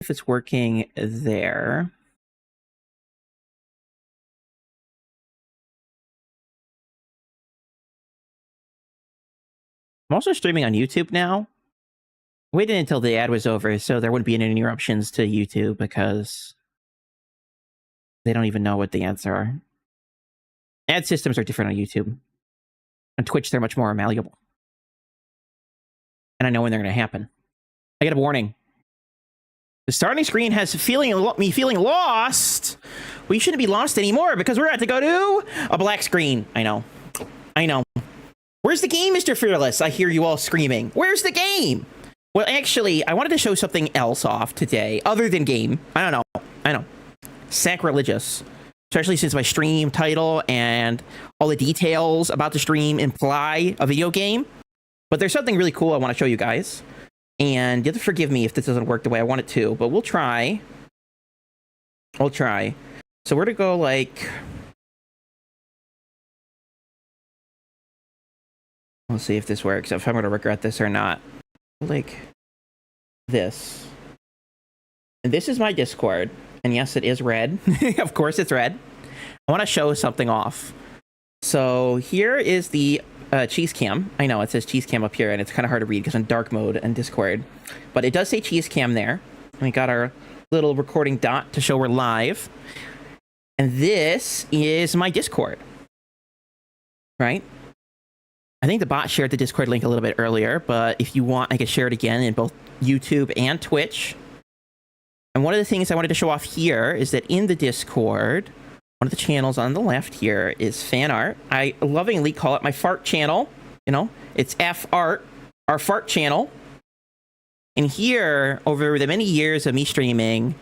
if it's working there. I'm also streaming on YouTube now. Waited until the ad was over so there wouldn't be any interruptions to YouTube because they don't even know what the ads are. Ad systems are different on YouTube. On Twitch, they're much more malleable. And I know when they're going to happen. I get a warning. The starting screen has me feeling lost. We shouldn't be lost anymore because we're about to go to a black screen. I know. I know. Where's the game, MrFearless? I hear you all screaming. Where's the game? Well, actually, I wanted to show something else off today, other than game. I don't know. I know. Sacrilegious. Especially since my stream title and all the details about the stream imply a video game. But there's something really cool I want to show you guys. And you have to forgive me if this doesn't work the way I want it to, but we'll try. We'll try. So we're to go like... We'll see if this works, if I'm going to regret this or not. Like this. And this is my Discord. And yes, it is red. Of course it's red. I want to show something off. So here is the cheese cam. I know it says cheese cam up here and it's kind of hard to read because I'm dark mode in Discord. But it does say cheese cam there. And we got our little recording dot to show we're live. And this is my Discord. Right? I think the bot shared the Discord link a little bit earlier, but if you want, I can share it again in both YouTube and Twitch. And one of the things I wanted to show off here is that in the Discord, one of the channels on the left here is fan art. I lovingly call it my fart channel. You know, it's F-art, our fart channel. And here, over the many years of me streaming,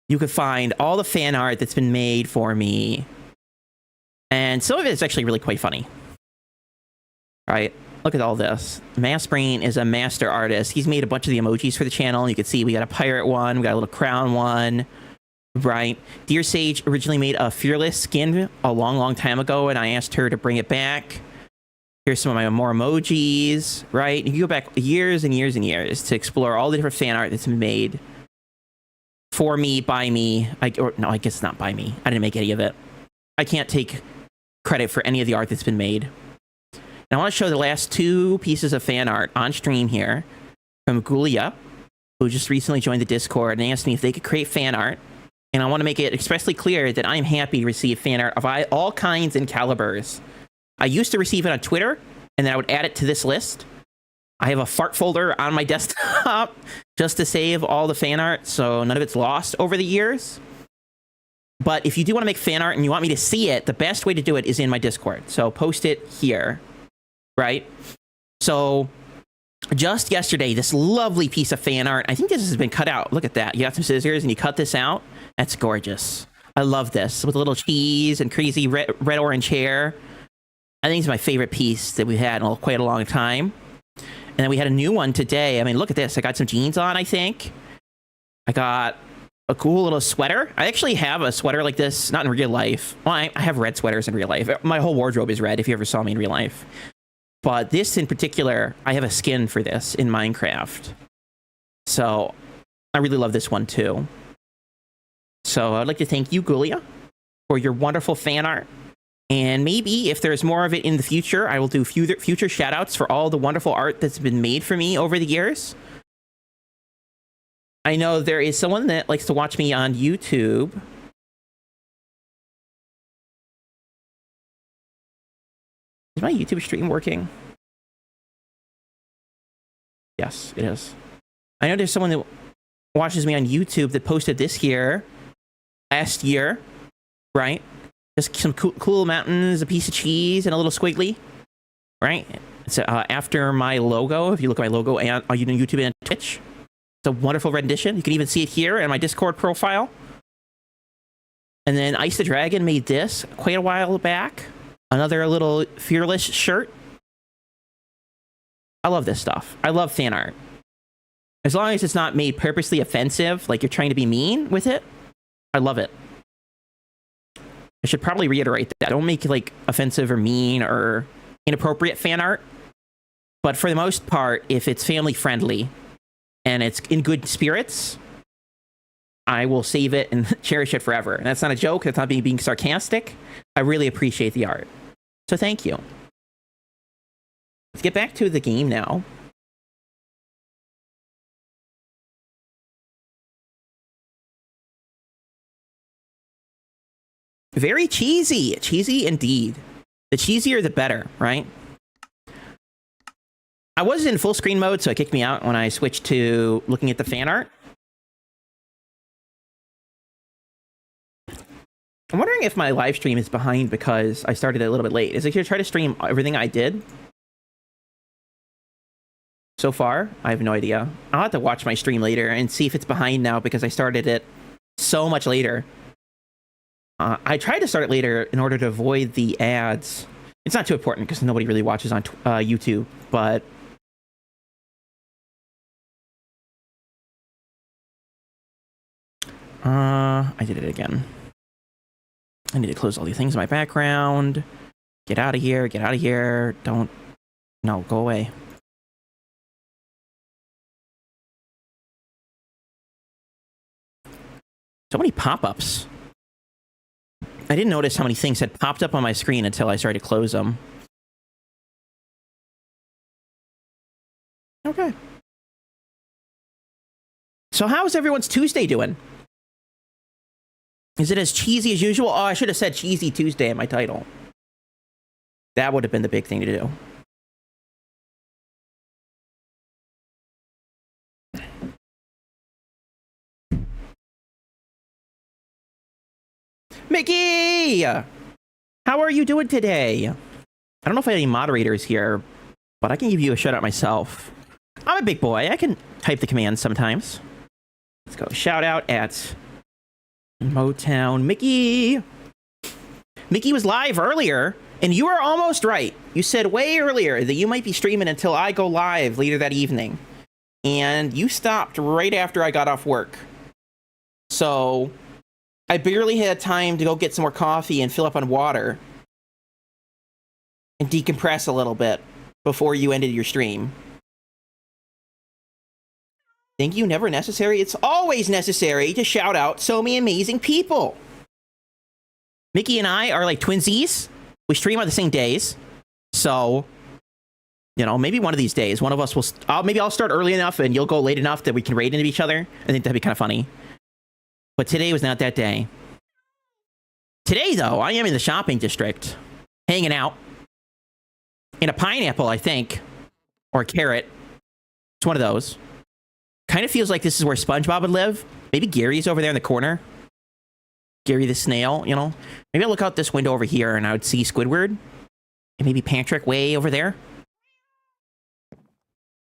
you could find all the fan art that's been made for me. And some of it is actually really quite funny. Right? Look at all this. MassBrain is a master artist. He's made a bunch of the emojis for the channel. You can see we got a pirate one, we got a little crown one, right? Dear Sage originally made a Fearless skin a long time ago, and I asked her to bring it back. Here's some of my more emojis, right? You can go back years and years and years to explore all the different fan art that's been made for me, by me. No, I guess not by me. I didn't make any of it. I can't take credit for any of the art that's been made. And I want to show the last two pieces of fan art on stream here from Gulia, who just recently joined the Discord and asked me if they could create fan art. And I want to make it expressly clear that I'm happy to receive fan art of all kinds and calibers. I used to receive it on Twitter, and then I would add it to this list. I have a fart folder on my desktop just to save all the fan art, so none of it's lost over the years. But if you do want to make fan art and you want me to see it, the best way to do it is in my Discord. So post it here. Right? So, just yesterday, this lovely piece of fan art, I think this has been cut out. Look at that. You got some scissors and you cut this out. That's gorgeous. I love this. With a little cheese and crazy red-orange hair. I think it's my favorite piece that we've had in quite a long time. And then we had a new one today. I mean, look at this. I got some jeans on, I think. I got a cool little sweater. I actually have a sweater like this, not in real life. Well, I have red sweaters in real life. My whole wardrobe is red if you ever saw me in real life. But this in particular, I have a skin for this in Minecraft. So I really love this one too. So I'd like to thank you, Gulia, for your wonderful fan art. And maybe if there's more of it in the future, I will do future shout outs for all the wonderful art that's been made for me over the years. I know there is someone that likes to watch me on YouTube. Is my YouTube stream working? Yes, it is. I know there's someone that watches me on YouTube that posted this here last year, right? Just some cool mountains, a piece of cheese, and a little squiggly, right? It's after my logo. If you look at my logo on YouTube and Twitch, it's a wonderful rendition. You can even see it here in my Discord profile. And then Ice the Dragon made this quite a while back. Another little Fearless shirt. I love this stuff. I love fan art. As long as it's not made purposely offensive, like you're trying to be mean with it, I love it. I should probably reiterate that. Don't make like offensive or mean or inappropriate fan art. But for the most part, if it's family friendly and it's in good spirits, I will save it and cherish it forever. And that's not a joke. That's not being sarcastic. I really appreciate the art. So thank you. Let's get back to the game now. Very cheesy. Cheesy indeed. The cheesier, the better, right? I was in full screen mode, so it kicked me out when I switched to looking at the fan art. I'm wondering if my live stream is behind because I started a little bit late. Is it here to try to stream everything I did so far? I have no idea. I'll have to watch my stream later and see if it's behind now because I started it so much later. I tried to start it later in order to avoid the ads. It's not too important because nobody really watches on YouTube, but... I did it again. I need to close all these things in my background. Get out of here, get out of here. Don't... No, go away. So many pop-ups. I didn't notice how many things had popped up on my screen until I started to close them. Okay. So how's everyone's Tuesday doing? Is it as cheesy as usual? Oh, I should have said Cheesy Tuesday in my title. That would have been the big thing to do. Mickey! How are you doing today? I don't know if I have any moderators here, but I can give you a shout out myself. I'm a big boy. I can type the commands sometimes. Let's go. Shout out at Motown Mickey. Mickey was live earlier, and you were almost right. You said way earlier that you might be streaming until I go live later that evening. And you stopped right after I got off work. So I barely had time to go get some more coffee and fill up on water and decompress a little bit before you ended your stream. Think you never necessary? It's always necessary to shout out so many amazing people. Mickey and I are like twinsies. We stream on the same days. So, you know, maybe one of these days, one of us will... maybe I'll start early enough and you'll go late enough that we can raid into each other. I think that'd be kind of funny. But today was not that day. Today, though, I am in the shopping district, hanging out. In a pineapple, I think. Or a carrot. It's one of those. Kind of feels like this is where SpongeBob would live. Maybe Gary's over there in the corner. Gary the snail, you know. Maybe I'll look out this window over here and I would see Squidward. And maybe Patrick way over there.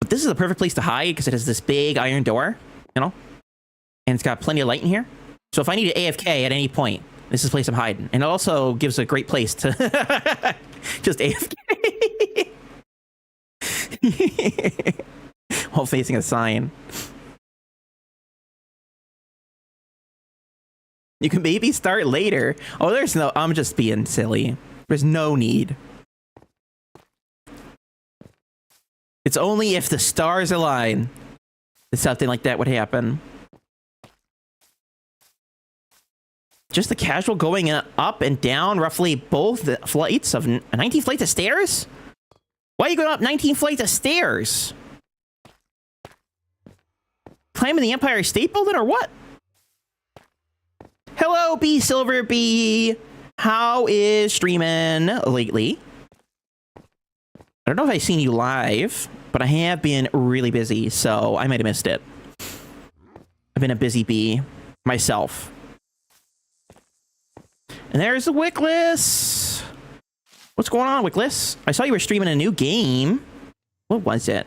But this is the perfect place to hide because it has this big iron door, you know. And it's got plenty of light in here. So if I need to AFK at any point, this is the place I'm hiding. And it also gives a great place to just AFK. While facing a sign. You can maybe start later. Oh, there's no... I'm just being silly. There's no need. It's only if the stars align that something like that would happen. Just the casual going up and down roughly both the flights of 19 flights of stairs? Why are you going up 19 flights of stairs? Climbing the Empire State Building or what? Hello, B Silver B. How is streaming lately? I don't know if I've seen you live, but I have been really busy, so I might have missed it. I've been a busy bee myself. And there's the Wickless. What's going on, Wickless? I saw you were streaming a new game. What was it?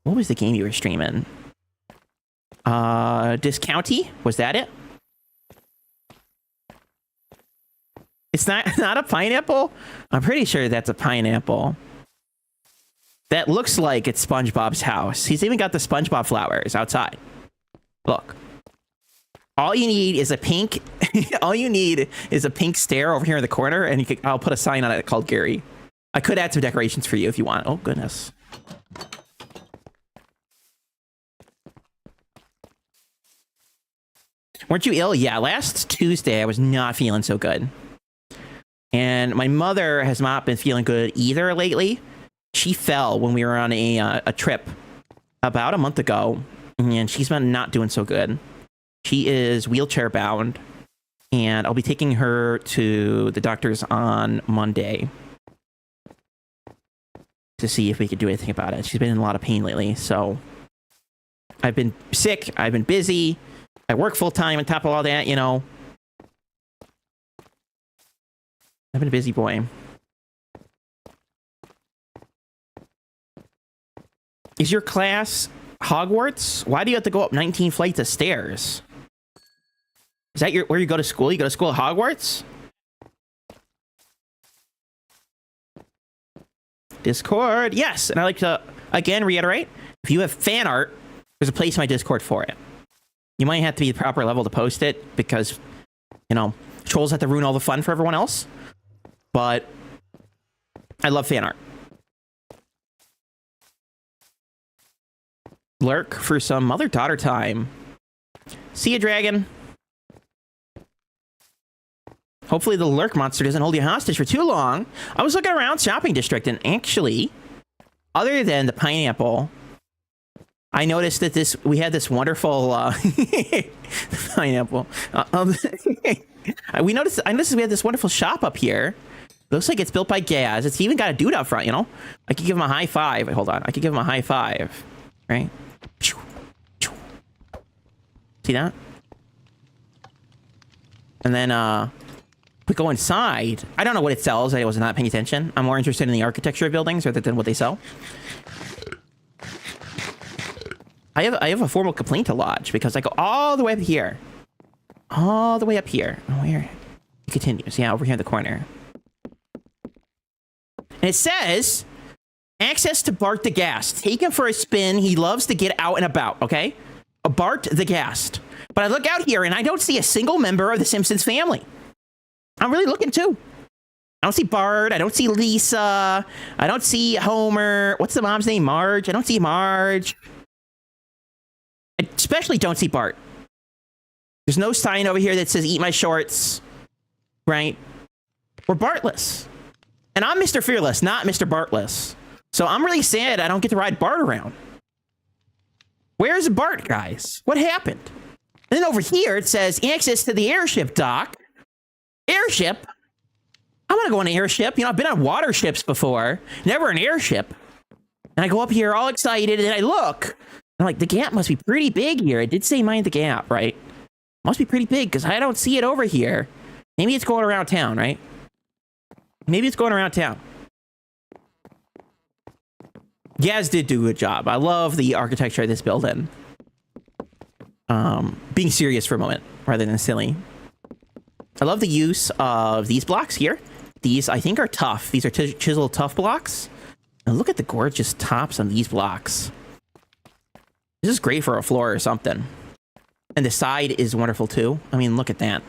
What was the game you were streaming? Discounty? Was that it? It's not a pineapple? I'm pretty sure that's a pineapple. That looks like it's SpongeBob's house. He's even got the SpongeBob flowers outside. Look. All you need is a pink... all you need is a pink stair over here in the corner, and I'll put a sign on it called Gary. I could add some decorations for you if you want. Oh, goodness. Weren't you ill? Yeah, last Tuesday I was not feeling so good. And my mother has not been feeling good either lately. She fell when we were on a trip about a month ago, and she's been not doing so good. She is wheelchair bound, and I'll be taking her to the doctor's on Monday to see if we could do anything about it. She's been in a lot of pain lately, so I've been sick, I've been busy, I work full-time on top of all that, you know. I've been a busy boy. Is your class Hogwarts? Why do you have to go up 19 flights of stairs? Is that where you go to school? You go to school at Hogwarts? Discord, yes. And I like to, again, reiterate, if you have fan art, there's a place in my Discord for it. You might have to be the proper level to post it because, you know, trolls have to ruin all the fun for everyone else. But I love fan art. Lurk for some mother-daughter time. See ya, dragon. Hopefully the lurk monster doesn't hold you hostage for too long. I was looking around shopping district, and actually, other than the pineapple, I noticed that we had this wonderful pineapple. I noticed we had this wonderful shop up here. Looks like it's built by Gaz. It's even got a dude out front, you know? I could give him a high five. Wait, hold on. I could give him a high five. Right? See that? And then, we go inside. I don't know what it sells. I was not paying attention. I'm more interested in the architecture of buildings rather than what they sell. I have a formal complaint to lodge because I go all the way up here. All the way up here. Oh, where? It continues. Yeah, over here in the corner. And it says, access to Bart the Ghast. Take him for a spin. He loves to get out and about, okay? Bart the Ghast. But I look out here and I don't see a single member of the Simpsons family. I'm really looking too. I don't see Bart. I don't see Lisa. I don't see Homer. What's the mom's name? Marge. I don't see Marge. I especially don't see Bart. There's no sign over here that says eat my shorts. Right? We're Bartless. And I'm Mr. Fearless, not Mr. Bartless. So I'm really sad I don't get to ride Bart around. Where's Bart, guys? What happened? And then over here it says access to the airship dock. Airship? I want to go on an airship. You know, I've been on water ships before. Never an airship. And I go up here all excited, and I look. And I'm like, the gap must be pretty big here. It did say mind the gap, right? Must be pretty big, because I don't see it over here. Maybe it's going around town, right? Maybe it's going around town. Gaz did do a good job. I love the architecture of this building. Being serious for a moment, rather than silly. I love the use of these blocks here. These, I think, are tough. These are chiseled tough blocks. And look at the gorgeous tops on these blocks. This is great for a floor or something. And the side is wonderful, too. I mean, look at that.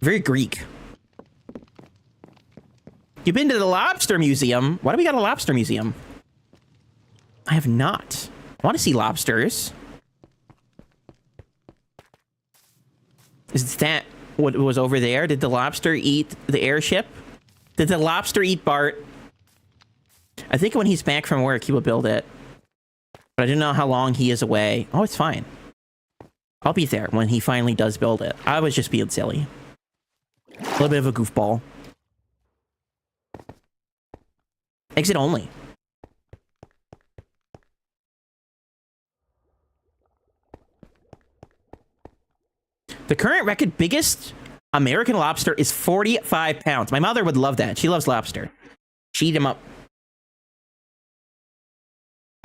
Very Greek. You've been to the Lobster Museum. Why do we got a Lobster Museum? I have not. I want to see lobsters. Is that what was over there? Did the lobster eat the airship? Did the lobster eat Bart? I think when he's back from work, he will build it. But I don't know how long he is away. Oh, it's fine. I'll be there when he finally does build it. I was just being silly. A little bit of a goofball. Exit only. The current record biggest American lobster is 45 pounds. My mother would love that. She loves lobster. She eat him up.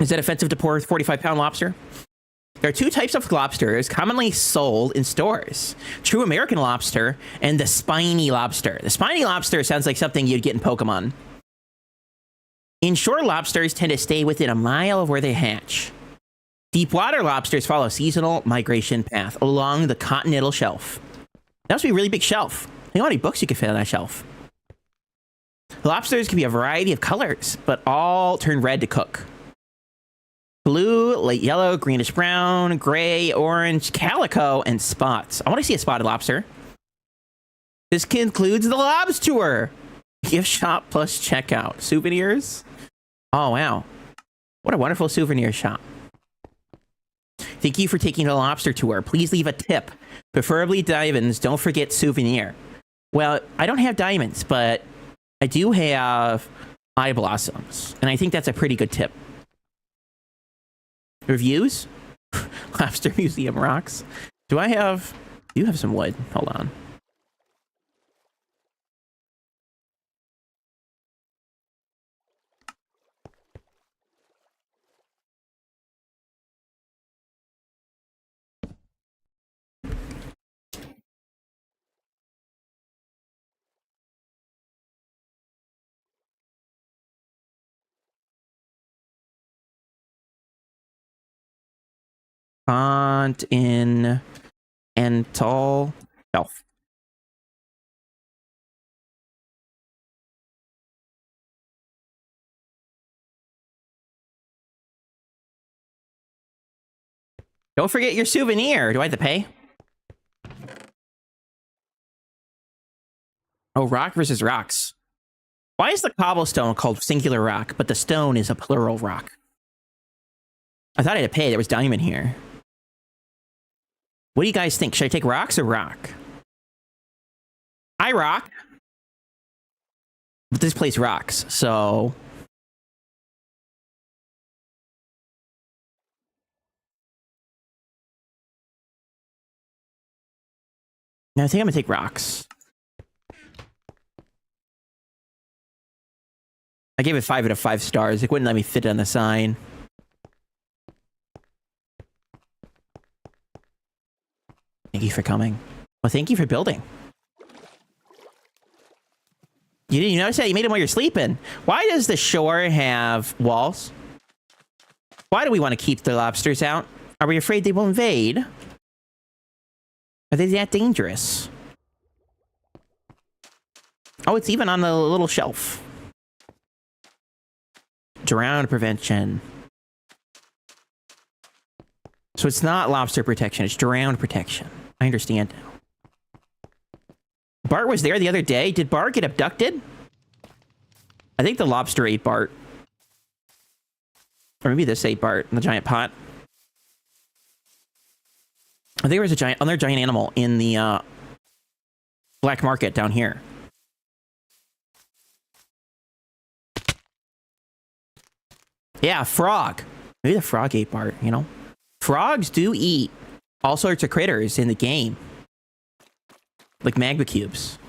Is that offensive to poor 45-pound lobster? There are two types of lobsters commonly sold in stores. True American lobster and the spiny lobster. The spiny lobster sounds like something you'd get in Pokemon. Inshore lobsters tend to stay within a mile of where they hatch. Deepwater lobsters follow a seasonal migration path along the continental shelf. That must be a really big shelf. Think how many books you could fit on that shelf. Lobsters can be a variety of colors, but all turn red to cook. Blue, light yellow, greenish brown, gray, orange, calico, and spots. I want to see a spotted lobster. This concludes the Lobs Tour. Gift shop plus checkout. Souvenirs? Oh, wow. What a wonderful souvenir shop. Thank you for taking the lobster tour. Please leave a tip. Preferably diamonds. Don't forget souvenir. Well, I don't have diamonds, but I do have eye blossoms. And I think that's a pretty good tip. Reviews? Lobster Museum rocks. Do I have... You have some wood. Hold on. Font in and tall shelf. Don't forget your souvenir. Do I have to pay? Oh, rock versus rocks. Why is the cobblestone called singular rock, but the stone is a plural rock? I thought I had to pay. There was diamond here. What do you guys think? Should I take rocks or rock? I rock. But this place rocks, so... No, I think I'm gonna take rocks. I gave it 5 out of 5 stars. It wouldn't let me fit on the sign. Thank you for coming. Well, thank you for building. You didn't notice that? You made it while you're sleeping. Why does the shore have walls? Why do we want to keep the lobsters out? Are we afraid they will invade? Are they that dangerous? Oh, it's even on the little shelf. Drown prevention. So it's not lobster protection, it's drown protection. I understand now. Bart was there the other day. Did Bart get abducted? I think the lobster ate Bart. Or maybe this ate Bart in the giant pot. I think there was a other giant animal in the black market down here. Yeah, frog. Maybe the frog ate Bart, you know? Frogs do eat all sorts of critters in the game. Like magma cubes.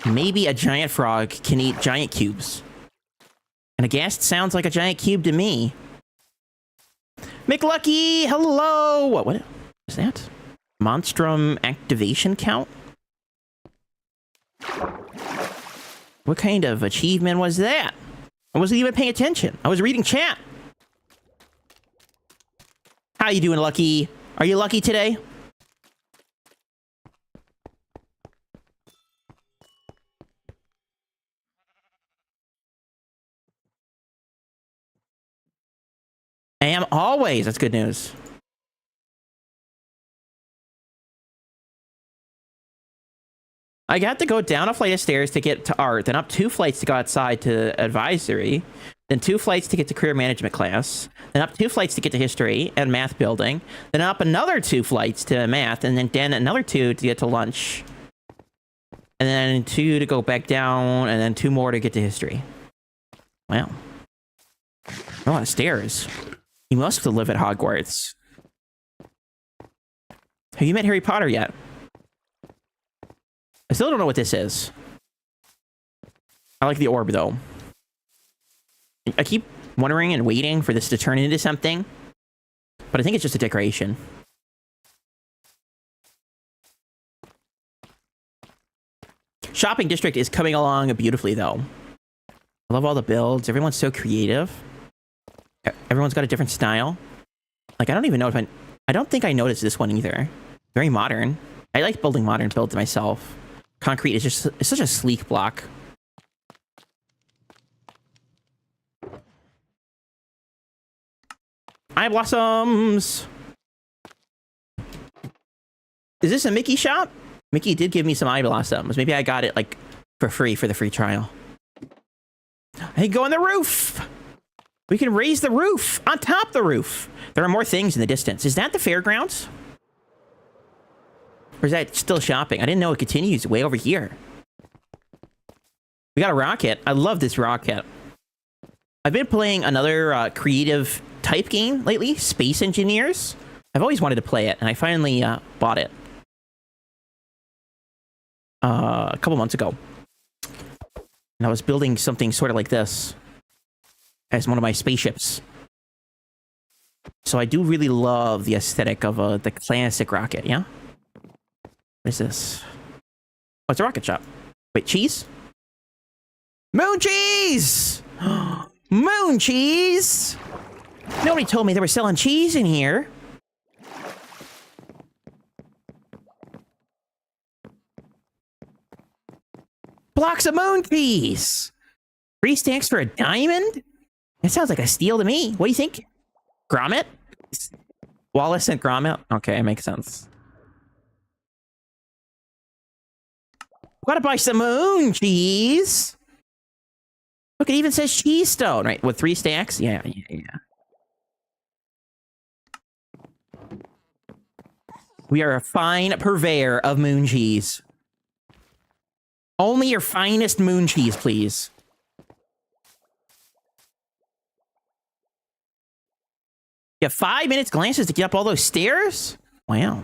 Maybe a giant frog can eat giant cubes. And a ghast sounds like a giant cube to me. McLucky, hello! What is that? Monstrum activation count? What kind of achievement was that? I wasn't even paying attention. I was reading chat. How you doing, Lucky? Are you lucky today? I am always. That's good news. I got to go down a flight of stairs to get to art, then up 2 flights to go outside to advisory, then 2 flights to get to career management class, then up 2 flights to get to history and math building, then up another 2 flights to math, and then another 2 to get to lunch, and then 2 to go back down, and then 2 more to get to history. Wow. A lot of stairs. You must live at Hogwarts. Have you met Harry Potter yet? I still don't know what this is. I like the orb, though. I keep wondering and waiting for this to turn into something. But I think it's just a decoration. Shopping district is coming along beautifully, though. I love all the builds. Everyone's so creative. Everyone's got a different style. Like, I don't even know if I don't think I noticed this one either. Very modern. I like building modern builds myself. Concrete is just it's such a sleek block. Eye blossoms. Is this a Mickey shop? Mickey did give me some eye blossoms. Maybe I got it like for free for the free trial. I can go on the roof. We can raise the roof on top of the roof. There are more things in the distance. Is that the fairgrounds? Or is that still shopping? I didn't know it continues way over here. We got a rocket. I love this rocket. I've been playing another creative type game lately, Space Engineers. I've always wanted to play it, and I finally bought it a couple months ago. And I was building something sort of like this as one of my spaceships. So I do really love the aesthetic of the classic rocket, yeah? What is this? Oh, it's a rocket shop. Wait, cheese? Moon cheese! Moon cheese! Nobody told me they were selling cheese in here. Blocks of moon cheese! 3 stacks for a diamond? That sounds like a steal to me. What do you think? Grommet? Wallace and Grommet? Okay, it makes sense. Gotta buy some moon cheese! Look, it even says cheese stone, right? With 3 stacks? Yeah. We are a fine purveyor of moon cheese. Only your finest moon cheese, please. You have 5 minutes glances to get up all those stairs? Wow.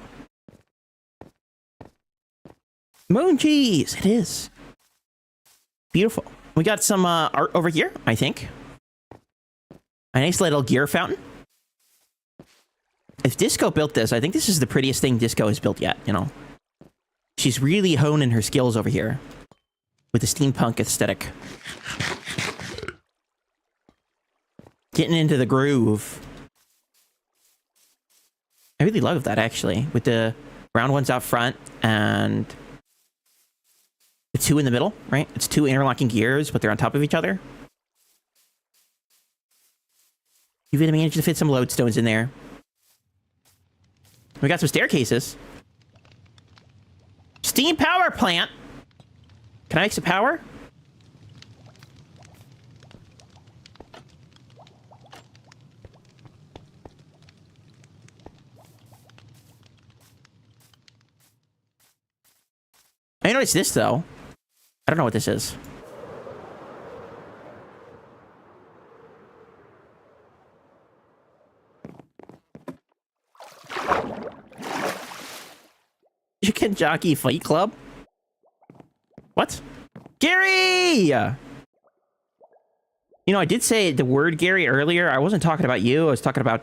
Moon cheese, it is. Beautiful. We got some art over here, I think. A nice little gear fountain. If Disco built this, I think this is the prettiest thing Disco has built yet, you know. She's really honing her skills over here with the steampunk aesthetic. Getting into the groove. I really love that, actually, with the round ones out front and the 2 in the middle, right? It's 2 interlocking gears, but they're on top of each other. You've even managed to fit some lodestones in there. We got some staircases. Steam power plant. Can I make some power? I noticed this, though. I don't know what this is. Chicken Jockey Fight Club? What? Gary! You know, I did say the word Gary earlier. I wasn't talking about you. I was talking about,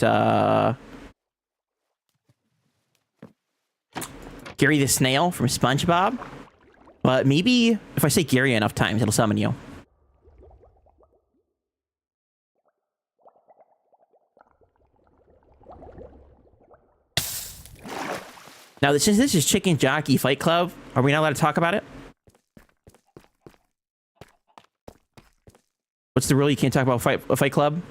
Gary the Snail from SpongeBob. But maybe if I say Gary enough times, it'll summon you. Now, since this is Chicken Jockey Fight Club, are we not allowed to talk about it? What's the rule? You can't talk about a fight club?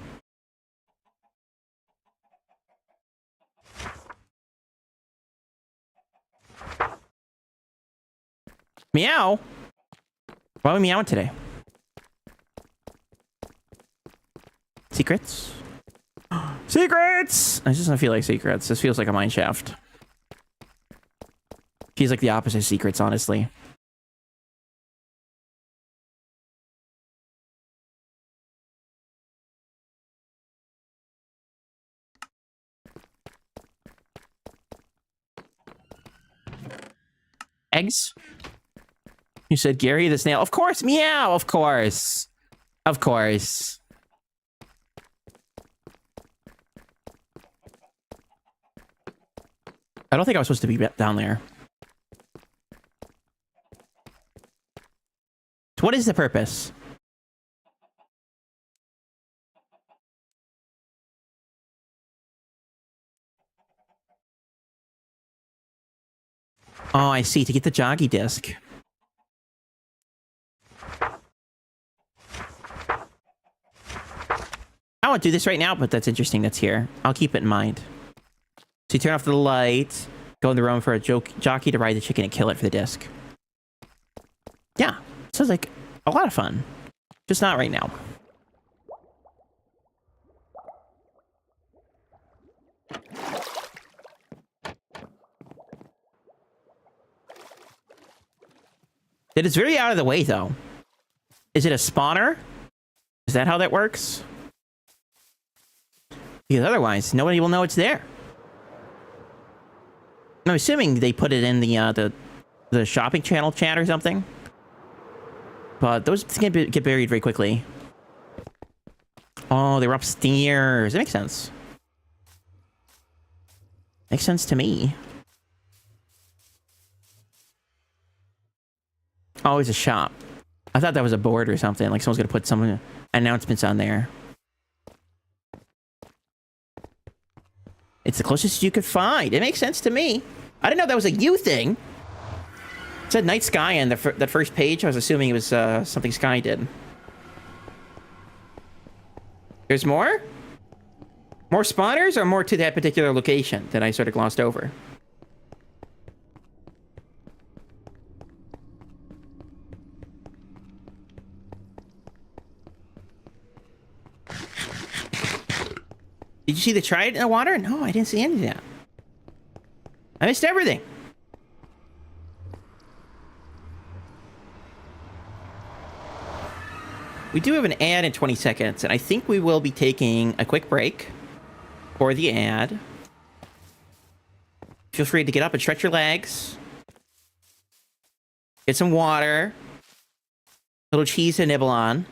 Meow? Why are we meowing today? Secrets? Secrets! I just don't feel like secrets. This feels like a mine shaft. Feels like the opposite of secrets, honestly. Eggs? You said Gary the Snail. Of course, meow! Of course. Of course. I don't think I was supposed to be down there. So what is the purpose? Oh, I see. To get the jockey disc. won't do this right now, but that's interesting. That's here. I'll keep it in mind. So you turn off the light, go in the room for a jockey to ride the chicken and kill it for the disc. Yeah, sounds like a lot of fun. Just not right now. It is very out of the way, though. Is it a spawner? Is that how that works? Because otherwise, nobody will know it's there. I'm assuming they put it in the shopping channel chat or something. But those can get buried very quickly. Oh, they were upstairs. That makes sense. Makes sense to me. Oh, it's a shop. I thought that was a board or something. Like someone's going to put some announcements on there. It's the closest you could find. It makes sense to me. I didn't know that was a you thing. It said Night Sky in that first page. I was assuming it was something Sky did. There's more? More spawners or more to that particular location that I sort of glossed over? Did you see the trident in the water? No, I didn't see any of that. I missed everything. We do have an ad in 20 seconds, and I think we will be taking a quick break for the ad. Feel free to get up and stretch your legs. Get some water. A little cheese to nibble on.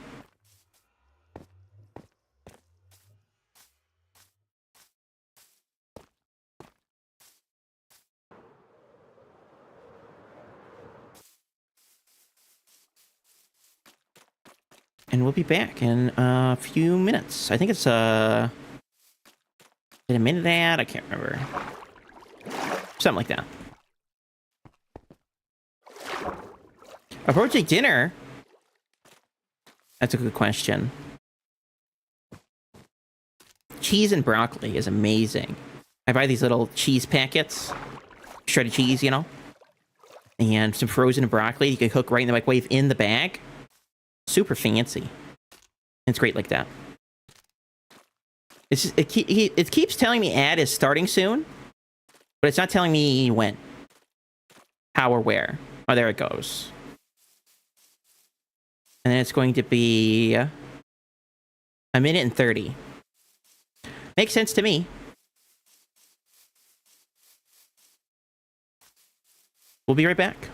And we'll be back in a few minutes. I think it's is it a minute ad? I can't remember. Something like that. Approaching dinner? That's a good question. Cheese and broccoli is amazing. I buy these little cheese packets. Shredded cheese, you know? And some frozen broccoli you can cook right in the microwave in the bag. Super fancy. It's great like that. It keeps telling me ad is starting soon, but it's not telling me when, how, or where. Oh, there it goes. And then it's going to be a minute and 30. Makes sense to me. We'll be right back.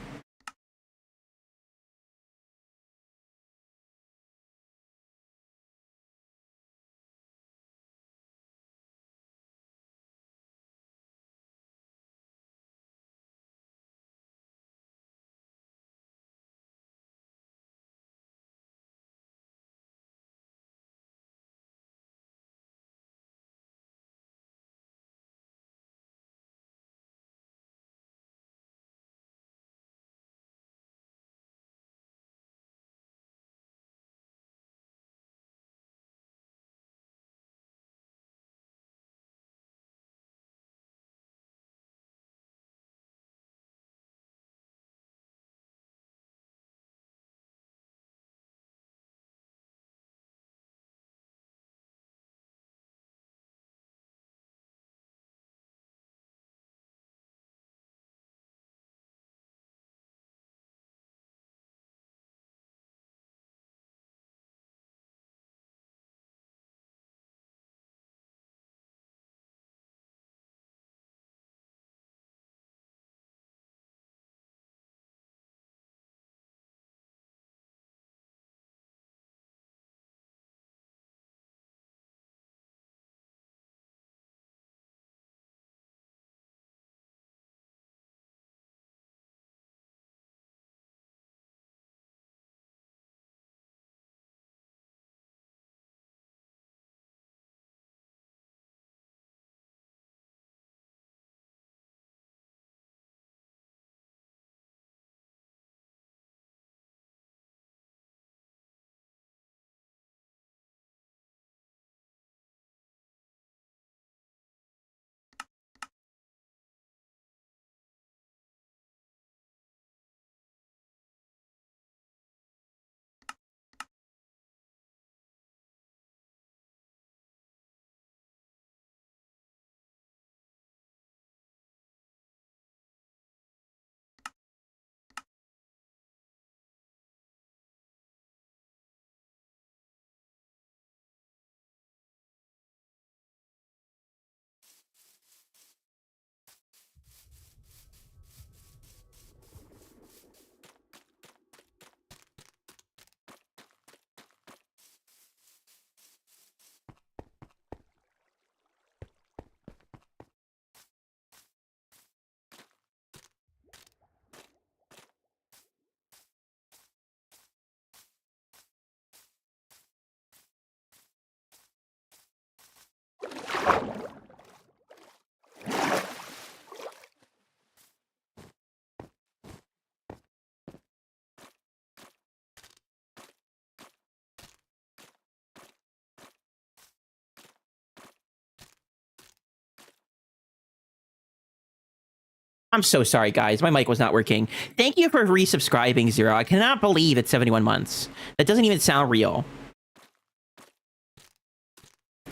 I'm so sorry, guys. My mic was not working. Thank you for resubscribing, Zero. I cannot believe it's 71 months. That doesn't even sound real.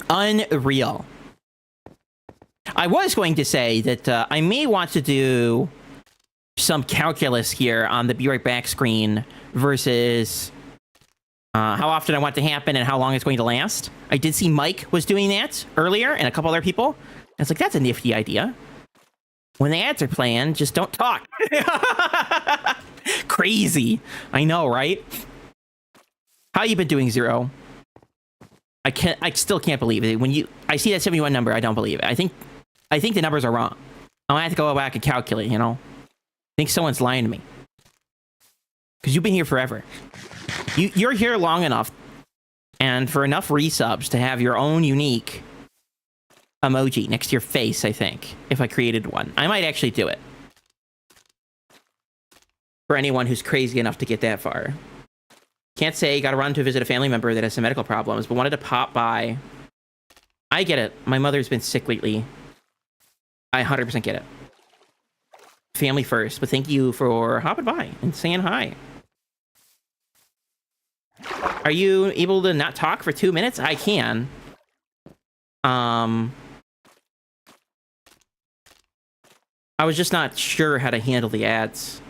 Unreal. I was going to say that I may want to do some calculus here on the Be Right Back screen versus how often I want it to happen and how long it's going to last. I did see Mike was doing that earlier and a couple other people. And it's like, that's a nifty idea. When the ads are playing, just don't talk. Crazy. I know, right? How you been doing, Zero? I still can't believe it. When I see that 71 number, I don't believe it. I think the numbers are wrong. I'm gonna have to go back and calculate, you know? I think someone's lying to me. Because you've been here forever. You're here long enough, and for enough resubs to have your own unique emoji next to your face, I think. If I created one. I might actually do it. For anyone who's crazy enough to get that far. Can't say, gotta run to visit a family member that has some medical problems, but wanted to pop by. I get it. My mother's been sick lately. I 100% get it. Family first, but thank you for hopping by and saying hi. Are you able to not talk for 2 minutes? I can. I was just not sure how to handle the ads.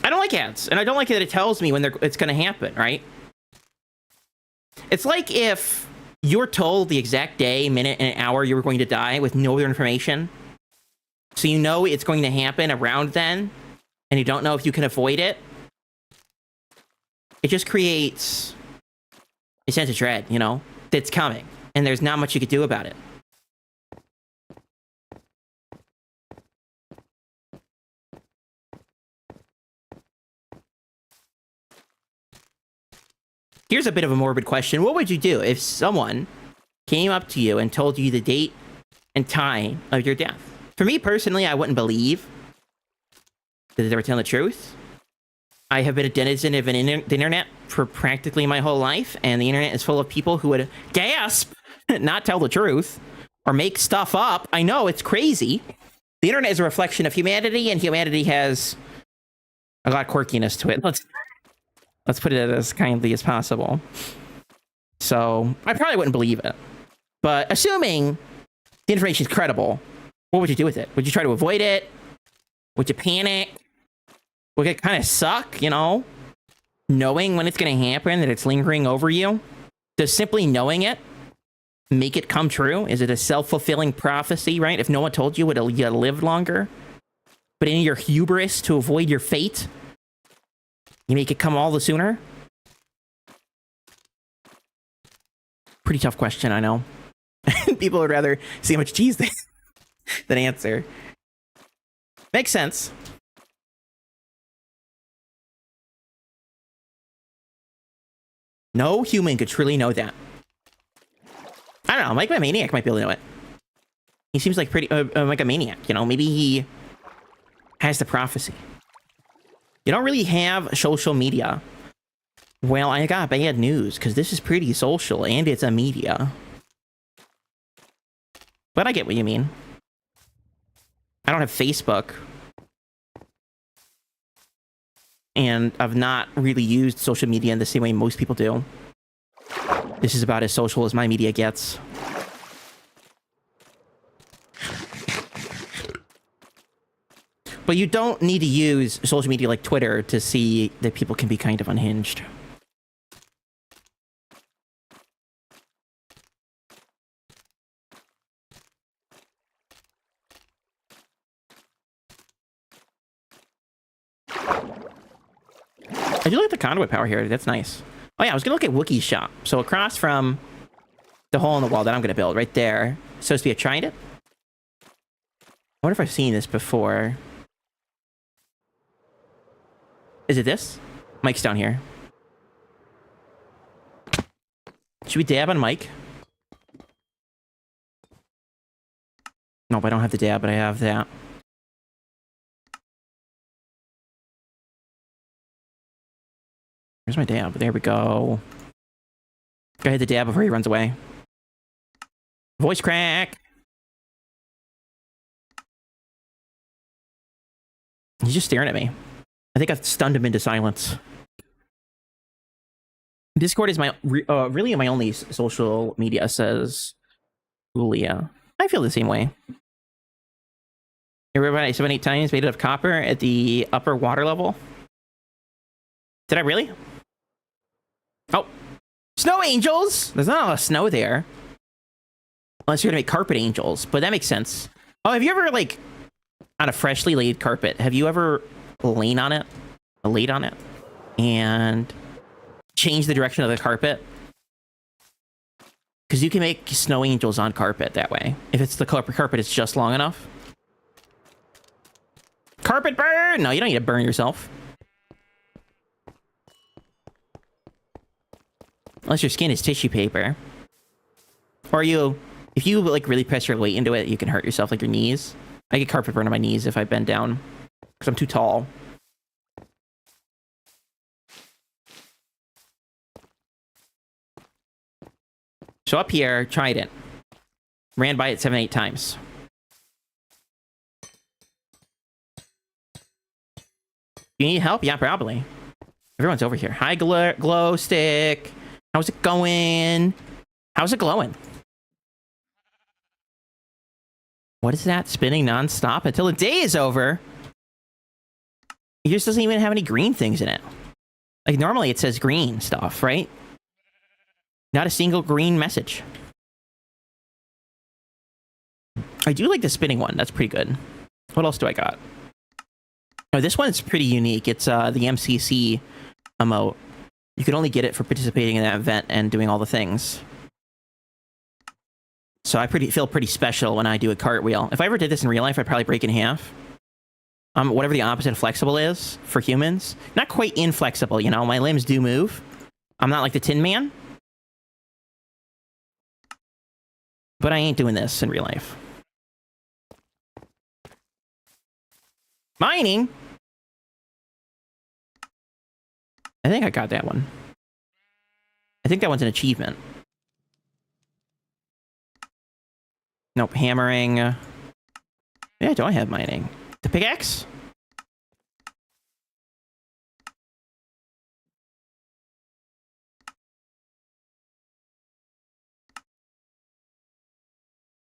I don't like ads, and I don't like that it tells me when it's going to happen, right? It's like if you're told the exact day, minute, and hour you were going to die with no other information. So you know it's going to happen around then, and you don't know if you can avoid it. It just creates a sense of dread, you know, that's coming, and there's not much you could do about it. Here's a bit of a morbid question. What would you do if someone came up to you and told you the date and time of your death? For me personally, I wouldn't believe that they were telling the truth. I have been a denizen of the internet for practically my whole life, and the internet is full of people who would gasp, not tell the truth, or make stuff up. I know, it's crazy. The internet is a reflection of humanity, and humanity has a lot of quirkiness to it. Let's put it as kindly as possible. So, I probably wouldn't believe it. But assuming the information is credible, what would you do with it? Would you try to avoid it? Would you panic? Would it kind of suck, you know? Knowing when it's going to happen, that it's lingering over you? Does simply knowing it make it come true? Is it a self-fulfilling prophecy, right? If no one told you, would you live longer? But in your hubris to avoid your fate, you make it come all the sooner? Pretty tough question, I know. People would rather see how much cheese than answer. Makes sense. No human could truly know that. I don't know, Mike my Maniac might be able to know it. He seems like pretty like a maniac, you know? Maybe he has the prophecy. You don't really have social media. Well, I got bad news, because this is pretty social, and it's a media. But I get what you mean. I don't have Facebook. And I've not really used social media in the same way most people do. This is about as social as my media gets. But you don't need to use social media like Twitter to see that people can be kind of unhinged. I do like the conduit power here. That's nice. Oh yeah, I was gonna look at Wookiee's shop. So across from the hole in the wall that I'm gonna build, right there, it's supposed to be a trident. I wonder if I've seen this before. Is it this? Mike's down here. Should we dab on Mike? Nope, I don't have the dab, but I have that. Where's my dab? There we go. Go ahead, the dab before he runs away. Voice crack! He's just staring at me. I think I've stunned him into silence. Discord is my really my only social media, says Julia. I feel the same way. Everybody 7-8 times made it of copper at the upper water level. Did I really? Oh, snow angels! There's not a lot of snow there. Unless you're gonna make carpet angels, but that makes sense. Oh, have you ever, like, on a freshly laid carpet, have you ever laid on it, and changed the direction of the carpet? Because you can make snow angels on carpet that way. If it's the carpet, it's just long enough. Carpet burn! No, you don't need to burn yourself. Unless your skin is tissue paper. Or if you like really press your weight into it, you can hurt yourself, like your knees. I get carpet burn on my knees if I bend down. Because I'm too tall. So up here, tried it. Ran by it 7-8 times. You need help? Yeah, probably. Everyone's over here. Hi, glow stick. How's it going? How's it glowing? What is that? Spinning non-stop until the day is over? It just doesn't even have any green things in it. Like, normally it says green stuff, right? Not a single green message. I do like the spinning one. That's pretty good. What else do I got? Oh, this one's pretty unique. It's the MCC emote. You can only get it for participating in that event and doing all the things. So I feel pretty special when I do a cartwheel. If I ever did this in real life, I'd probably break in half. Whatever the opposite of flexible is for humans. Not quite inflexible, you know. My limbs do move. I'm not like the Tin Man. But I ain't doing this in real life. Mining? I think I got that one. I think that one's an achievement. Nope, hammering. Yeah, do I have mining? The pickaxe?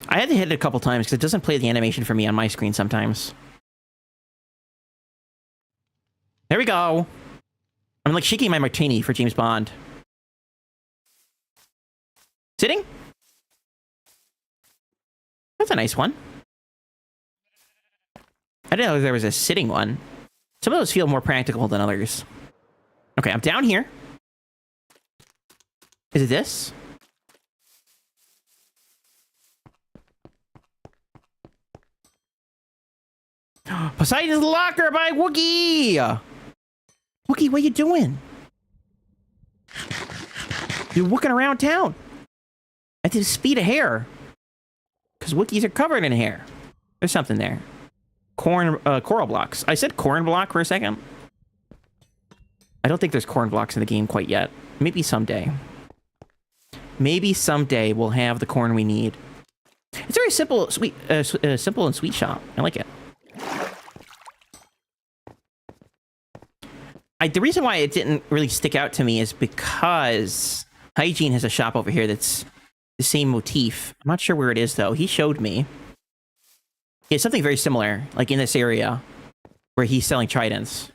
I had to hit it a couple times because it doesn't play the animation for me on my screen sometimes. There we go. I'm like shaking my martini for James Bond. Sitting? That's a nice one. I didn't know there was a sitting one. Some of those feel more practical than others. Okay, I'm down here. Is it this? Poseidon's Locker by Wookie! Wookie, what you doing? You're wooking around town. At the speed of hair. Because Wookiees are covered in hair. There's something there. Coral blocks. I said corn block for a second. I don't think there's corn blocks in the game quite yet. Maybe someday. Maybe someday we'll have the corn we need. It's a very simple, sweet, simple and sweet shop. I like it. The reason why it didn't really stick out to me is because Hygiene has a shop over here that's the same motif. I'm not sure where it is, though. He showed me. He has something very similar, like in this area, where he's selling tridents.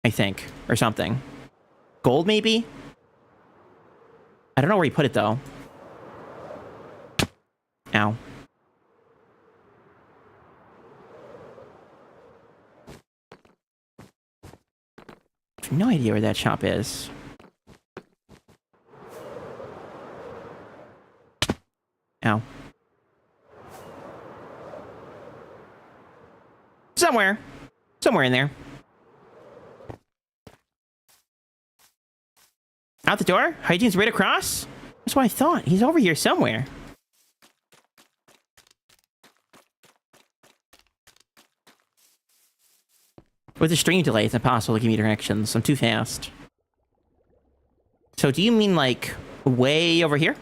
I think. Or something. Gold, maybe? I don't know where he put it, though. Ow. I have no idea where that shop is. Ow. Somewhere. Somewhere in there. Out the door? Hygiene's right across? That's what I thought. He's over here somewhere. With a stream delay, it's impossible to give me directions. I'm too fast. So do you mean, like, way over here?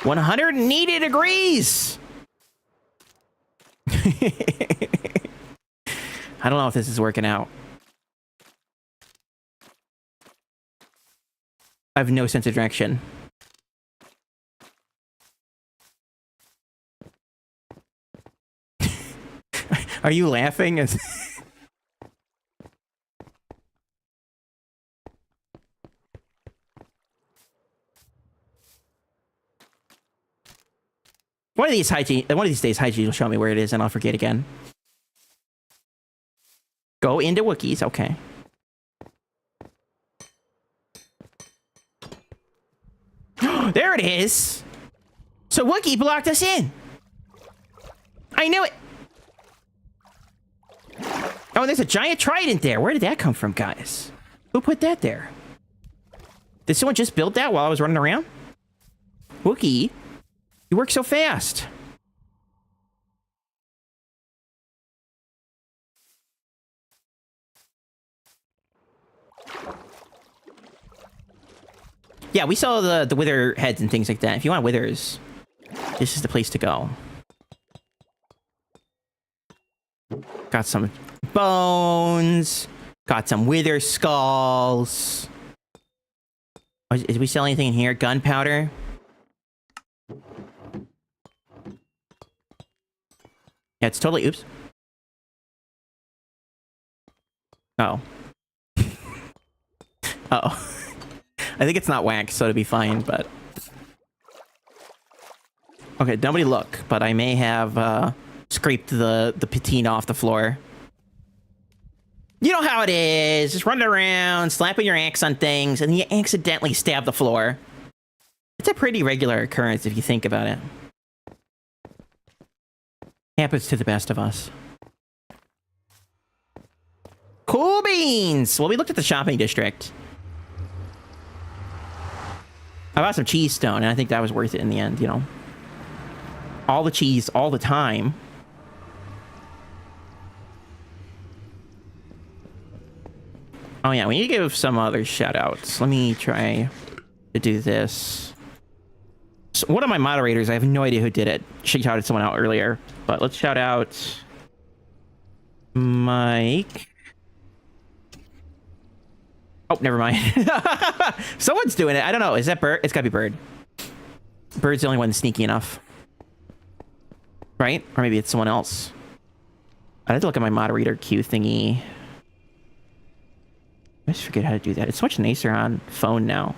180 degrees! I don't know if this is working out. I have no sense of direction. Are you laughing? One of these days, Hygiene will show me where it is, and I'll forget again. Go into Wookiees, okay. There it is! So Wookiee blocked us in! I knew it! Oh, there's a giant trident there. Where did that come from, guys? Who put that there? Did someone just build that while I was running around? Wookiee, you work so fast. Yeah, we saw the wither heads and things like that. If you want withers, this is the place to go. Got some bones. Got some wither skulls. Oh, did we sell anything in here? Gunpowder? Yeah, it's totally... Oops. Oh. Uh-oh. I think it's not wax, so it'll be fine, but... Okay, nobody look, but I may have scraped the patina off the floor. You know how it is. Just running around, slapping your axe on things, and then you accidentally stab the floor. It's a pretty regular occurrence if you think about it. Happens to the best of us. Cool beans! Well, we looked at the shopping district. I bought some cheese stone, and I think that was worth it in the end, you know. All the cheese, all the time. Oh yeah, we need to give some other shout-outs. Let me try to do this. So one of my moderators, I have no idea who did it. She shouted someone out earlier, but let's shout out Mike. Oh, never mind. Someone's doing it. I don't know. Is that Bird? It's gotta be Bird. Bird's the only one sneaky enough. Right? Or maybe it's someone else. I had to look at my moderator queue thingy. I just forget how to do that. It's much nicer on phone now.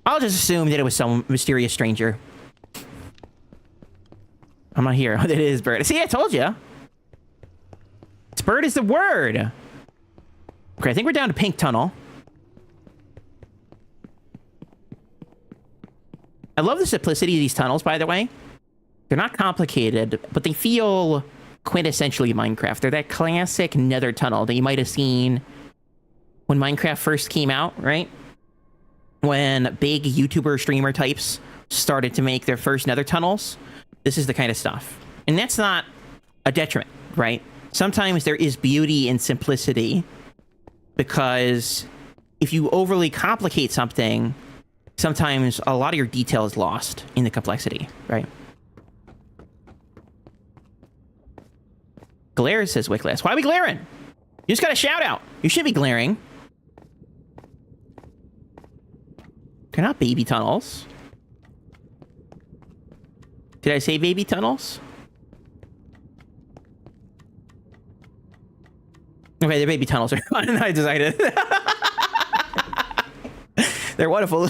I'll just assume that it was some mysterious stranger. I'm not here. It is Bird. See, I told you. It's Bird is the word. Okay, I think we're down to Pink Tunnel. I love the simplicity of these tunnels, by the way. They're not complicated, but they feel quintessentially Minecraft. They're that classic nether tunnel that you might have seen when Minecraft first came out, right? When big YouTuber streamer types started to make their first nether tunnels. This is the kind of stuff. And that's not a detriment, right? Sometimes there is beauty in simplicity, because if you overly complicate something, sometimes a lot of your detail is lost in the complexity, right? Glare, says Wickless. Why are we glaring? You just got a shout out. You should be glaring. They're not baby tunnels. Did I say baby tunnels? Okay, they're baby tunnels. I decided. They're wonderful.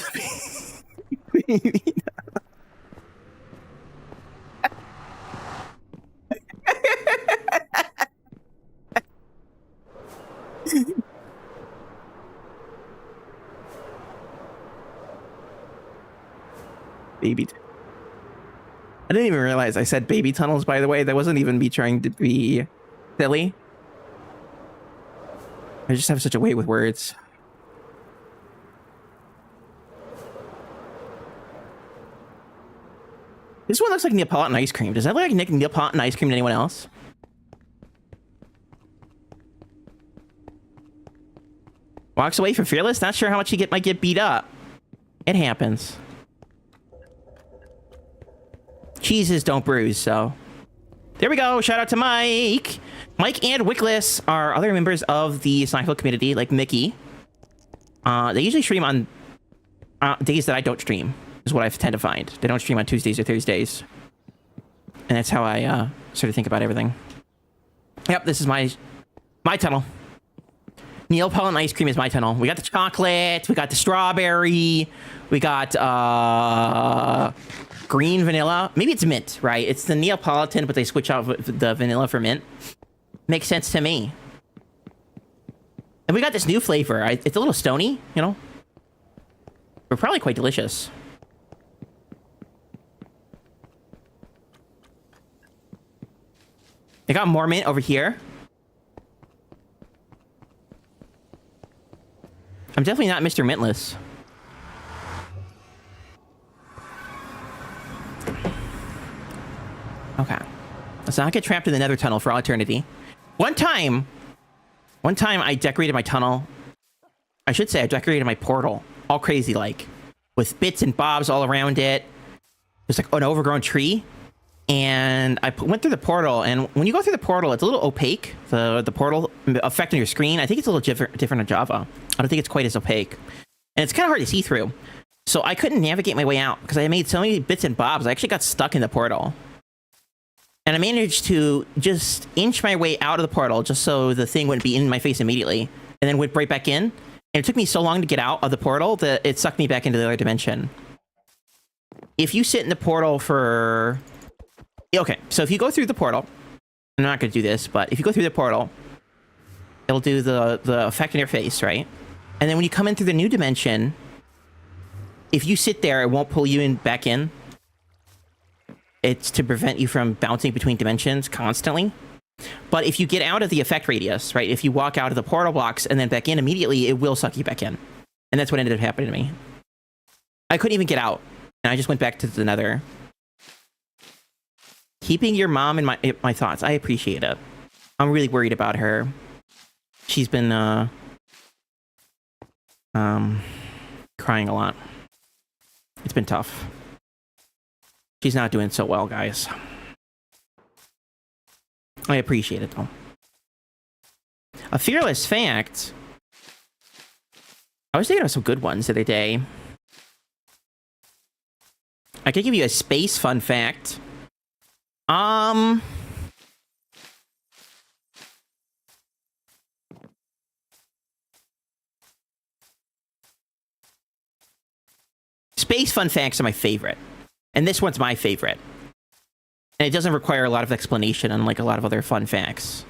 Baby. I didn't even realize I said baby tunnels, by the way. That wasn't even me trying to be silly. I just have such a way with words. This one looks like Neapolitan ice cream. Does that look like Neapolitan ice cream to anyone else? Walks away from Fearless. Not sure how much he might get beat up. It happens. cheeses don't bruise, so... There we go. Shout out to Mike. Mike and Wickless are other members of the SlackVille community, like Mickey. They usually stream on days that I don't stream, is what I tend to find. They don't stream on Tuesdays or Thursdays. And that's how I sort of think about everything. Yep, this is my tunnel. Neapolitan ice cream is my tunnel. We got the chocolate, we got the strawberry, we got green vanilla. Maybe it's mint, right? It's the Neapolitan, but they switch out the vanilla for mint. Makes sense to me. And we got this new flavor. It's a little stony, you know? But probably quite delicious. I got more mint over here. I'm definitely not Mr. Mintless. Okay. Let's not get trapped in the nether tunnel for all eternity. One time I decorated my tunnel. I should say I decorated my portal. All crazy like. With bits and bobs all around it. There's like an overgrown tree. And I went through the portal, and when you go through the portal, it's a little opaque. The portal effect on your screen, I think it's a little different in Java. I don't think it's quite as opaque. And it's kind of hard to see through. So I couldn't navigate my way out, because I made so many bits and bobs, I actually got stuck in the portal. And I managed to just inch my way out of the portal, just so the thing wouldn't be in my face immediately, and then went right back in. And it took me so long to get out of the portal that it sucked me back into the other dimension. If you sit in the portal for... Okay, so if you go through the portal, I'm not going to do this, but if you go through the portal, it'll do the effect on your face, right? And then when you come in through the new dimension, if you sit there, it won't pull you back in. It's to prevent you from bouncing between dimensions constantly. But if you get out of the effect radius, right? If you walk out of the portal blocks and then back in immediately, it will suck you back in. And that's what ended up happening to me. I couldn't even get out, and I just went back to the nether. Keeping your mom in my thoughts. I appreciate it. I'm really worried about her. She's been crying a lot. It's been tough. She's not doing so well, guys. I appreciate it, though. A fearless fact. I was thinking of some good ones the other day. I could give you a space fun fact. Space fun facts are my favorite. And this one's my favorite. And it doesn't require a lot of explanation, unlike a lot of other fun facts.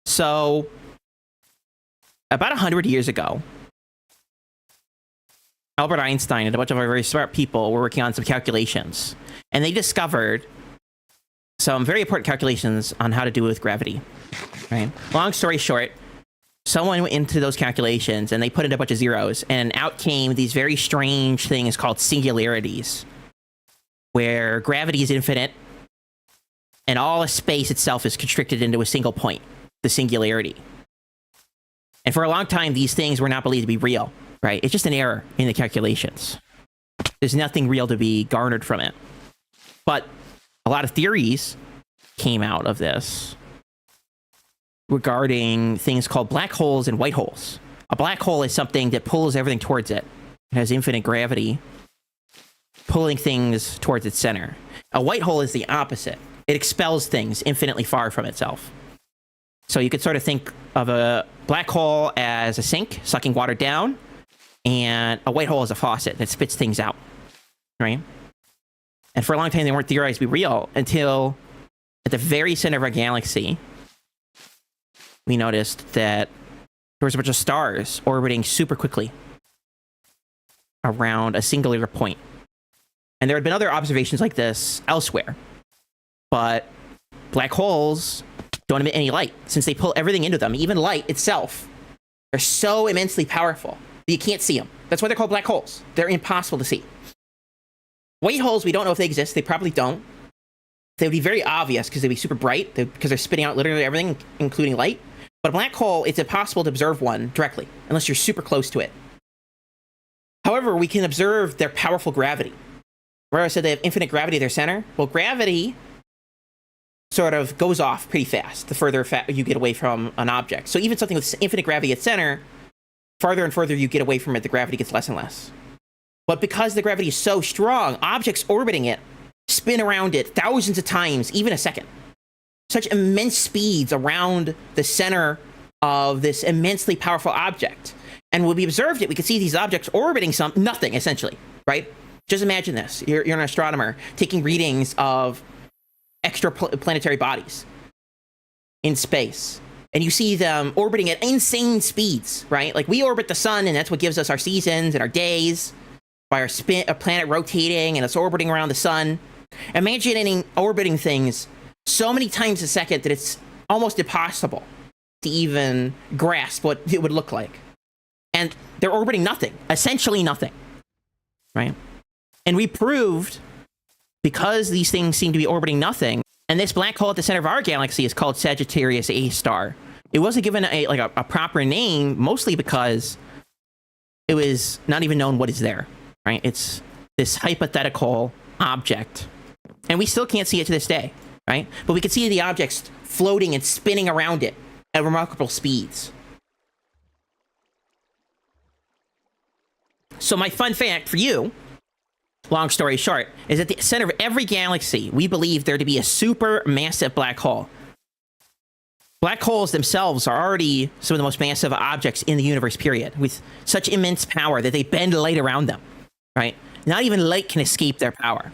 So, about 100 years ago, Albert Einstein and a bunch of very smart people were working on some calculations. And they discovered some very important calculations on how to do with gravity. Right? Long story short, someone went into those calculations and they put in a bunch of zeros, and out came these very strange things called singularities, where gravity is infinite and all of space itself is constricted into a single point, the singularity. And for a long time, these things were not believed to be real, right? It's just an error in the calculations. There's nothing real to be garnered from it. But a lot of theories came out of this regarding things called black holes and white holes. A black hole is something that pulls everything towards it. It has infinite gravity, pulling things towards its center. A white hole is the opposite. It expels things infinitely far from itself. So you could sort of think of a black hole as a sink sucking water down, and a white hole as a faucet that spits things out, right? And for a long time, they weren't theorized to be real until at the very center of our galaxy, we noticed that there was a bunch of stars orbiting super quickly around a singular point. And there had been other observations like this elsewhere. But black holes don't emit any light, since they pull everything into them. Even light itself. They're so immensely powerful that you can't see them. That's why they're called black holes. They're impossible to see. White holes, we don't know if they exist. They probably don't. They would be very obvious because they'd be super bright, because they're spitting out literally everything, including light. But a black hole, it's impossible to observe one directly, unless you're super close to it. However, we can observe their powerful gravity. Where I said they have infinite gravity at their center. Well, gravity sort of goes off pretty fast the further you get away from an object. So even something with infinite gravity at center, farther and further you get away from it, the gravity gets less and less. But because the gravity is so strong, objects orbiting it spin around it thousands of times, even a second. Such immense speeds around the center of this immensely powerful object. And when we observed it, we could see these objects orbiting nothing, essentially, right? Just imagine this. You're an astronomer taking readings of extraplanetary bodies in space. And you see them orbiting at insane speeds, right? Like we orbit the sun, and that's what gives us our seasons and our days by a planet rotating and it's orbiting around the sun. Imagining orbiting things so many times a second that it's almost impossible to even grasp what it would look like. And they're orbiting nothing, essentially nothing, right? And we proved, because these things seem to be orbiting nothing, and this black hole at the center of our galaxy is called Sagittarius A star. It wasn't given a proper name, mostly because it was not even known what is there, right? It's this hypothetical object. And we still can't see it to this day, right? But we can see the objects floating and spinning around it at remarkable speeds. So my fun fact for you, long story short, is at the center of every galaxy, we believe there to be a super massive black hole. Black holes themselves are already some of the most massive objects in the universe, period, with such immense power that they bend light around them, right? Not even light can escape their power.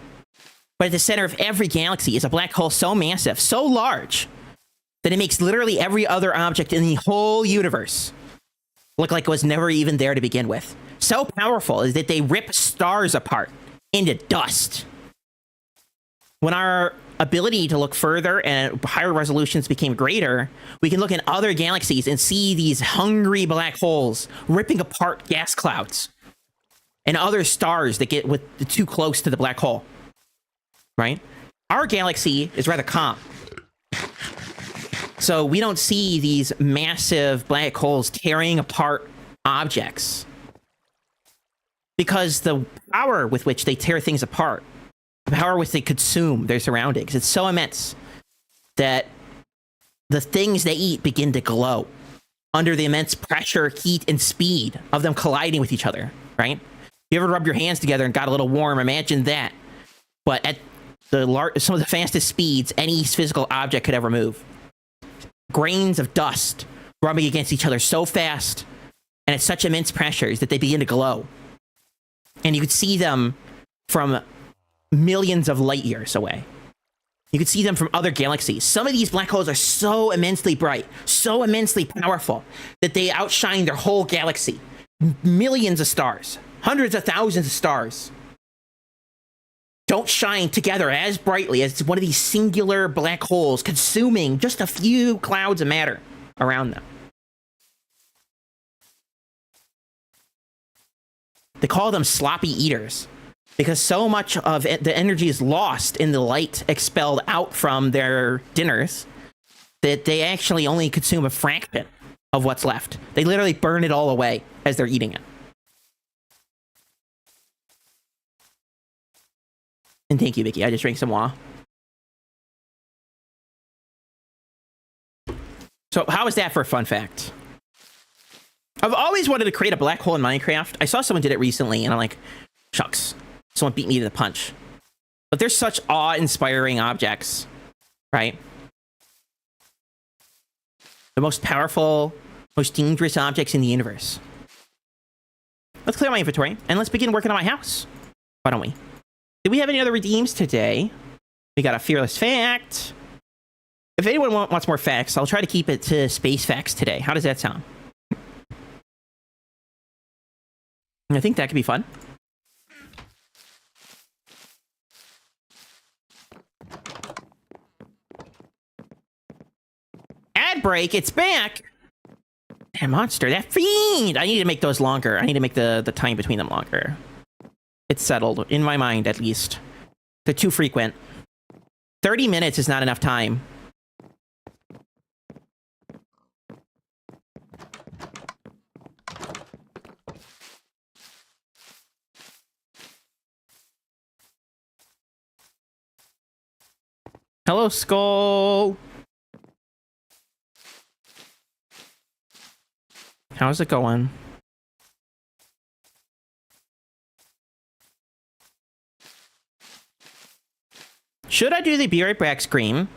But at the center of every galaxy is a black hole so massive, so large, that it makes literally every other object in the whole universe look like it was never even there to begin with. So powerful is that they rip stars apart into dust. When our ability to look further and higher resolutions became greater, we can look in other galaxies and see these hungry black holes ripping apart gas clouds and other stars that get too close to the black hole, right? Our galaxy is rather calm. So we don't see these massive black holes tearing apart objects, because the power with which they tear things apart, the power with which they consume their surroundings, it's so immense that the things they eat begin to glow under the immense pressure, heat, and speed of them colliding with each other, right? You ever rub your hands together and got a little warm? Imagine that. But at some of the fastest speeds any physical object could ever move. Grains of dust rubbing against each other so fast and at such immense pressures that they begin to glow. And you could see them from millions of light years away. You could see them from other galaxies. Some of these black holes are so immensely bright, so immensely powerful, that they outshine their whole galaxy. Millions of stars, hundreds of thousands of stars don't shine together as brightly as one of these singular black holes consuming just a few clouds of matter around them. They call them sloppy eaters because so much of the energy is lost in the light expelled out from their dinners that they actually only consume a fraction of what's left. They literally burn it all away as they're eating it. And thank you, Vicky. I just drank some water. So how is that for a fun fact? I've always wanted to create a black hole in Minecraft. I saw someone did it recently, and I'm like, shucks. Someone beat me to the punch. But they're such awe-inspiring objects, right? The most powerful, most dangerous objects in the universe. Let's clear my inventory, and let's begin working on my house. Why don't we? Did we have any other redeems today? We got a fearless fact. If anyone wants more facts, I'll try to keep it to space facts today. How does that sound? I think that could be fun. Ad break, it's back. That monster, that fiend. I need to make those longer. I need to make the time between them longer. It's settled, in my mind at least. They're too frequent. 30 minutes is not enough time. Hello, Sköll. How's it going? Should I do the be right back scream?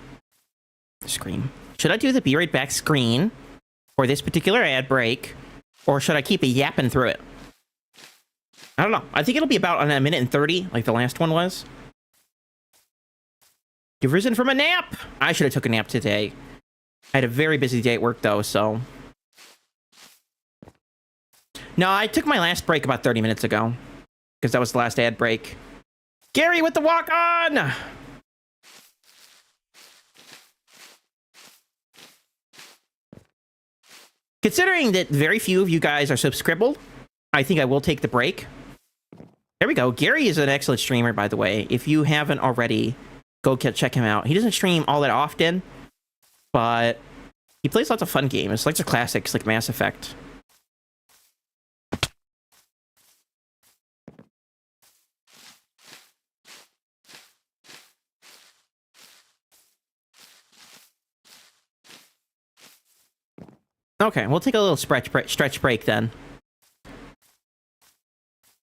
Should I do the be right back screen for this particular ad break? Or should I keep yapping through it? I don't know. I think it'll be about on a minute and 30, like the last one was. You've risen from a nap! I should have took a nap today. I had a very busy day at work, though, so... No, I took my last break about 30 minutes ago. Because that was the last ad break. Gary with the walk-on! Considering that very few of you guys are subscribed, I think I will take the break. There we go. Gary is an excellent streamer, by the way. If you haven't already, go check him out. He doesn't stream all that often, but he plays lots of fun games. Like the classics, like Mass Effect. Okay, we'll take a little stretch break then.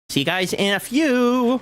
See you guys in a few.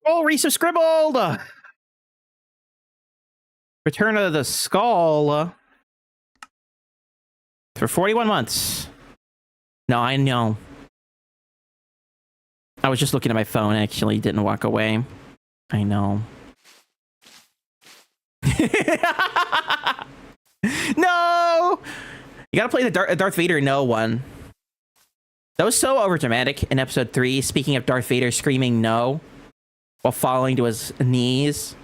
Oh, resubscribbled! Return of the Skull for 41 months. No, I know. I was just looking at my phone, actually didn't walk away. I know. No! You gotta play the Darth Vader no one. That was so overdramatic in episode 3. Speaking of Darth Vader screaming no while falling to his knees.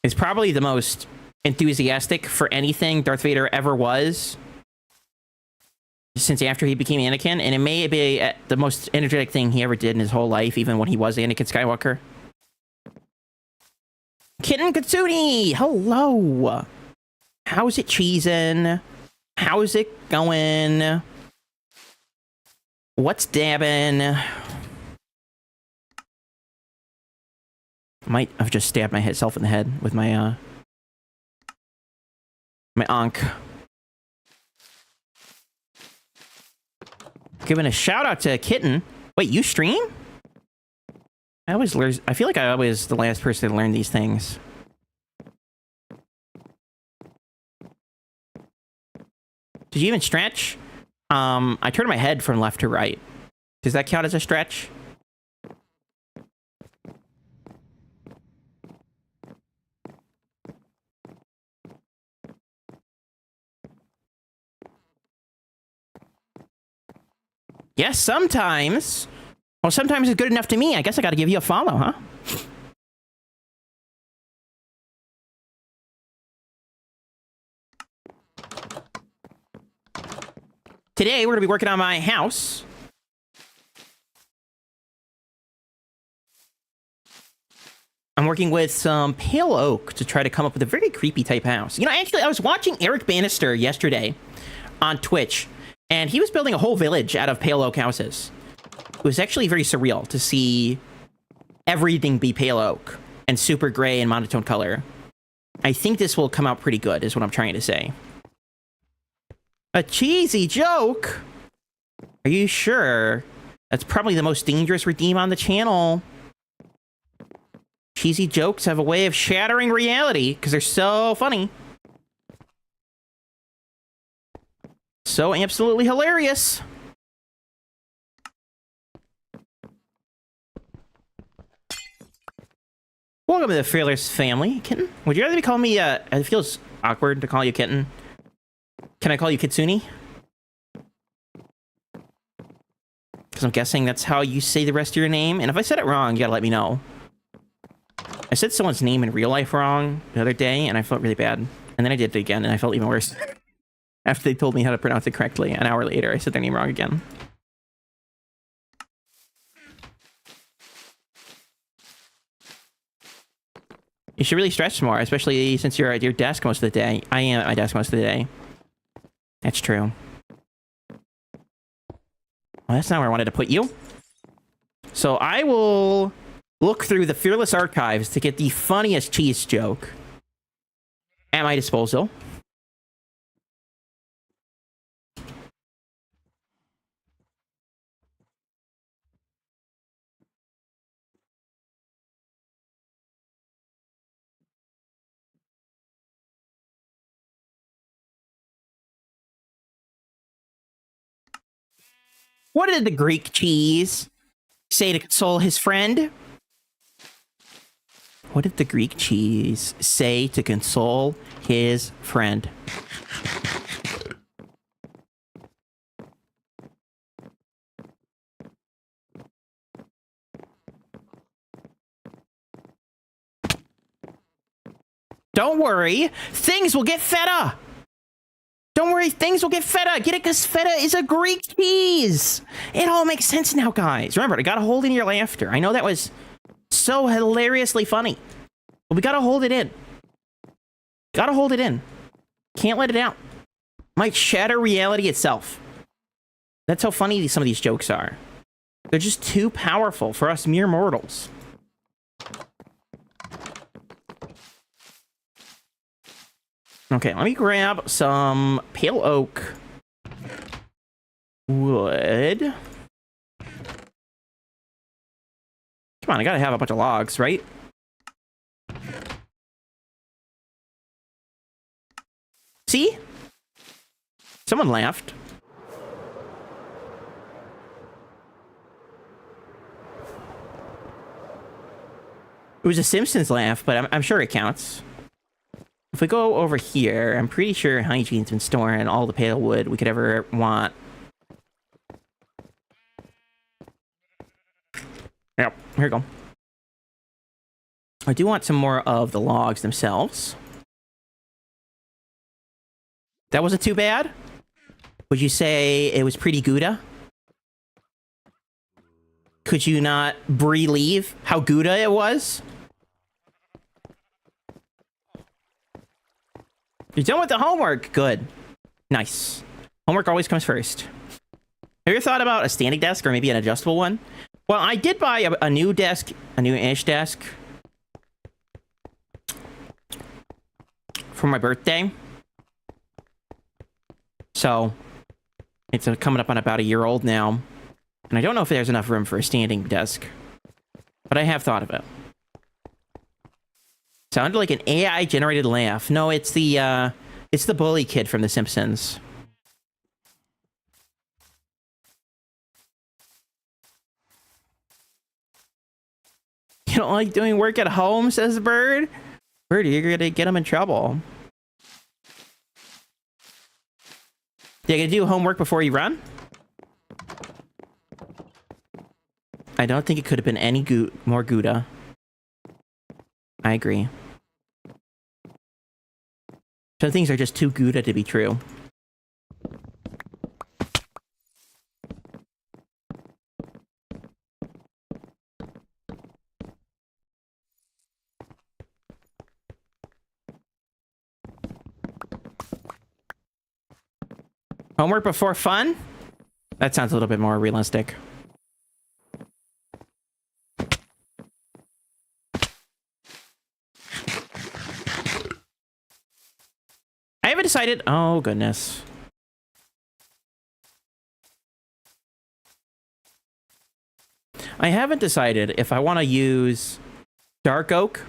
He's probably the most enthusiastic for anything Darth Vader ever was since after he became Anakin, and it may be the most energetic thing he ever did in his whole life, even when he was Anakin Skywalker. Kitten Katsuni! Hello! How's it cheesin'? How's it going? What's dabbing? Might have just stabbed myself in the head with my my ankh. Giving a shout out to Kitten. Wait, you stream? I feel like I always the last person to learn these things. Did you even stretch? I turned my head from left to right. Does that count as a stretch? Yes, sometimes. Well, sometimes it's good enough to me. I guess I gotta give you a follow, huh? Today, we're gonna be working on my house. I'm working with some pale oak to try to come up with a very creepy type house. You know, actually, I was watching Eric Bannister yesterday on Twitch, and he was building a whole village out of pale oak houses. It was actually very surreal to see everything be pale oak and super gray and monotone color. I think this will come out pretty good, is what I'm trying to say. A cheesy joke? Are you sure? That's probably the most dangerous redeem on the channel. Cheesy jokes have a way of shattering reality because they're so funny. So absolutely hilarious. Welcome to the Fearless family, Kitten. Would you rather be calling me, it feels awkward to call you Kitten. Can I call you Kitsune? Because I'm guessing that's how you say the rest of your name. And if I said it wrong, you gotta let me know. I said someone's name in real life wrong the other day, and I felt really bad. And then I did it again, and I felt even worse. After they told me how to pronounce it correctly, an hour later, I said their name wrong again. You should really stretch more, especially since you're at your desk most of the day. I am at my desk most of the day. That's true. Well, that's not where I wanted to put you. So I will look through the Fearless archives to get the funniest cheese joke at my disposal. What did the Greek cheese say to console his friend? What did the Greek cheese say to console his friend? Don't worry, things will get feta. Don't worry, things will get feta. Get it because feta is a Greek cheese. It all makes sense now, guys. Remember, I gotta hold in your laughter. I know that was so hilariously funny, but we gotta hold it in. Gotta hold it in. Can't let it out. Might shatter reality itself. That's how funny some of these jokes are. They're just too powerful for us mere mortals. Okay, let me grab some pale oak wood. Come on, I gotta have a bunch of logs, right? See? Someone laughed. It was a Simpsons laugh, but I'm sure it counts. If we go over here, I'm pretty sure Hygine's been storing all the pale wood we could ever want. Yep, here we go. I do want some more of the logs themselves. That wasn't too bad? Would you say it was pretty Gouda? Could you not believe how Gouda it was? You're done with the homework. Good. Nice. Homework always comes first. Have you ever thought about a standing desk or maybe an adjustable one? Well, I did buy a new desk, a new-ish desk for my birthday. So, it's coming up on about a year old now. And I don't know if there's enough room for a standing desk. but I have thought of it. Sounded like an AI-generated laugh. No, it's the bully kid from The Simpsons. You don't like doing work at home, says Bird? Bird, you're gonna get him in trouble. You gonna do homework before you run? I don't think it could have been any more Gouda. I agree. Some things are just too Gouda to be true. Homework before fun? That sounds a little bit more realistic. I haven't decided. Oh, goodness. I haven't decided if I want to use dark oak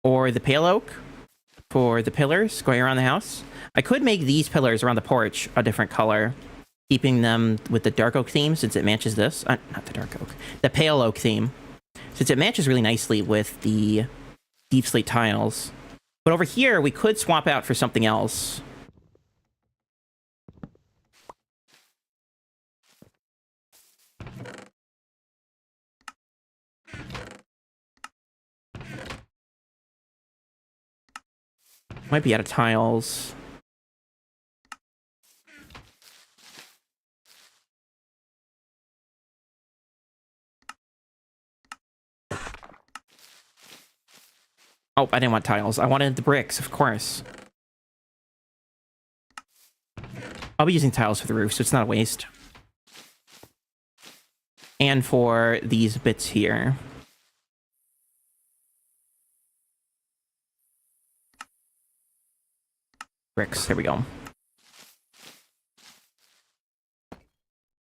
or the pale oak for the pillars going around the house. I could make these pillars around the porch a different color, keeping them with the dark oak theme since it matches this. Not the dark oak. The pale oak theme. Since it matches really nicely with the deep slate tiles. But over here, we could swap out for something else. Might be out of tiles. Oh, I didn't want tiles. I wanted the bricks, of course. I'll be using tiles for the roof, so it's not a waste. And for these bits here. Bricks, there we go.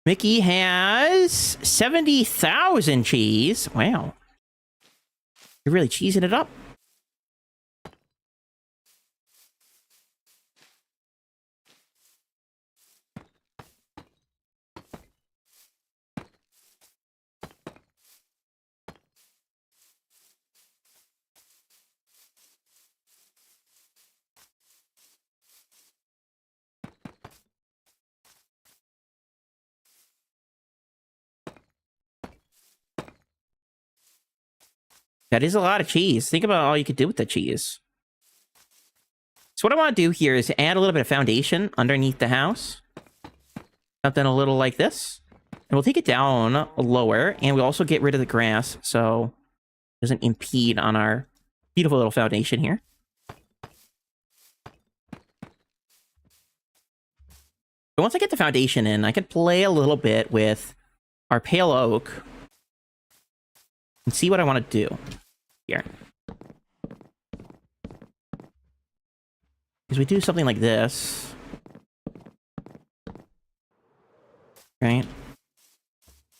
Mickey has 70,000 cheese. Wow. You're really cheesing it up. That is a lot of cheese. Think about all you could do with the cheese. So what I want to do here is add a little bit of foundation underneath the house. Something a little like this. And we'll take it down lower, and we'll also get rid of the grass so it doesn't impede on our beautiful little foundation here. But once I get the foundation in, I can play a little bit with our pale oak and see what I want to do here. Because we do something like this. Right?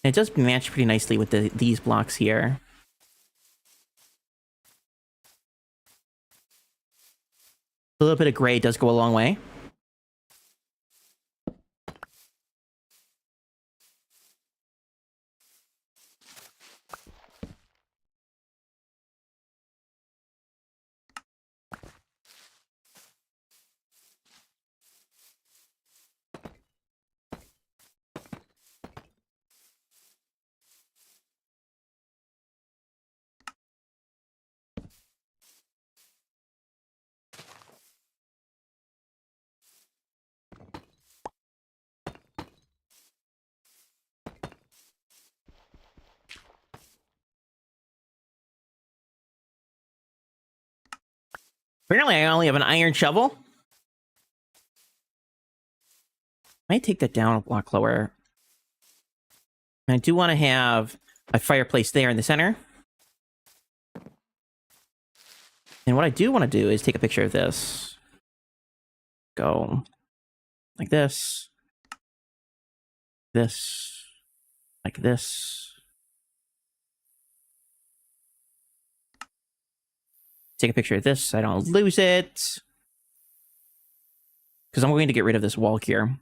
And it does match pretty nicely with these blocks here. A little bit of gray does go a long way. Apparently, I only have an iron shovel. I might take that down a block lower. And I do want to have a fireplace there in the center. And what I do want to do is take a picture of this. Go like this. This. like this. Take a picture of this so I don't lose it. Because I'm going to get rid of this wall here.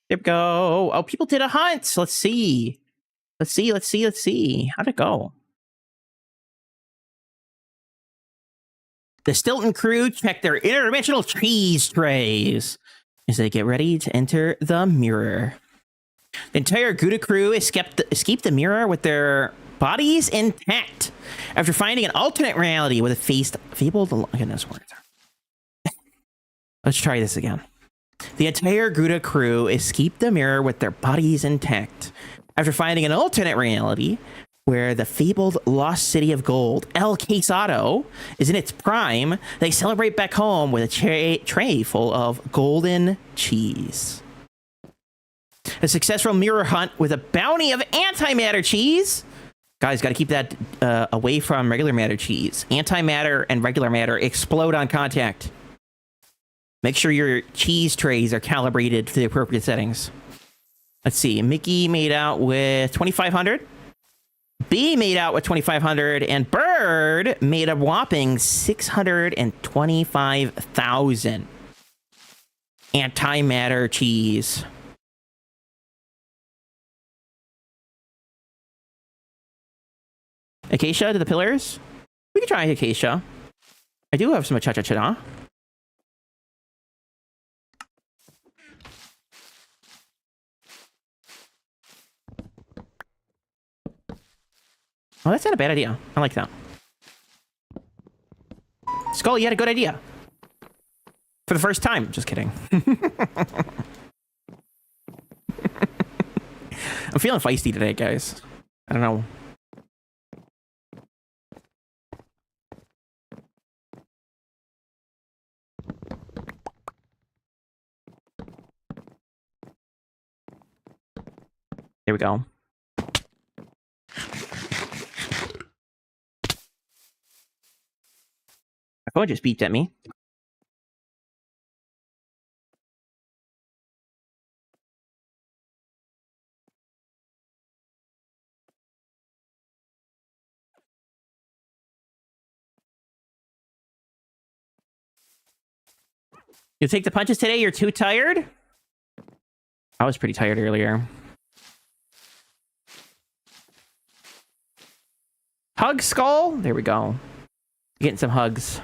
There we go. Oh, people did a hunt. Let's see. Let's see. How'd it go? The Stilton crew check their interdimensional cheese trays as they get ready to enter the mirror. The entire Gouda crew escaped the mirror with their bodies intact after finding an alternate reality with a fabled... Goodness, let's try this again. The entire Gouda crew escaped the mirror with their bodies intact after finding an alternate reality where the fabled lost city of gold, El Quesado, is in its prime. They celebrate back home with a tray full of golden cheese. A successful mirror hunt with a bounty of antimatter cheese. Guys, got to keep that away from regular matter cheese. Antimatter and regular matter explode on contact. Make sure your cheese trays are calibrated to the appropriate settings. Let's see. Mickey made out with 2,500. B made out with 2,500. And Bird made a whopping 625,000 antimatter cheese. Acacia to the pillars. We can try Acacia. I do have some cha-cha-cha. Oh, that's not a bad idea. I like that. Sköll, you had a good idea. For the first time. Just kidding. I'm feeling feisty today, guys. I don't know. There we go. My phone just beeped at me. You take the punches today? You're too tired? I was pretty tired earlier. Hug, Sköll? There we go. Getting some hugs.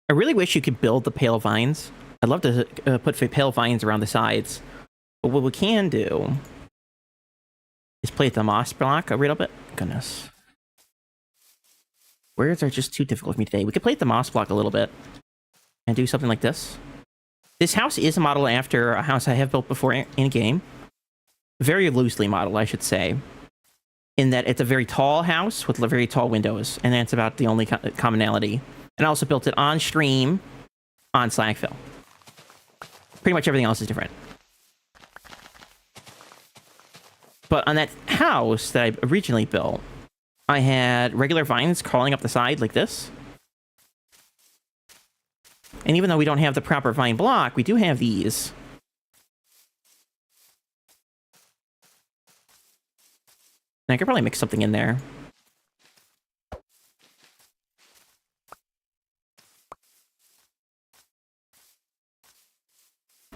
I really wish you could build the pale vines. I'd love to put pale vines around the sides. But what we can do is play the moss block a little bit. Goodness. Words are just too difficult for me today. We could play the moss block a little bit and do something like this. This house is modeled after a house I have built before in a game. Very loosely modeled, I should say. In that it's a very tall house with very tall windows. And that's about the only commonality. And I also built it on stream on SlackVille. Pretty much everything else is different. But on that house that I originally built, I had regular vines crawling up the side like this. And even though we don't have the proper vine block, we do have these. And I could probably mix something in there.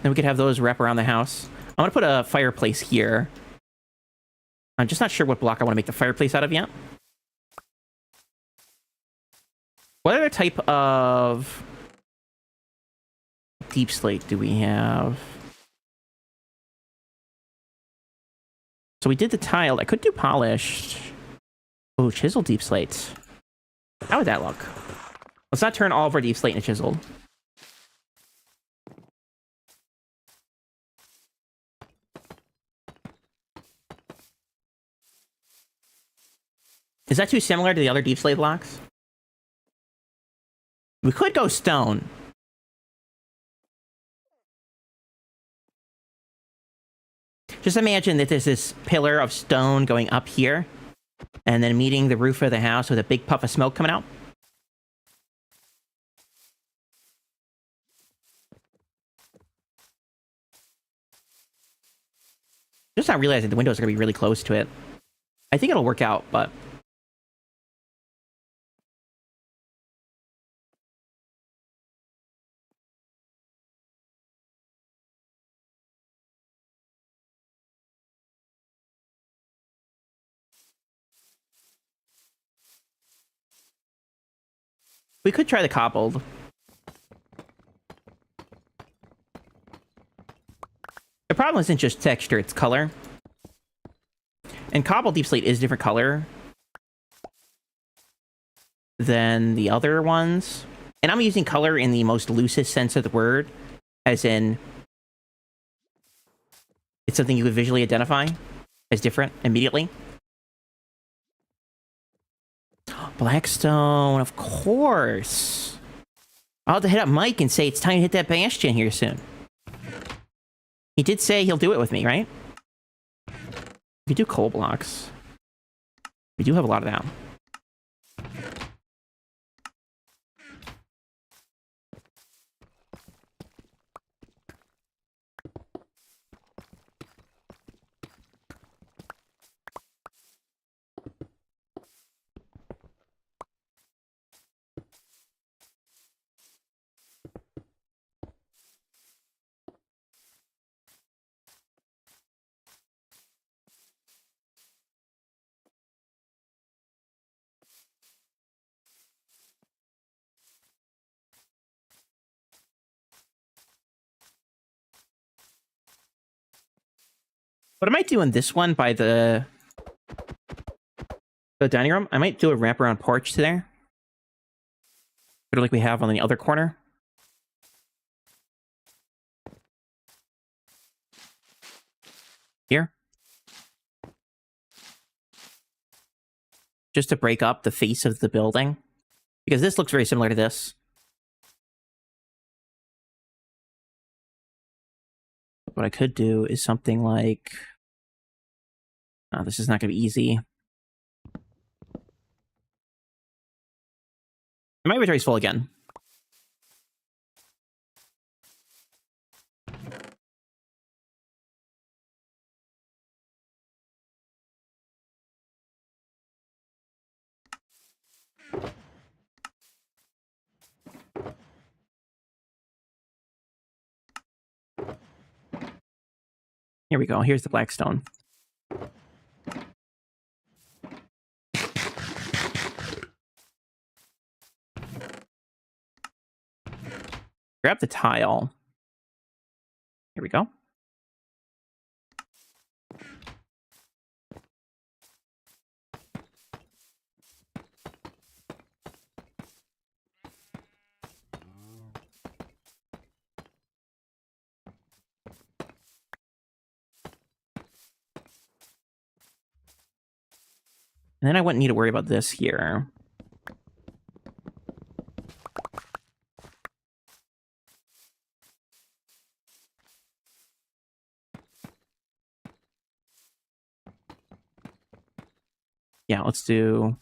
Then we could have those wrap around the house. I'm going to put a fireplace here. I'm just not sure what block I want to make the fireplace out of yet. What other type of deep slate do we have? So we did the tiled. I could do polished. Oh, chiseled deep slate. How would that look? Let's not turn all of our deep slate into chiseled. Is that too similar to the other deep slate blocks? We could go stone. Just imagine that there's this pillar of stone going up here, and then meeting the roof of the house with a big puff of smoke coming out. Just not realizing the windows are going to be really close to it. I think it'll work out, but... we could try the cobbled. The problem isn't just texture, it's color. And cobbled deep slate is a different color than the other ones. And I'm using color in the most loosest sense of the word, as in it's something you would visually identify as different immediately. Blackstone, of course. I'll have to hit up Mike and say it's time to hit that bastion here soon. He did say he'll do it with me, right? We do coal blocks. We do have a lot of that. What I might do in this one by the dining room, I might do a wraparound porch to there. Sort of like we have on the other corner. Here. Just to break up the face of the building. Because this looks very similar to this. What I could do is something like... oh, this is not going to be easy. My inventory's full again. Here we go. Here's the blackstone. Grab the tile. Here we go. And then I wouldn't need to worry about this here. Yeah, let's do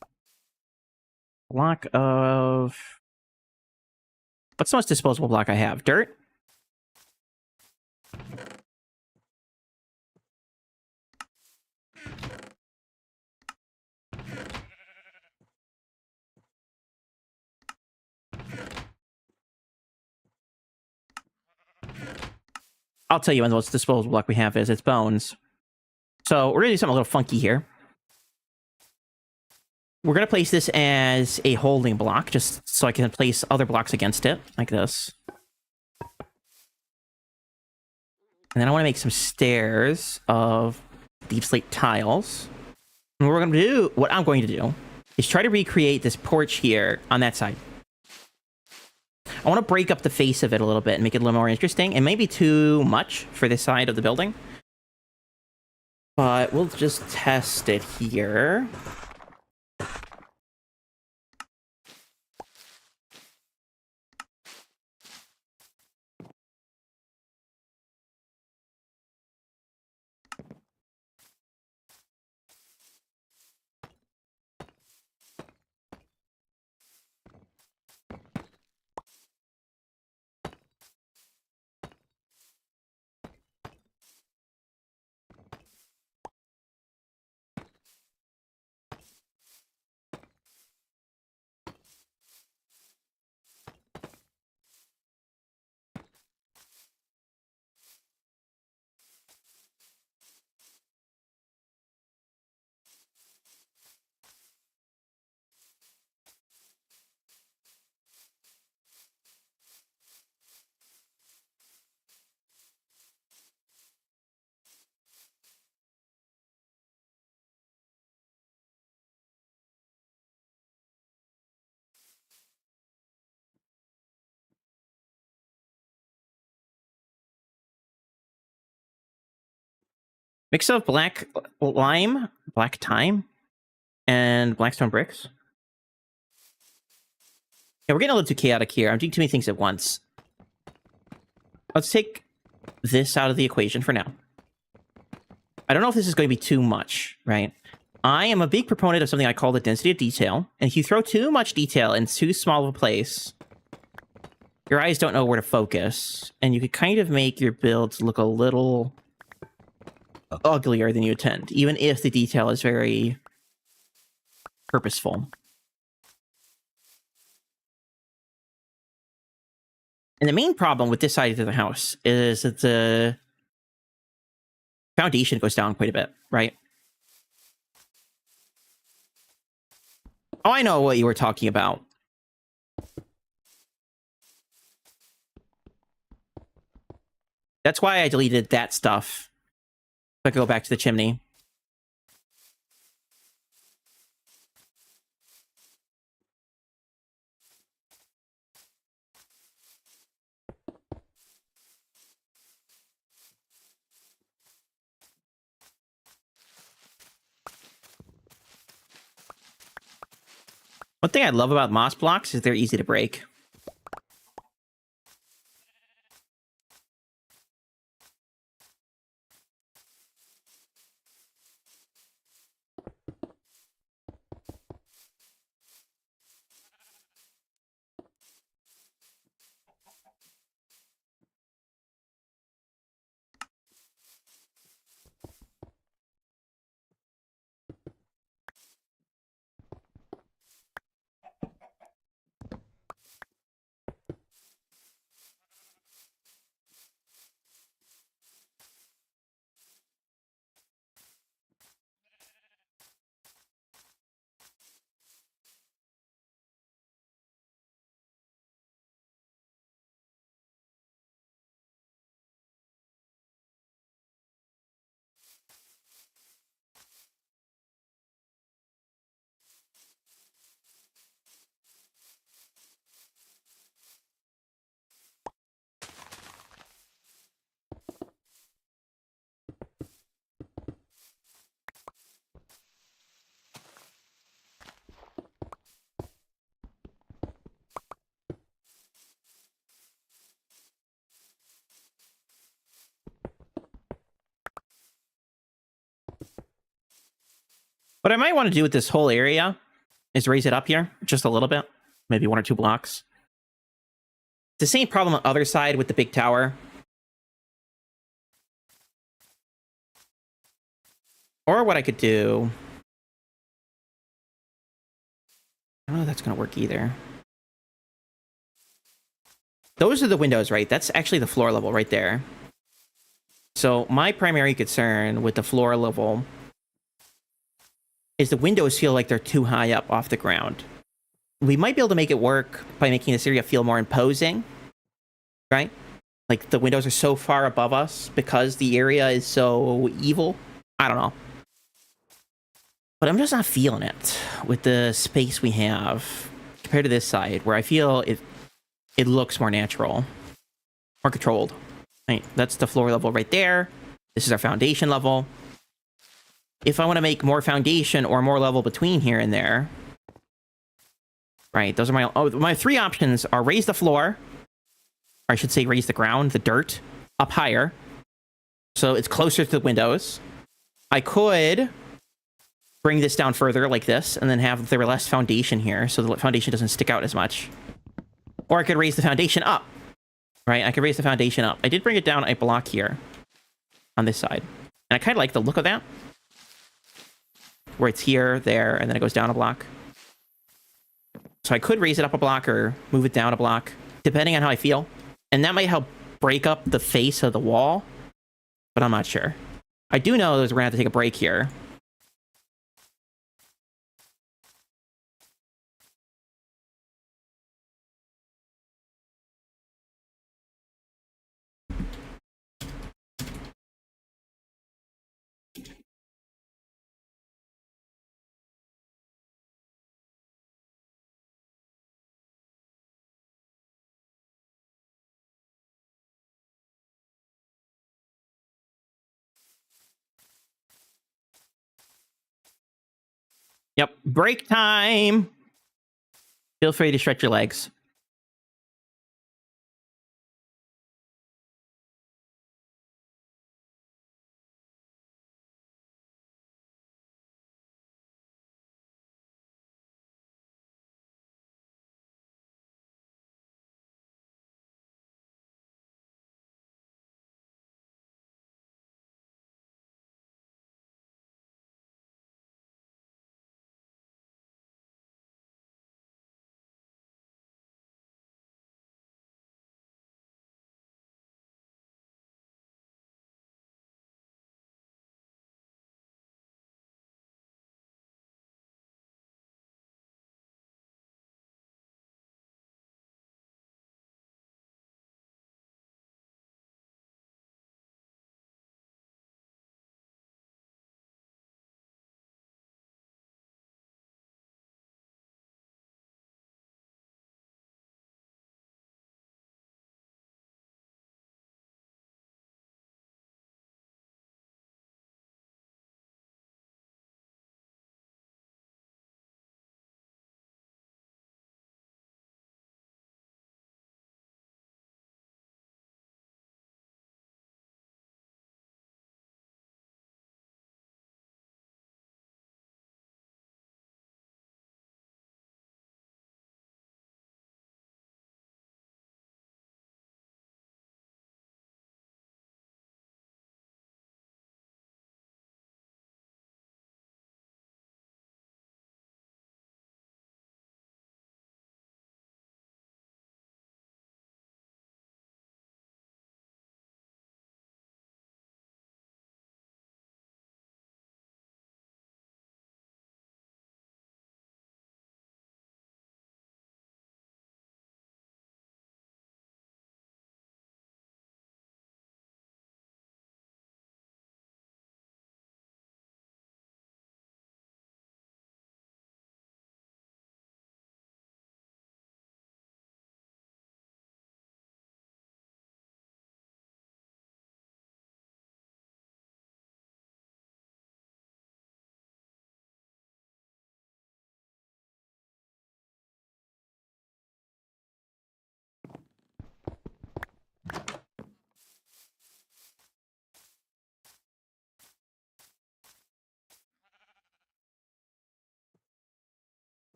block of... what's the most disposable block I have? Dirt? I'll tell you when the most disposable block we have is. It's bones. So we're going to do something a little funky here. We're going to place this as a holding block, just so I can place other blocks against it, like this. And then I want to make some stairs of deep slate tiles. And what I'm going to do, is try to recreate this porch here on that side. I want to break up the face of it a little bit and make it a little more interesting. It may be too much for this side of the building. But we'll just test it here. Mix of black lime, black thyme, and blackstone bricks. Yeah, we're getting a little too chaotic here. I'm doing too many things at once. Let's take this out of the equation for now. I don't know if this is going to be too much, right? I am a big proponent of something I call the density of detail. And if you throw too much detail in too small of a place, your eyes don't know where to focus. And you could kind of make your builds look a little uglier than you intend, even if the detail is very purposeful. And the main problem with this side of the house is that the foundation goes down quite a bit, right? Oh, I know what you were talking about. That's why I deleted that stuff. So I could go back to the chimney. One thing I love about moss blocks is they're easy to break. What I might want to do with this whole area is raise it up here just a little bit, maybe 1 or 2 blocks. It's the same problem on the other side with the big tower. Or what I could do... I don't know if that's going to work either. Those are the windows, right? That's actually the floor level right there. So my primary concern with the floor level is the windows feel like they're too high up off the ground. We might be able to make it work by making this area feel more imposing, right? Like the windows are so far above us because the area is so evil. I don't know. But I'm just not feeling it with the space we have compared to this side, where I feel it looks more natural, more controlled. Right? That's the floor level right there. This is our foundation level. If I want to make more foundation or more level between here and there, right, those are my 3 options are raise the floor, or I should say raise the ground, the dirt, up higher, so it's closer to the windows. I could bring this down further like this, and then have the less foundation here, so the foundation doesn't stick out as much. Or I could raise the foundation up, right? I could raise the foundation up. I did bring it down a block here on this side, and I kind of like the look of that, where it's here, there, and then it goes down a block. So I could raise it up a block or move it down a block, depending on how I feel. And that might help break up the face of the wall, but I'm not sure. I do know that we're going to have to take a break here. Yep. Break time. Feel free to stretch your legs.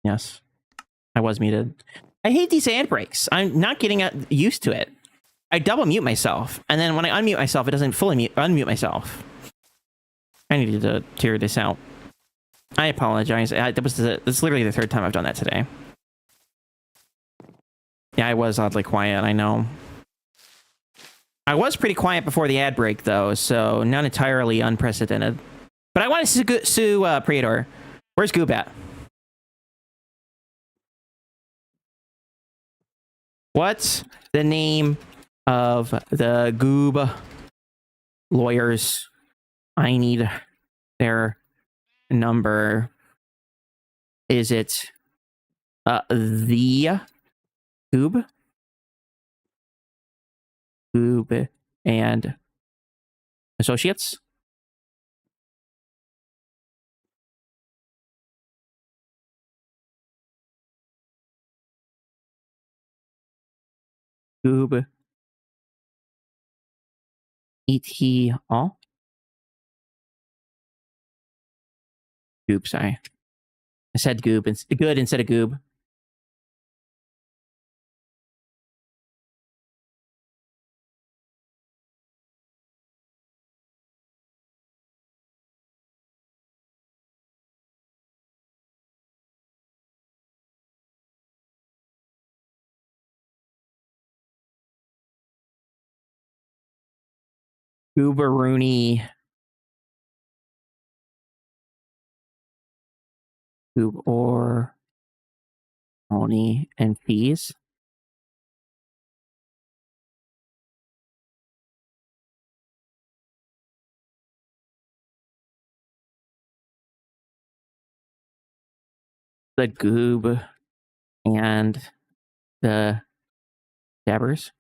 Yes. I was muted. I hate these ad breaks. I'm not getting used to it. I double mute myself, and then when I unmute myself, it doesn't fully unmute myself. I needed to tear this out. I apologize. This is literally the third time I've done that today. Yeah, I was oddly quiet, I know. I was pretty quiet before the ad break, though, so not entirely unprecedented. But I want to sue Praetor. Where's Goob at? What's the name of the Goob lawyers? I need their number. Is it the Goob? Goob and Associates? Goob et al. Goob, sorry. I said Goob. It's good instead of Goob. Gooberoonie. Goob or Oni and peas. The goob and the dabbers.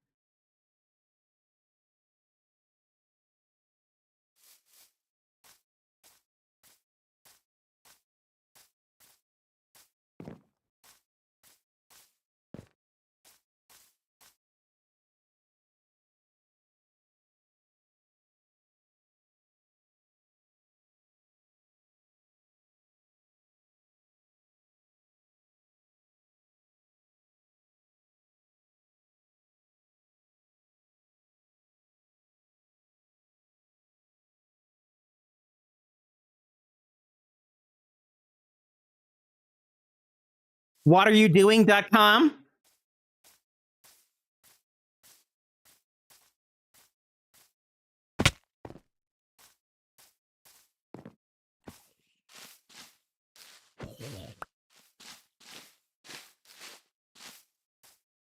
Whatayoudoing.com?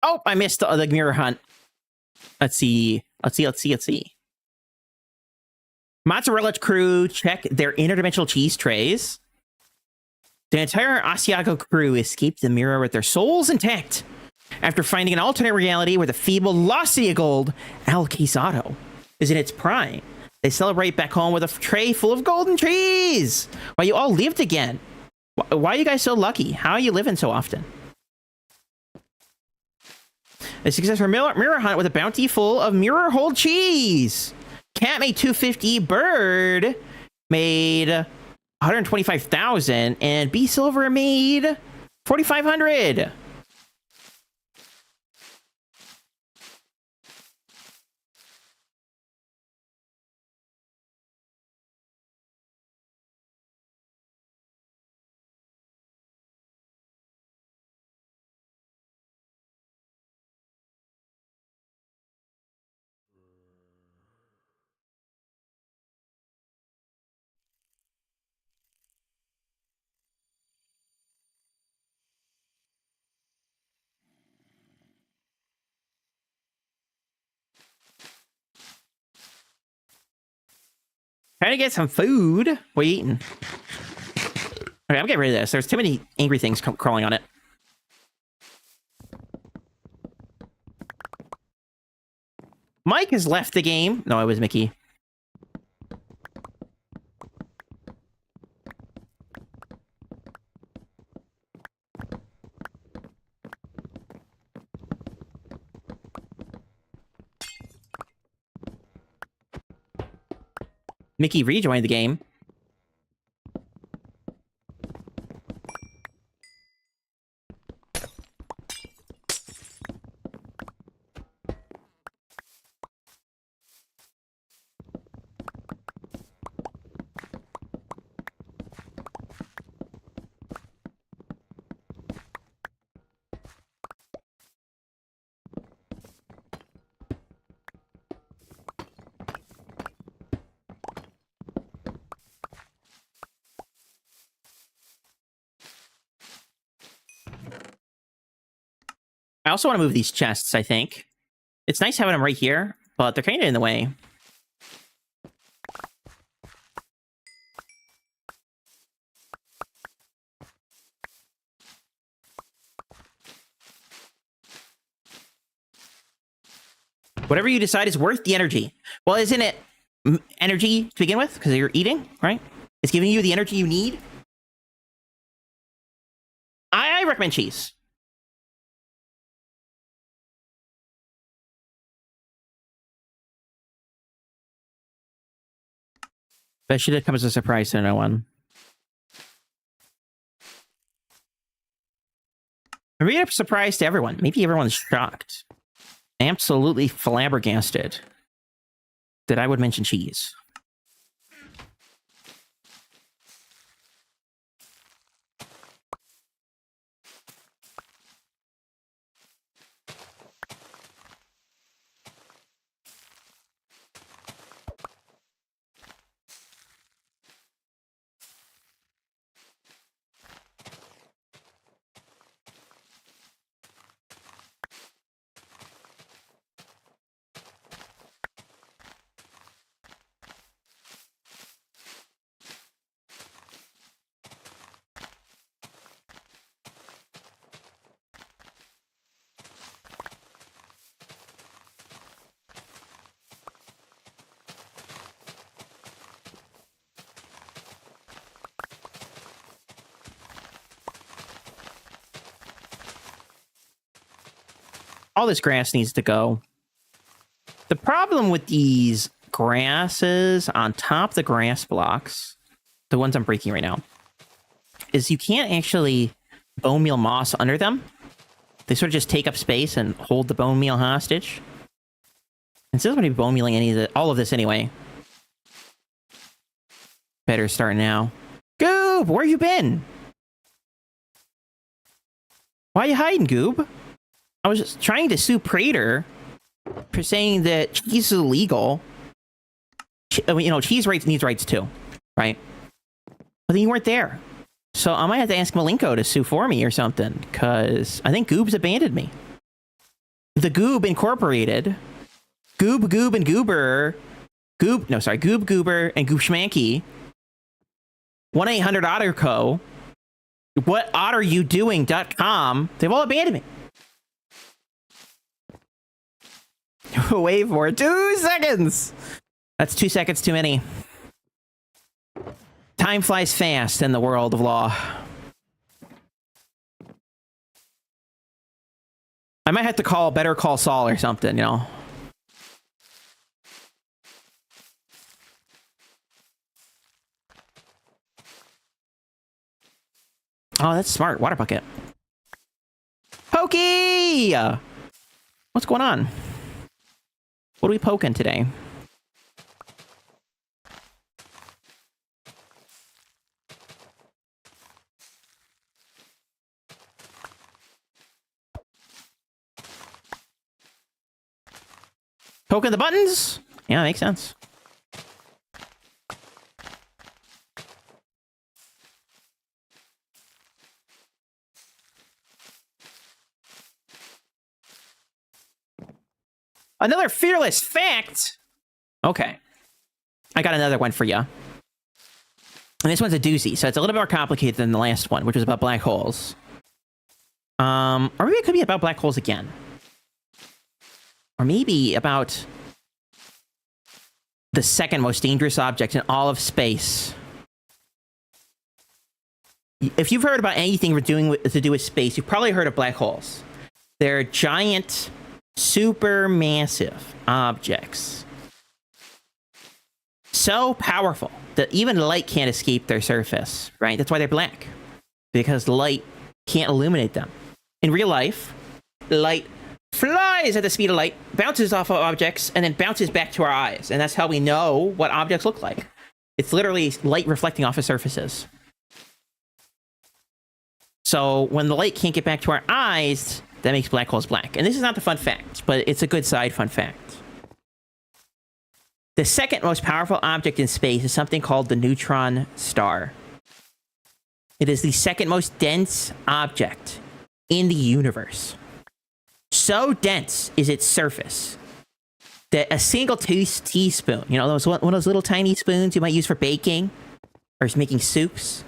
Oh, I missed the mirror hunt. Let's see. Mozzarella crew check their interdimensional cheese trays. The entire Asiago crew escaped the mirror with their souls intact after finding an alternate reality where the feeble lost city of gold, El Quesado, is in its prime. They celebrate back home with a tray full of golden cheese. Why you all lived again? Why are you guys so lucky? How are you living so often? A successful mirror hunt with a bounty full of mirror hold cheese. Cat made 250, Bird made 125,000, and B Silver made 4,500. Trying to get some food. What are you eating? Okay, I'm getting rid of this. There's too many angry things crawling on it. Mike has left the game. No, it was Mickey. Mickey rejoined the game. I also want to move these chests, I think. It's nice having them right here, but they're kind of in the way. Whatever you decide is worth the energy. Well, isn't it energy to begin with? Because you're eating, right? It's giving you the energy you need. I recommend cheese. That should have come as a surprise to no one. Maybe a surprise to everyone. Maybe everyone's shocked. Absolutely flabbergasted that I would mention cheese. all this grass needs to go. The problem with these grasses on top of the grass blocks, the ones I'm breaking right now, is you can't actually bone meal moss under them. They sort of just take up space and hold the bone meal hostage. Instead of going to be bone mealing all of this anyway. Better start now. Goob, where you been? Why you hiding, Goob? I was just trying to sue Prater for saying that cheese is illegal. You know, cheese needs rights too, right? But then you weren't there. So I might have to ask Malenko to sue for me or something, because I think Goob's abandoned me. The Goob Incorporated, Goob and Goober, Goob Goober and Goob Schmanky, 1-800-OtterCo, whatottreryoudoing.com, they've all abandoned me. Wait for 2 seconds. That's 2 seconds too many. Time flies fast in the world of law. I might have to Better Call Saul or something, you know. Oh, that's smart. Water bucket. Pokey! What's going on? What are we poking today? Poking the buttons? Yeah, makes sense. Another fearless fact. Okay. I got another one for you. And this one's a doozy, so it's a little bit more complicated than the last one, which was about black holes. Or maybe it could be about black holes again. Or maybe about the second most dangerous object in all of space. If you've heard about anything to do with space, you've probably heard of black holes. They're giant, super massive objects. So powerful that even light can't escape their surface, right? That's why they're black. Because light can't illuminate them. In real life, light flies at the speed of light, bounces off of objects, and then bounces back to our eyes. And that's how we know what objects look like. It's literally light reflecting off of surfaces. So when the light can't get back to our eyes, that makes black holes black. And this is not the fun fact, but it's a good side fun fact. The second most powerful object in space is something called the neutron star. It is the second most dense object in the universe. So dense is its surface that a single teaspoon, you know, one of those little tiny spoons you might use for baking or making soups,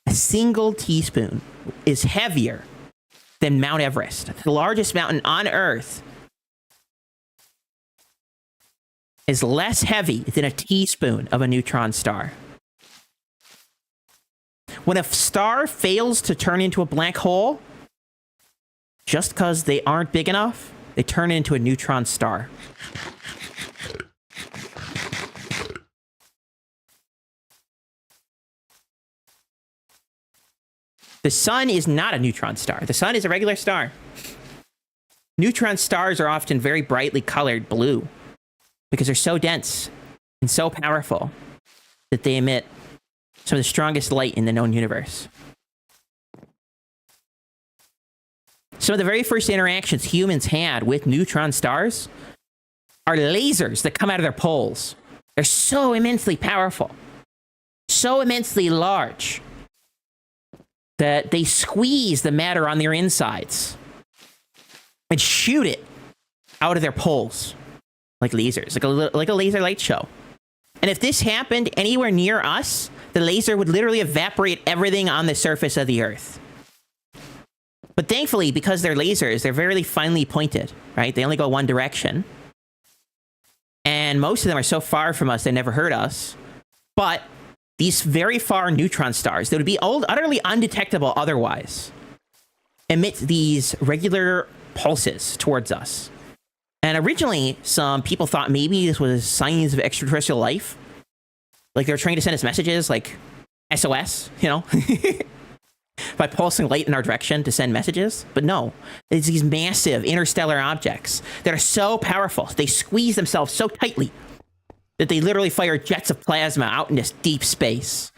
a single teaspoon is heavier than Mount Everest. The largest mountain on Earth is less heavy than a teaspoon of a neutron star. When a star fails to turn into a black hole, just because they aren't big enough, they turn into a neutron star. The sun is not a neutron star. The sun is a regular star. Neutron stars are often very brightly colored blue because they're so dense and so powerful that they emit some of the strongest light in the known universe. Some of the very first interactions humans had with neutron stars are lasers that come out of their poles. They're so immensely powerful, so immensely large, that they squeeze the matter on their insides and shoot it out of their poles like lasers, like a laser light show. And if this happened anywhere near us, the laser would literally evaporate everything on the surface of the Earth. But thankfully, because they're lasers, they're very finely pointed, right? They only go one direction. And most of them are so far from us, they never hurt us. But these very far neutron stars that would be utterly undetectable otherwise emit these regular pulses towards us. And originally, some people thought maybe this was signs of extraterrestrial life. Like they were trying to send us messages like SOS, you know, by pulsing light in our direction to send messages. But no, it's these massive interstellar objects that are so powerful. They squeeze themselves so tightly that they literally fire jets of plasma out into deep space,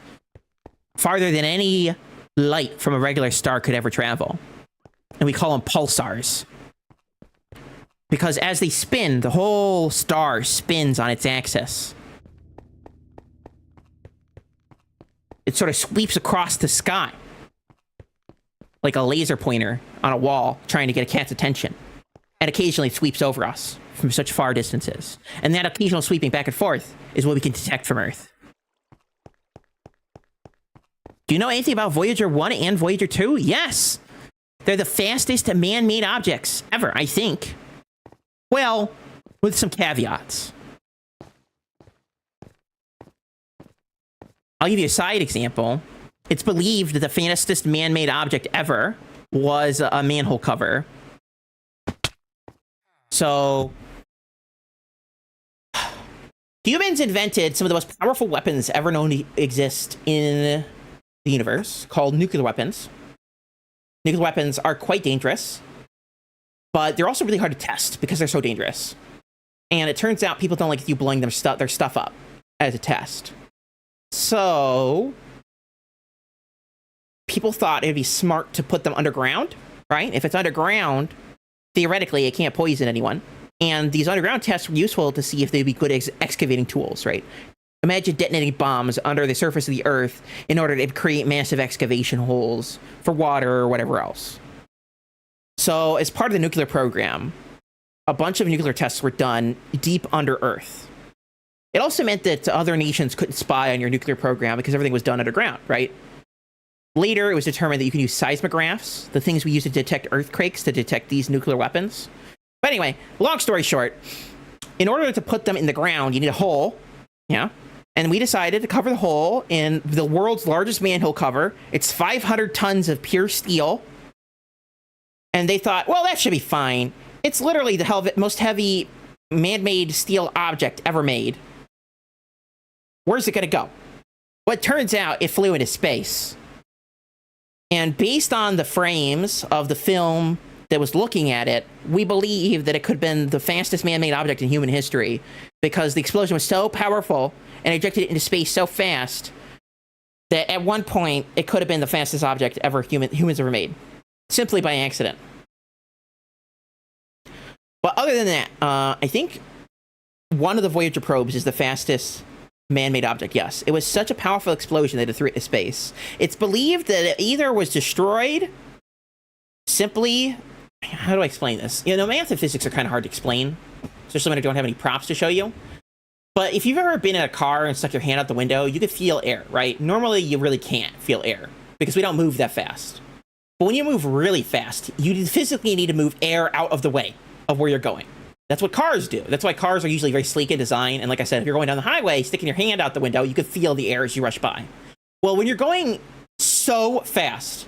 farther than any light from a regular star could ever travel. And we call them pulsars. Because as they spin, the whole star spins on its axis. It sort of sweeps across the sky like a laser pointer on a wall trying to get a cat's attention. And occasionally sweeps over us from such far distances. And that occasional sweeping back and forth is what we can detect from Earth. Do you know anything about Voyager 1 and Voyager 2? Yes! They're the fastest man-made objects ever, I think. Well, with some caveats. I'll give you a side example. It's believed that the fastest man-made object ever was a manhole cover. So, humans invented some of the most powerful weapons ever known to exist in the universe, called nuclear weapons. Nuclear weapons are quite dangerous, but they're also really hard to test because they're so dangerous. And it turns out people don't like you blowing their stuff up as a test. So, people thought it'd be smart to put them underground, right? If it's underground, theoretically, it can't poison anyone. And these underground tests were useful to see if they'd be good excavating tools, right? Imagine detonating bombs under the surface of the Earth in order to create massive excavation holes for water or whatever else. So, as part of the nuclear program, a bunch of nuclear tests were done deep under Earth. It also meant that other nations couldn't spy on your nuclear program because everything was done underground, right? Later, it was determined that you can use seismographs, the things we use to detect earthquakes, to detect these nuclear weapons. But anyway, long story short, in order to put them in the ground, you need a hole, yeah? And we decided to cover the hole in the world's largest manhole cover. It's 500 tons of pure steel. And they thought, well, that should be fine. It's literally the most heavy man-made steel object ever made. Where's it going to go? Well, it turns out it flew into space. And based on the frames of the film that was looking at it, we believe that it could have been the fastest man-made object in human history because the explosion was so powerful and ejected it into space so fast that at one point it could have been the fastest object ever humans ever made, simply by accident. But other than that, I think one of the Voyager probes is the fastest man-made object, yes. It was such a powerful explosion that it threw it into space. It's believed that it either was destroyed simply... How do I explain this? You know, math and physics are kind of hard to explain, especially when I don't have any props to show you. But if you've ever been in a car and stuck your hand out the window, you could feel air, right? Normally, you really can't feel air because we don't move that fast. But when you move really fast, you physically need to move air out of the way of where you're going. That's what cars do. That's why cars are usually very sleek in design. And like I said, if you're going down the highway, sticking your hand out the window, you can feel the air as you rush by. Well, when you're going so fast,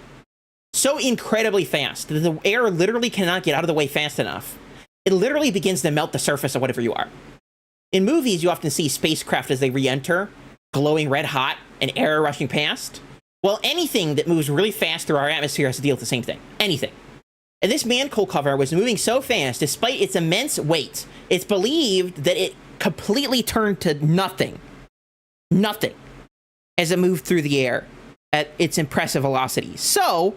so incredibly fast, that the air literally cannot get out of the way fast enough, it literally begins to melt the surface of whatever you are. In movies, you often see spacecraft as they re-enter, glowing red hot and air rushing past. Well, anything that moves really fast through our atmosphere has to deal with the same thing. Anything. And this manhole cover was moving so fast, despite its immense weight, it's believed that it completely turned to nothing. Nothing. As it moved through the air at its impressive velocity. So,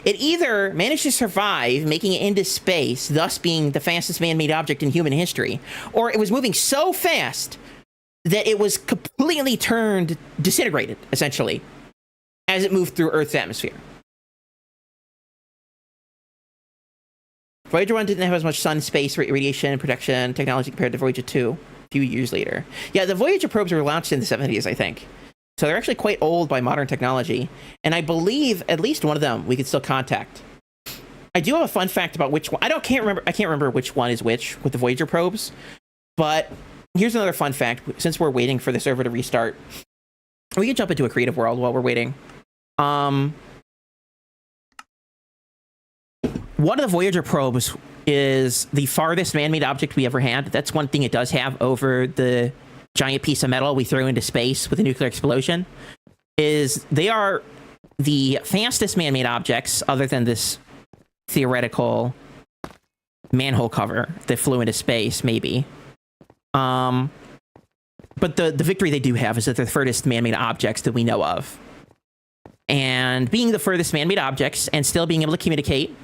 it either managed to survive, making it into space, thus being the fastest man-made object in human history, or it was moving so fast that it was completely disintegrated, essentially, as it moved through Earth's atmosphere. Voyager 1 didn't have as much sun, space, radiation, protection, technology compared to Voyager 2 a few years later. Yeah, the Voyager probes were launched in the 70s, I think. So they're actually quite old by modern technology. And I believe at least one of them we could still contact. I do have a fun fact about which one. I can't remember which one is which with the Voyager probes. But here's another fun fact. Since we're waiting for the server to restart, we can jump into a creative world while we're waiting. one of the Voyager probes is the farthest man-made object we ever had. That's one thing it does have over the giant piece of metal we threw into space with a nuclear explosion, is they are the fastest man-made objects other than this theoretical manhole cover that flew into space, maybe. But the victory they do have is that they're the furthest man-made objects that we know of. And being the furthest man-made objects and still being able to communicate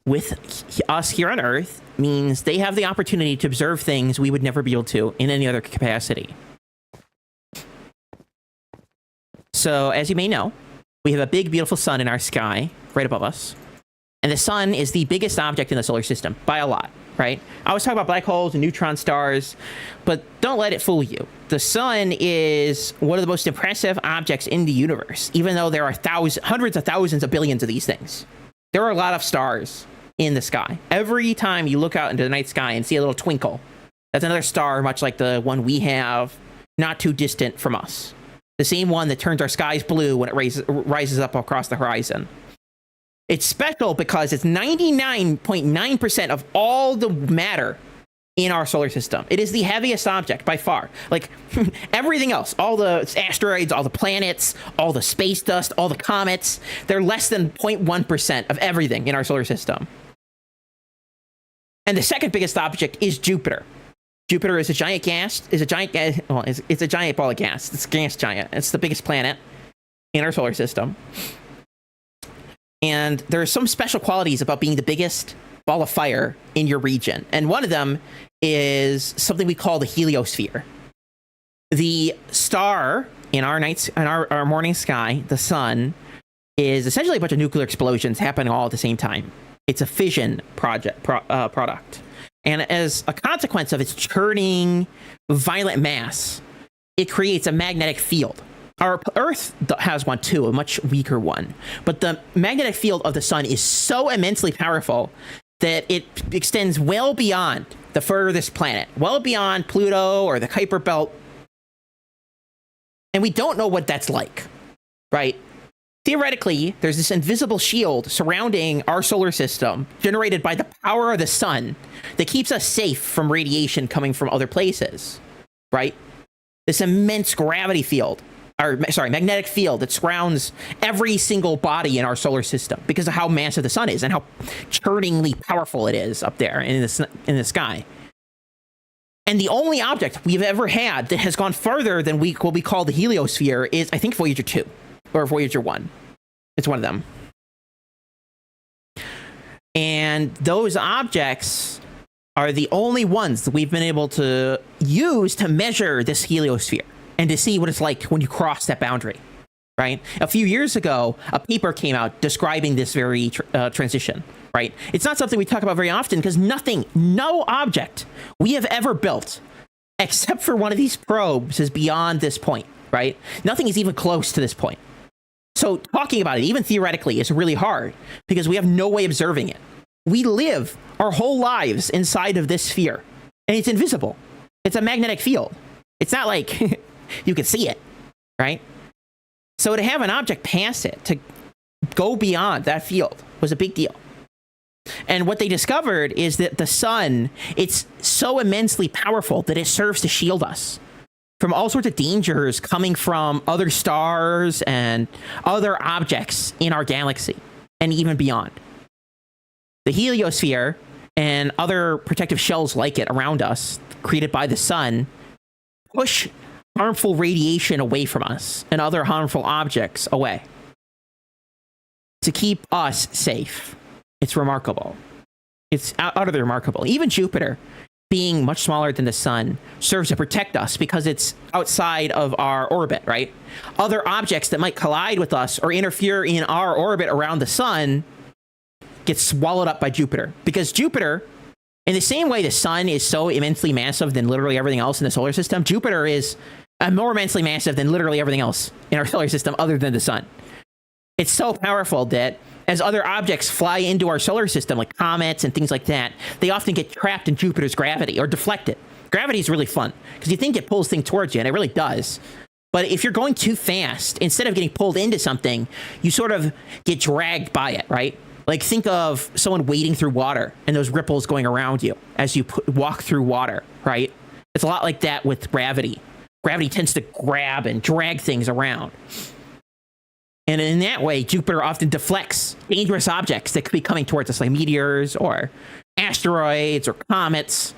with us here on Earth means they have the opportunity to observe things we would never be able to in any other capacity. So, as you may know, we have a big, beautiful sun in our sky right above us. And the sun is the biggest object in the solar system by a lot, right? I was talking about black holes and neutron stars, but don't let it fool you. The sun is one of the most impressive objects in the universe, even though there are hundreds of thousands of billions of these things. There are a lot of stars in the sky. Every time you look out into the night sky and see a little twinkle, that's another star, much like the one we have, not too distant from us. The same one that turns our skies blue when it rises up across the horizon. It's special because it's 99.9% of all the matter in our solar system. It is the heaviest object by far. Like everything else, all the asteroids, all the planets, all the space dust, all the comets, they're less than 0.1% of everything in our solar system. And the second biggest object is Jupiter. Jupiter is a giant gas, it's a giant ball of gas. It's a gas giant. It's the biggest planet in our solar system. And there are some special qualities about being the biggest ball of fire in your region. And one of them is something we call the heliosphere. The star in our morning sky, the sun, is essentially a bunch of nuclear explosions happening all at the same time. It's a fission product. And as a consequence of its churning, violent mass, it creates a magnetic field. Our Earth has one too, a much weaker one. But the magnetic field of the sun is so immensely powerful that it extends well beyond the furthest planet, well beyond Pluto or the Kuiper Belt. And we don't know what that's like, right? Theoretically, there's this invisible shield surrounding our solar system generated by the power of the sun that keeps us safe from radiation coming from other places, right? This immense gravity field, magnetic field that surrounds every single body in our solar system because of how massive the sun is and how churningly powerful it is up there in the sky. And the only object we've ever had that has gone further than what we call the heliosphere is, I think, Voyager 2 or Voyager 1. It's one of them. And those objects are the only ones that we've been able to use to measure this heliosphere and to see what it's like when you cross that boundary, right? A few years ago, a paper came out describing this very transition, right? It's not something we talk about very often because no object we have ever built, except for one of these probes, is beyond this point, right? Nothing is even close to this point. So talking about it, even theoretically, is really hard because we have no way of observing it. We live our whole lives inside of this sphere, and it's invisible. It's a magnetic field. It's not like you can see it, right? So to have an object pass it, to go beyond that field, was a big deal. And what they discovered is that the sun, it's so immensely powerful that it serves to shield us from all sorts of dangers coming from other stars and other objects in our galaxy and even beyond. The heliosphere and other protective shells like it around us, created by the sun, push harmful radiation away from us and other harmful objects away to keep us safe. It's remarkable. It's utterly remarkable. Even Jupiter, being much smaller than the sun, serves to protect us because it's outside of our orbit, right? Other objects that might collide with us or interfere in our orbit around the sun get swallowed up by Jupiter. Because Jupiter, in the same way the sun is so immensely massive than literally everything else in the solar system, Jupiter is more immensely massive than literally everything else in our solar system other than the sun. It's so powerful that as other objects fly into our solar system, like comets and things like that, they often get trapped in Jupiter's gravity or deflected. Gravity is really fun because you think it pulls things towards you, and it really does. But if you're going too fast, instead of getting pulled into something, you sort of get dragged by it, right? Like, think of someone wading through water and those ripples going around you as you walk through water, right? It's a lot like that with gravity. Gravity tends to grab and drag things around. And in that way, Jupiter often deflects dangerous objects that could be coming towards us, like meteors or asteroids or comets,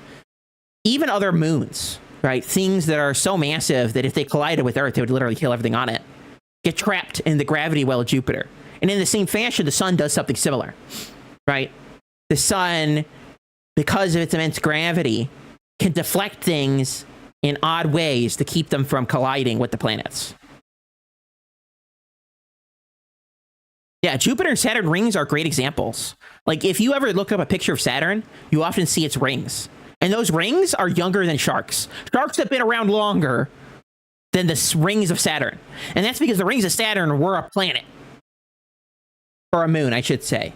even other moons, right? Things that are so massive that if they collided with Earth, they would literally kill everything on it. Get trapped in the gravity well of Jupiter. And in the same fashion, the sun does something similar, right? The sun, because of its immense gravity, can deflect things in odd ways to keep them from colliding with the planets. Yeah, Jupiter and Saturn rings are great examples. Like, if you ever look up a picture of Saturn, you often see its rings. And those rings are younger than sharks. Sharks have been around longer than the rings of Saturn. And that's because the rings of Saturn were a planet. Or a moon, I should say.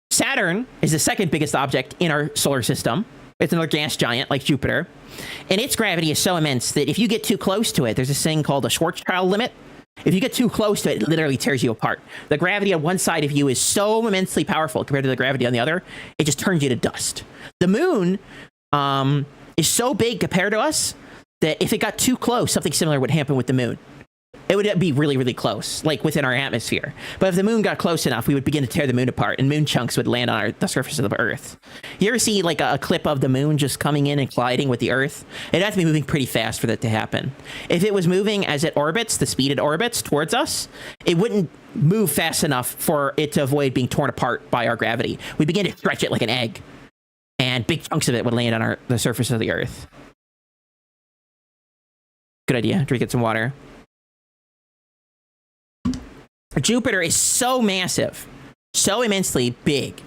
Saturn is the second biggest object in our solar system. It's another gas giant like Jupiter. And its gravity is so immense that if you get too close to it, there's this thing called the Schwarzschild limit. If you get too close to it, it literally tears you apart. The gravity on one side of you is so immensely powerful compared to the gravity on the other, it just turns you to dust. The moon is so big compared to us that if it got too close, something similar would happen with the moon. It would be really, really close, like within our atmosphere. But if the moon got close enough, we would begin to tear the moon apart, and moon chunks would land on the surface of the Earth. You ever see like a clip of the moon just coming in and colliding with the Earth? It'd have to be moving pretty fast for that to happen. If it was moving as it orbits, the speed it orbits towards us, it wouldn't move fast enough for it to avoid being torn apart by our gravity. We begin to stretch it like an egg, and big chunks of it would land on the surface of the Earth. Good idea. Drink it some water. Jupiter is so massive, so immensely big,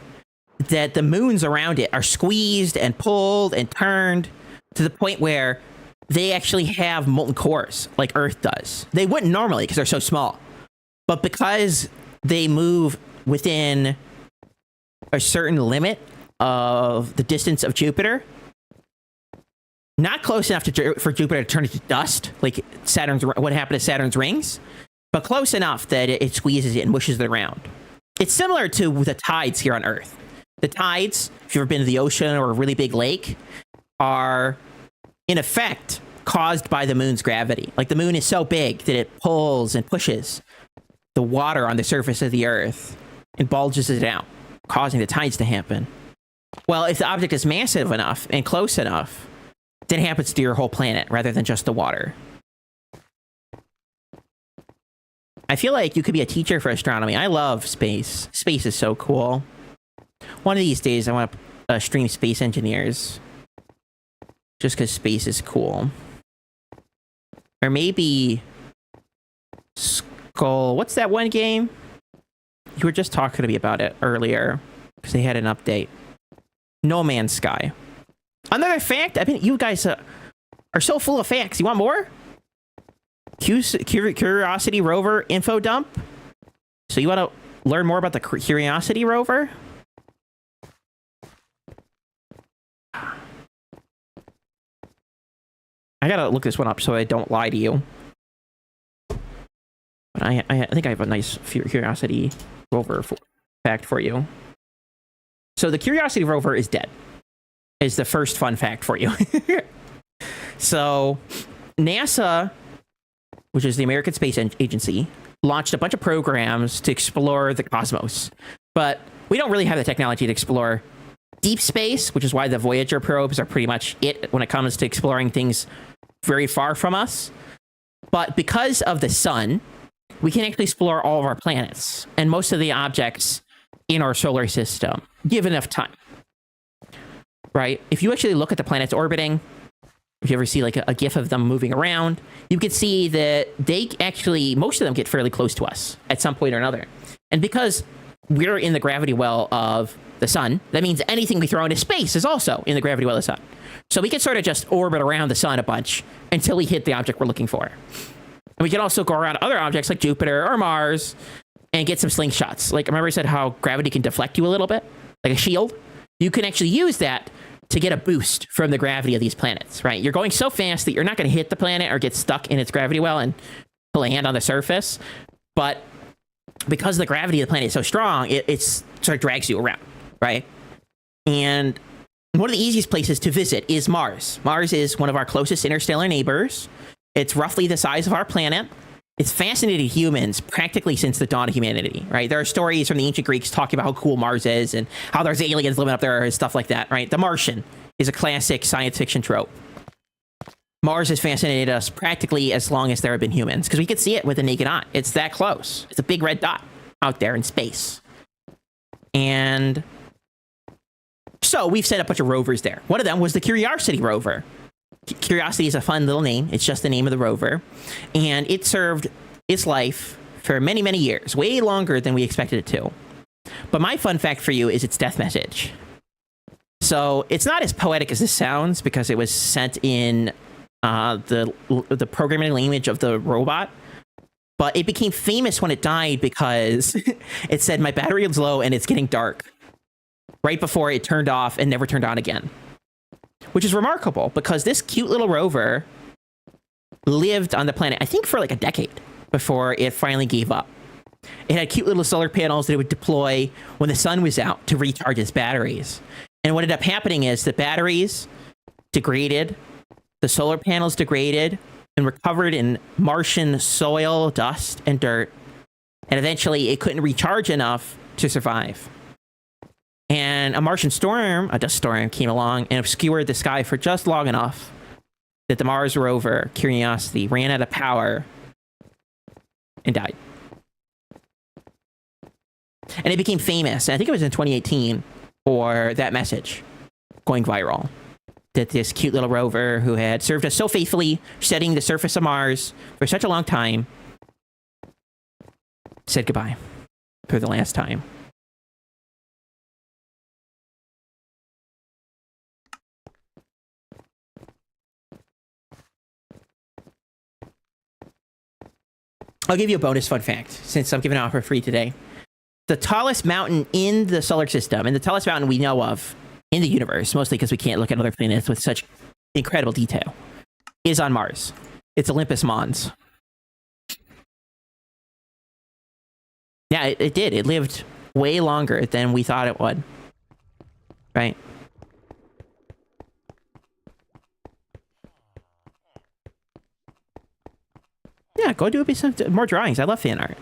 that the moons around it are squeezed and pulled and turned to the point where they actually have molten cores like Earth does. They wouldn't normally because they're so small. But because they move within a certain limit of the distance of Jupiter, not close enough for Jupiter to turn into dust, like what happened to Saturn's rings, but close enough that it squeezes it and mushes it around. It's similar to the tides here on Earth. The tides, if you've ever been to the ocean or a really big lake, are, in effect, caused by the moon's gravity. Like, the moon is so big that it pulls and pushes the water on the surface of the Earth and bulges it out, causing the tides to happen. Well, if the object is massive enough and close enough, then it happens to your whole planet rather than just the water. I feel like you could be a teacher for astronomy. I love space. Space is so cool. One of these days, I want to stream Space Engineers. Just because space is cool. Or maybe Sköll. What's that one game? You were just talking to me about it earlier. Because they had an update. No Man's Sky. Another fact. I mean, you guys are so full of facts. You want more? Curiosity rover info dump. So you want to learn more about the Curiosity rover? I gotta look this one up so I don't lie to you. But I think I have a nice Curiosity rover fact for you. So the Curiosity rover is dead. Is the first fun fact for you. So NASA, which is the American Space Agency, launched a bunch of programs to explore the cosmos. But we don't really have the technology to explore deep space, which is why the Voyager probes are pretty much it when it comes to exploring things very far from us. But because of the sun, we can actually explore all of our planets and most of the objects in our solar system, given enough time. Right? If you actually look at the planets orbiting, if you ever see like a GIF of them moving around, you can see that they actually, most of them get fairly close to us at some point or another. And because we're in the gravity well of the sun, that means anything we throw into space is also in the gravity well of the sun. So we can sort of just orbit around the sun a bunch until we hit the object we're looking for. And we can also go around other objects like Jupiter or Mars and get some slingshots. Like, remember I said how gravity can deflect you a little bit? Like a shield? You can actually use that to get a boost from the gravity of these planets, right? You're going so fast that you're not going to hit the planet or get stuck in its gravity well and land on the surface. But because the gravity of the planet is so strong, it sort of drags you around, right? And one of the easiest places to visit is Mars. Mars is one of our closest interstellar neighbors. It's roughly the size of our planet. It's fascinated humans practically since the dawn of humanity, right? There are stories from the ancient Greeks talking about how cool Mars is and how there's aliens living up there and stuff like that, right? The Martian is a classic science fiction trope. Mars has fascinated us practically as long as there have been humans, because we can see it with the naked eye. It's that close. It's a big red dot out there in space. And so we've sent a bunch of rovers there. One of them was the Curiosity rover. Curiosity is a fun little name. It's just the name of the rover. And it served its life for many, many years, way longer than we expected it to. But my fun fact for you is its death message. So it's not as poetic as this sounds, because it was sent in the programming language of the robot. But it became famous when it died because it said, "My battery is low and it's getting dark," right before it turned off and never turned on again. Which is remarkable, because this cute little rover lived on the planet, I think, for like a decade before it finally gave up. It had cute little solar panels that it would deploy when the sun was out to recharge its batteries. And what ended up happening is the batteries degraded, the solar panels degraded, and were covered in Martian soil, dust, and dirt. And eventually it couldn't recharge enough to survive. And a Martian storm, a dust storm, came along and obscured the sky for just long enough that the Mars rover, Curiosity, ran out of power and died. And it became famous, I think it was in 2018, for that message going viral. That this cute little rover who had served us so faithfully, studying the surface of Mars for such a long time, said goodbye for the last time. I'll give you a bonus fun fact, since I'm giving it out for free today. The tallest mountain in the solar system, and the tallest mountain we know of in the universe, mostly because we can't look at other planets with such incredible detail, is on Mars. It's Olympus Mons. Yeah, it did. It lived way longer than we thought it would. Right? Yeah, go do some more drawings. I love fan art.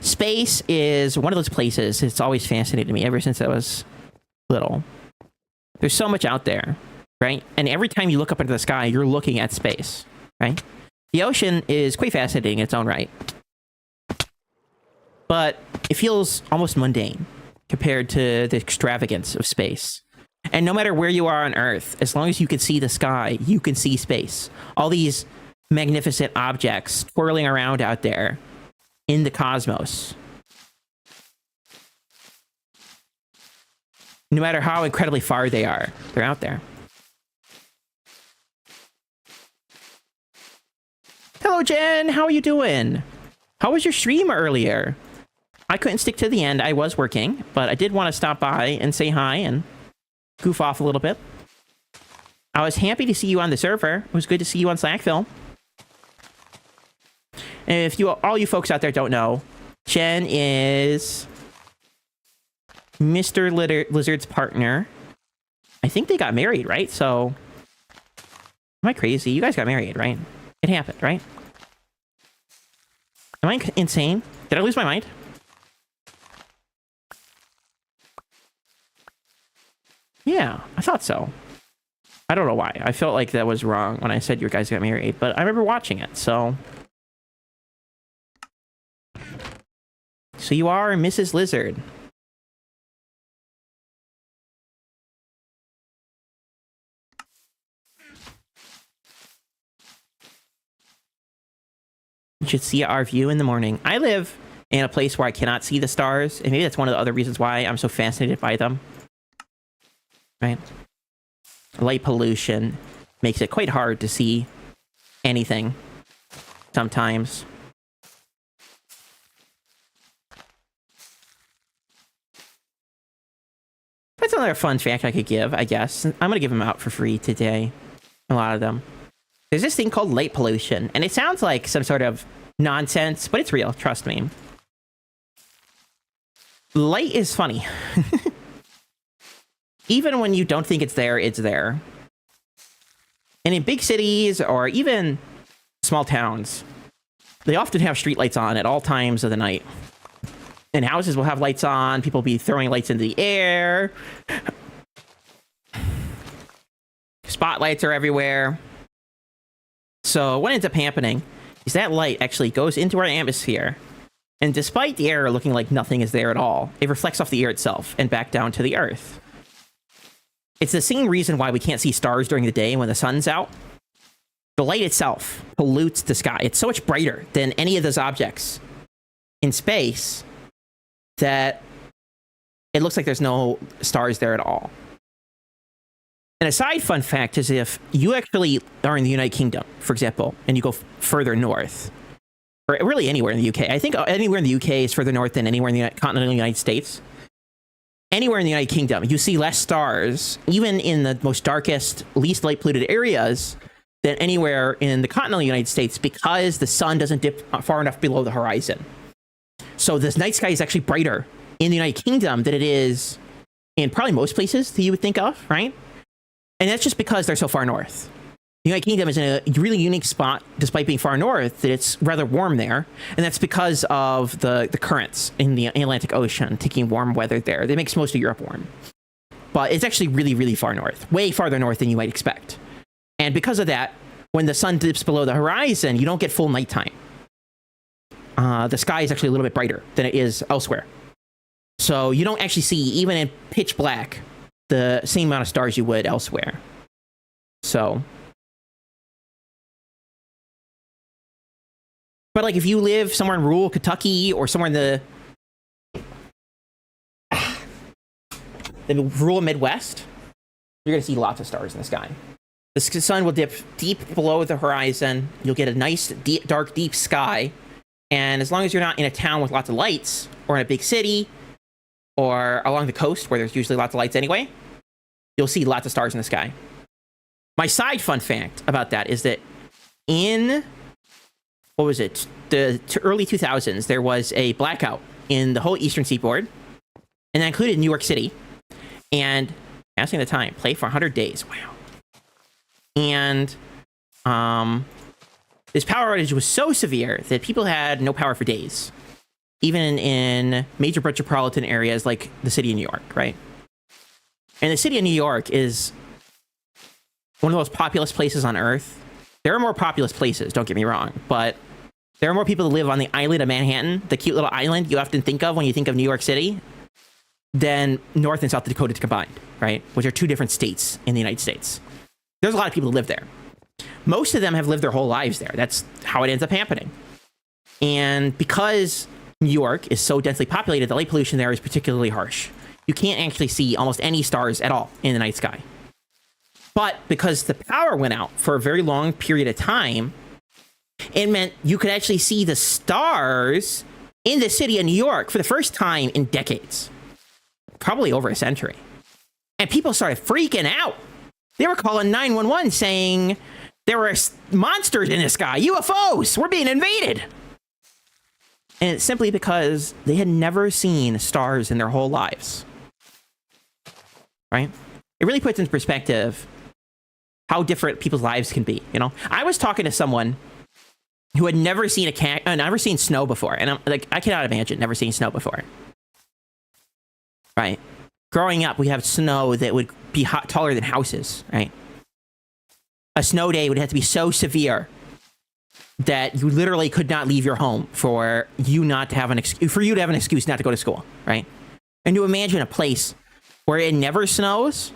Space is one of those places. It's always fascinated me ever since I was little. There's so much out there, right? And every time you look up into the sky, you're looking at space, right? The ocean is quite fascinating in its own right. But it feels almost mundane compared to the extravagance of space. And no matter where you are on Earth, as long as you can see the sky, you can see space. All these magnificent objects twirling around out there in the cosmos. No matter how incredibly far they are, they're out there. Hello, Jen. How are you doing? How was your stream earlier? I couldn't stick to the end. I was working, but I did want to stop by and say hi and goof off a little bit. I was happy to see you on the server. It was good to see you on SlackVille. And if all you folks out there don't know, Jen is Mr. Lizard's partner. I think they got married, right? So, am I crazy? You guys got married, right? It happened, right? Am I insane? Did I lose my mind? Yeah, I thought so. I don't know why. I felt like that was wrong when I said you guys got married, but I remember watching it, so... So you are Mrs. Lizard. You should see our view in the morning. I live in a place where I cannot see the stars, and maybe that's one of the other reasons why I'm so fascinated by them. Right? Light pollution makes it quite hard to see anything sometimes. That's another fun fact I could give, I guess. I'm going to give them out for free today. A lot of them. There's this thing called light pollution, and it sounds like some sort of nonsense, but it's real, trust me. Light is funny. Even when you don't think it's there, it's there. And in big cities, or even small towns, they often have streetlights on at all times of the night. And houses will have lights on, people will be throwing lights into the air. Spotlights are everywhere. So what ends up happening is that light actually goes into our atmosphere, and despite the air looking like nothing is there at all, it reflects off the air itself and back down to the earth. It's the same reason why we can't see stars during the day when the sun's out. The light itself pollutes the sky. It's so much brighter than any of those objects in space that it looks like there's no stars there at all. And a side fun fact is if you actually are in the United Kingdom, for example, and you go further north, or really anywhere in the UK, I think anywhere in the UK is further north than anywhere in the continental United States. Anywhere in the United Kingdom, you see less stars, even in the most darkest, least light polluted areas, than anywhere in the continental United States, because the sun doesn't dip far enough below the horizon. So this night sky is actually brighter in the United Kingdom than it is in probably most places that you would think of, right? And that's just because they're so far north. The United Kingdom is in a really unique spot, despite being far north, that it's rather warm there. And that's because of the currents in the Atlantic Ocean taking warm weather there. That makes most of Europe warm. But it's actually really, really far north. Way farther north than you might expect. And because of that, when the sun dips below the horizon, you don't get full nighttime. The sky is actually a little bit brighter than it is elsewhere. So you don't actually see, even in pitch black, the same amount of stars you would elsewhere. So, but like if you live somewhere in rural Kentucky or somewhere in the rural Midwest, you're going to see lots of stars in the sky. The sun will dip deep below the horizon. You'll get a nice, deep, dark, deep sky. And as long as you're not in a town with lots of lights, or in a big city, or along the coast where there's usually lots of lights anyway, you'll see lots of stars in the sky. My side fun fact about that is that in, what was it, the early 2000s, there was a blackout in the whole eastern seaboard, and that included New York City. And passing the time, play for 100 days. Wow. And this power outage was so severe that people had no power for days, even in major metropolitan areas like the city of New York, right? And the city of New York is one of the most populous places on Earth. There are more populous places, don't get me wrong, but there are more people that live on the island of Manhattan, the cute little island you often think of when you think of New York City, than North and South Dakota combined, right? Which are two different states in the United States. There's a lot of people who live there. Most of them have lived their whole lives there. That's how it ends up happening. And because New York is so densely populated, the light pollution there is particularly harsh. You can't actually see almost any stars at all in the night sky. But because the power went out for a very long period of time, it meant you could actually see the stars in the city of New York for the first time in decades. Probably over a century. And people started freaking out. They were calling 911 saying there were monsters in the sky, UFOs, we're being invaded. And it's simply because they had never seen stars in their whole lives. Right? It really puts into perspective how different people's lives can be, you know? I was talking to someone who had never seen never seen snow before, and I'm like, I cannot imagine never seeing snow before. Right? Growing up, we have snow that would be taller than houses, right? A snow day would have to be so severe that you literally could not leave your home for you not to have an excuse not to go to school, right? And to imagine a place where it never snows,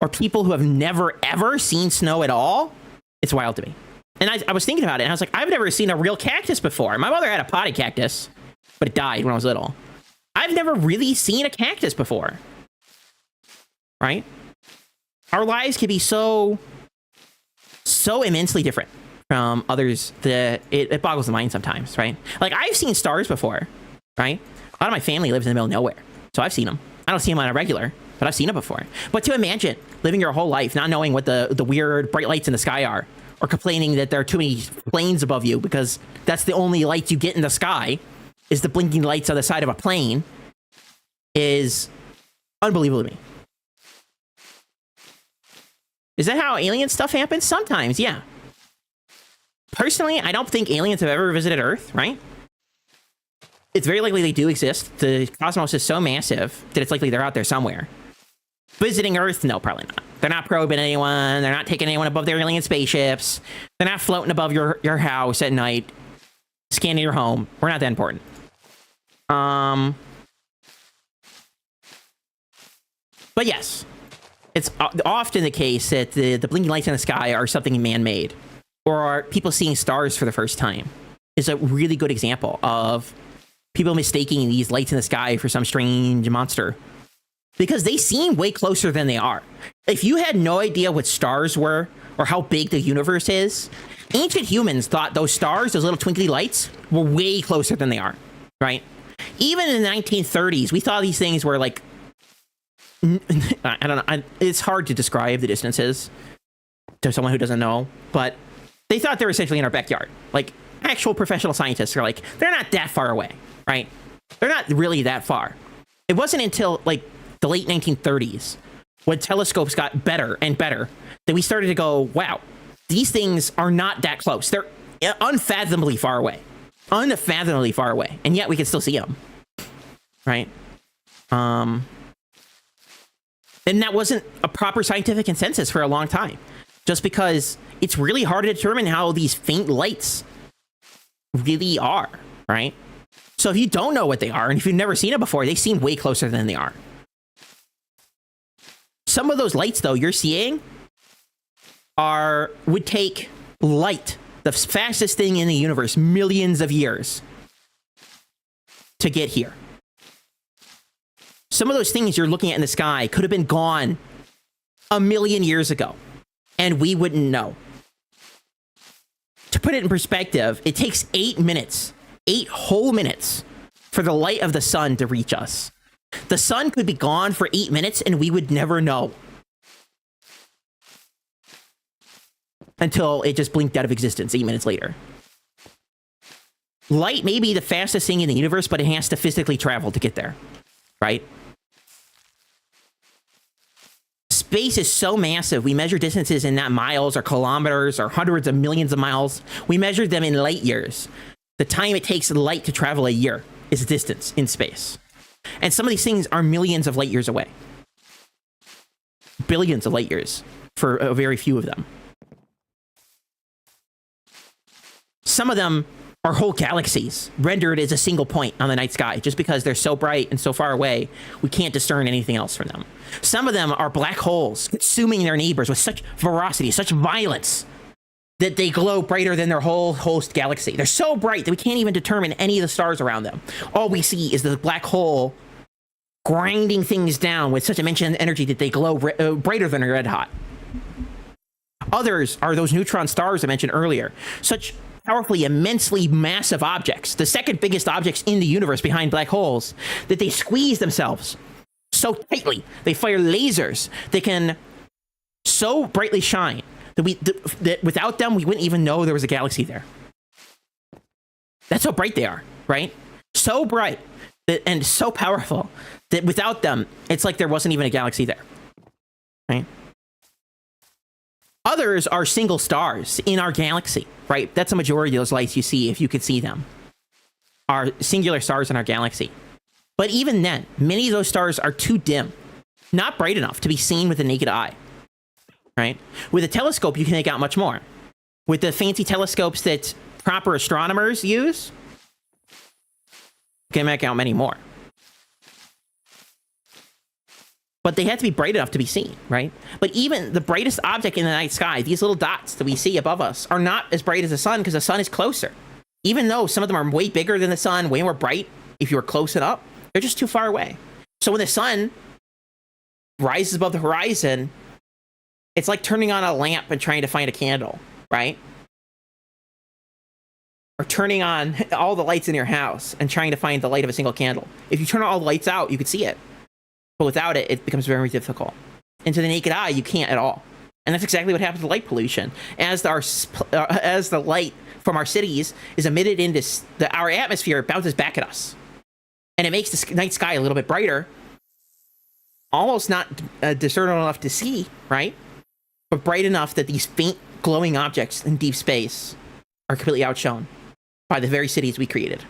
or people who have never ever seen snow at all, it's wild to me. And I was thinking about it, and I was like, I've never seen a real cactus before. My mother had a potted cactus, but it died when I was little. I've never really seen a cactus before. Right? Our lives can be so immensely different from others that it boggles the mind sometimes, right? Like, I've seen stars before, right? A lot of my family lives in the middle of nowhere, so I've seen them. I don't see them on a regular, but I've seen it before. But to imagine living your whole life not knowing what the weird bright lights in the sky are, or complaining that there are too many planes above you because that's the only lights you get in the sky is the blinking lights on the side of a plane is unbelievable to me. Is that how alien stuff happens? Sometimes, yeah. Personally, I don't think aliens have ever visited Earth, right? It's very likely they do exist. The cosmos is so massive that it's likely they're out there somewhere. Visiting Earth? No, probably not. They're not probing anyone. They're not taking anyone above their alien spaceships. They're not floating above your house at night, scanning your home. We're not that important. But yes, it's often the case that the blinking lights in the sky are something man-made, or people seeing stars for the first time is a really good example of people mistaking these lights in the sky for some strange monster because they seem way closer than they are. If you had no idea what stars were or how big the universe is, ancient humans thought those stars, those little twinkly lights, were way closer than they are, right? Even in the 1930s, we thought these things were like, I don't know, it's hard to describe the distances to someone who doesn't know, but they thought they were essentially in our backyard. Like, actual professional scientists are like, they're not that far away, right? They're not really that far. It wasn't until, like, the late 1930s, when telescopes got better and better, that we started to go, wow, these things are not that close. They're unfathomably far away. Unfathomably far away. And yet we can still see them, right? And that wasn't a proper scientific consensus for a long time, just because it's really hard to determine how these faint lights really are, right? So if you don't know what they are, and if you've never seen it before, they seem way closer than they are. Some of those lights, though, you're seeing would take light, the fastest thing in the universe, millions of years to get here. Some of those things you're looking at in the sky could have been gone a million years ago, and we wouldn't know. To put it in perspective, it takes 8 minutes, 8 whole minutes, for the light of the sun to reach us. The sun could be gone for 8 minutes, and we would never know. Until it just blinked out of existence 8 minutes later. Light may be the fastest thing in the universe, but it has to physically travel to get there, right? Space is so massive, we measure distances in not miles or kilometers or hundreds of millions of miles. We measure them in light years. The time it takes light to travel a year is distance in space. And some of these things are millions of light years away. Billions of light years for a very few of them. Some of them are whole galaxies rendered as a single point on the night sky, just because they're so bright and so far away, we can't discern anything else from them. Some of them are black holes consuming their neighbors with such ferocity, such violence, that they glow brighter than their whole host galaxy. They're so bright that we can't even determine any of the stars around them. All we see is the black hole grinding things down with such immense energy that they glow brighter than red hot. Others are those neutron stars I mentioned earlier, such powerfully, immensely massive objects, the second biggest objects in the universe behind black holes, that they squeeze themselves so tightly. They fire lasers. They can so brightly shine that without them, we wouldn't even know there was a galaxy there. That's how bright they are, right? So bright and so powerful that without them, it's like there wasn't even a galaxy there, right? Others are single stars in our galaxy, right? That's a majority of those lights you see, if you could see them, are singular stars in our galaxy. But even then, many of those stars are too dim, not bright enough to be seen with the naked eye, right? With a telescope, you can make out much more. With the fancy telescopes that proper astronomers use, you can make out many more. But they have to be bright enough to be seen, right? But even the brightest object in the night sky, these little dots that we see above us, are not as bright as the sun because the sun is closer. Even though some of them are way bigger than the sun, way more bright, if you were close enough, they're just too far away. So when the sun rises above the horizon, it's like turning on a lamp and trying to find a candle, right? Or turning on all the lights in your house and trying to find the light of a single candle. If you turn all the lights out, you could see it. But without it, it becomes very difficult. And to the naked eye, you can't at all. And that's exactly what happens to light pollution. As the light from our cities is emitted into our atmosphere, it bounces back at us. And it makes the night sky a little bit brighter. Almost not discernible enough to see, right? But bright enough that these faint glowing objects in deep space are completely outshone by the very cities we created.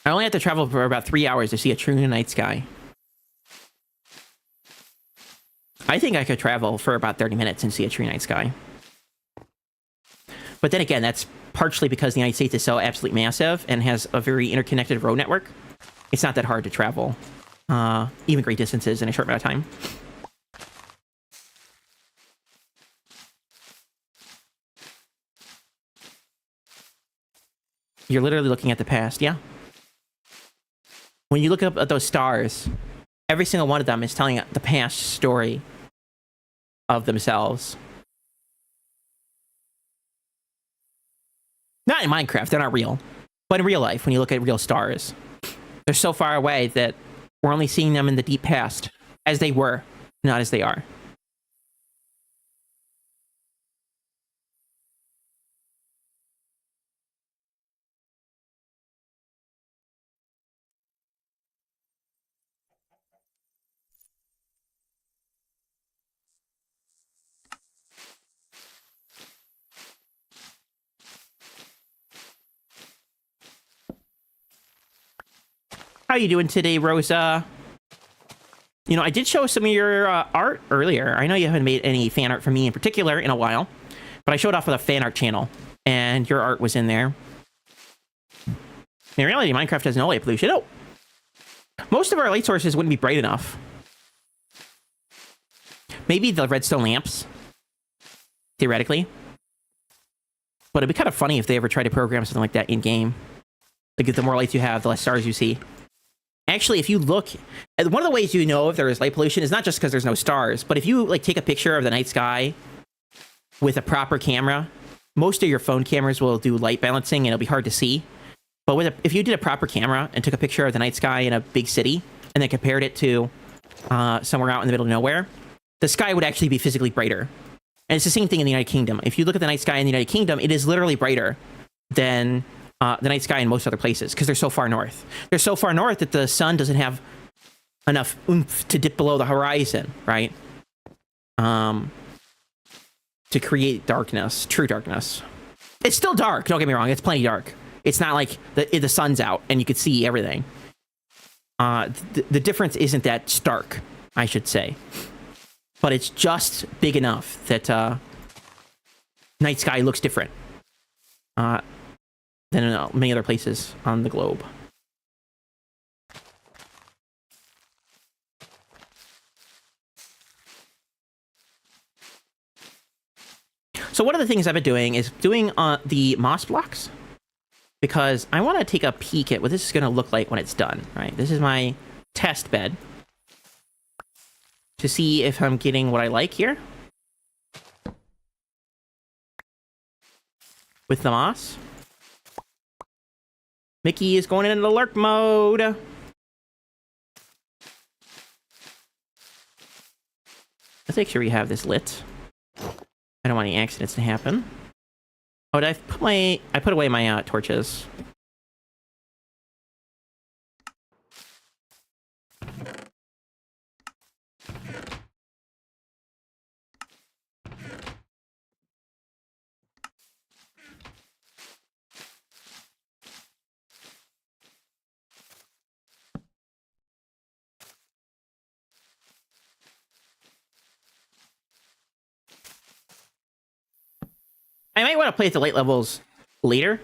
I only have to travel for about 3 hours to see a true night sky. I think I could travel for about 30 minutes and see a true night sky. But then again, that's partially because the United States is so absolutely massive and has a very interconnected road network. It's not that hard to travel, even great distances in a short amount of time. You're literally looking at the past, yeah. When you look up at those stars, every single one of them is telling the past story of themselves. Not in Minecraft, they're not real. But in real life, when you look at real stars, they're so far away that we're only seeing them in the deep past, as they were, not as they are. How you doing today, Rosa? You know, I did show some of your art earlier. I know you haven't made any fan art for me in particular in a while, but I showed off with a fan art channel, and your art was in there. In reality, Minecraft has no light pollution. Oh! Most of our light sources wouldn't be bright enough. Maybe the redstone lamps, theoretically. But it'd be kind of funny if they ever tried to program something like that in-game. Like, the more lights you have, the less stars you see. Actually, if you look, one of the ways you know if there is light pollution is not just because there's no stars, but if you like take a picture of the night sky with a proper camera, most of your phone cameras will do light balancing and it'll be hard to see. But if you did a proper camera and took a picture of the night sky in a big city and then compared it to somewhere out in the middle of nowhere, the sky would actually be physically brighter. And it's the same thing in the United Kingdom. If you look at the night sky in the United Kingdom, it is literally brighter than the night sky in most other places, because they're so far north. They're so far north that the sun doesn't have enough oomph to dip below the horizon, right? To create darkness, true darkness. It's still dark, don't get me wrong, it's plenty dark. It's not like the sun's out and you could see everything. The difference isn't that stark, I should say. But it's just big enough that night sky looks different than in many other places on the globe. So one of the things I've been doing is doing the moss blocks, because I want to take a peek at what this is going to look like when it's done, right? This is my test bed to see if I'm getting what I like here with the moss. Mickey is going into lurk mode. Let's make sure we have this lit. I don't want any accidents to happen. Oh, did I put away my torches. I might want to play at the light levels later.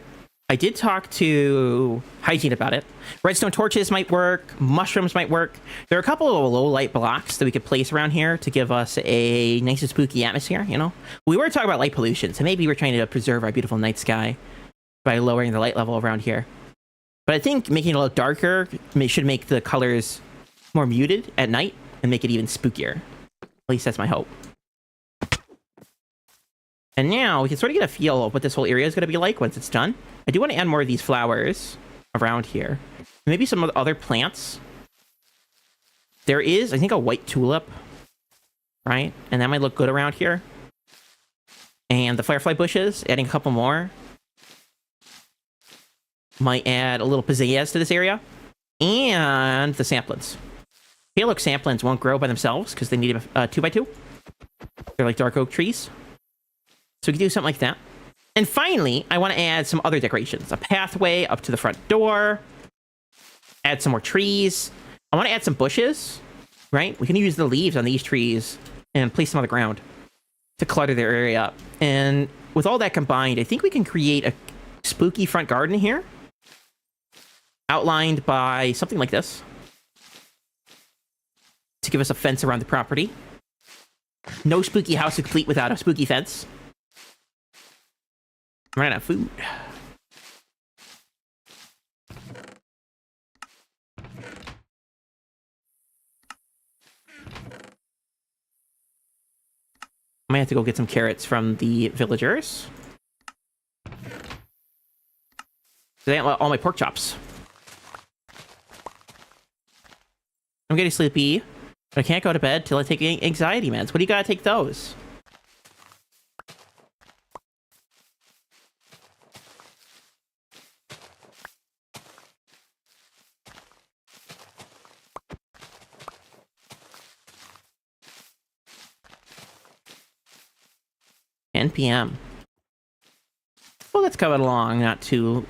I did talk to Hygiene about it. Redstone torches might work. Mushrooms might work. There are a couple of low light blocks that we could place around here to give us a nice and spooky atmosphere, you know? We were talking about light pollution, so maybe we're trying to preserve our beautiful night sky by lowering the light level around here. But I think making it a little darker should make the colors more muted at night and make it even spookier. At least that's my hope. And now we can sort of get a feel of what this whole area is going to be like once it's done. I do want to add more of these flowers around here. Maybe some other plants. There is, I think, a white tulip, right? And that might look good around here. And the firefly bushes, adding a couple more, might add a little pizzazz to this area. And the saplings. Pale oak saplings won't grow by themselves because they need a 2x2. They're like dark oak trees. So we can do something like that. And finally, I want to add some other decorations. A pathway up to the front door. Add some more trees. I want to add some bushes, right? We can use the leaves on these trees and place them on the ground to clutter their area up. And with all that combined, I think we can create a spooky front garden here. Outlined by something like this. To give us a fence around the property. No spooky house is complete without a spooky fence. I'm running out of food. I might have to go get some carrots from the villagers. They want all my pork chops. I'm getting sleepy, but I can't go to bed till I take anxiety meds. What do you gotta take those? PM. Well, that's coming along not too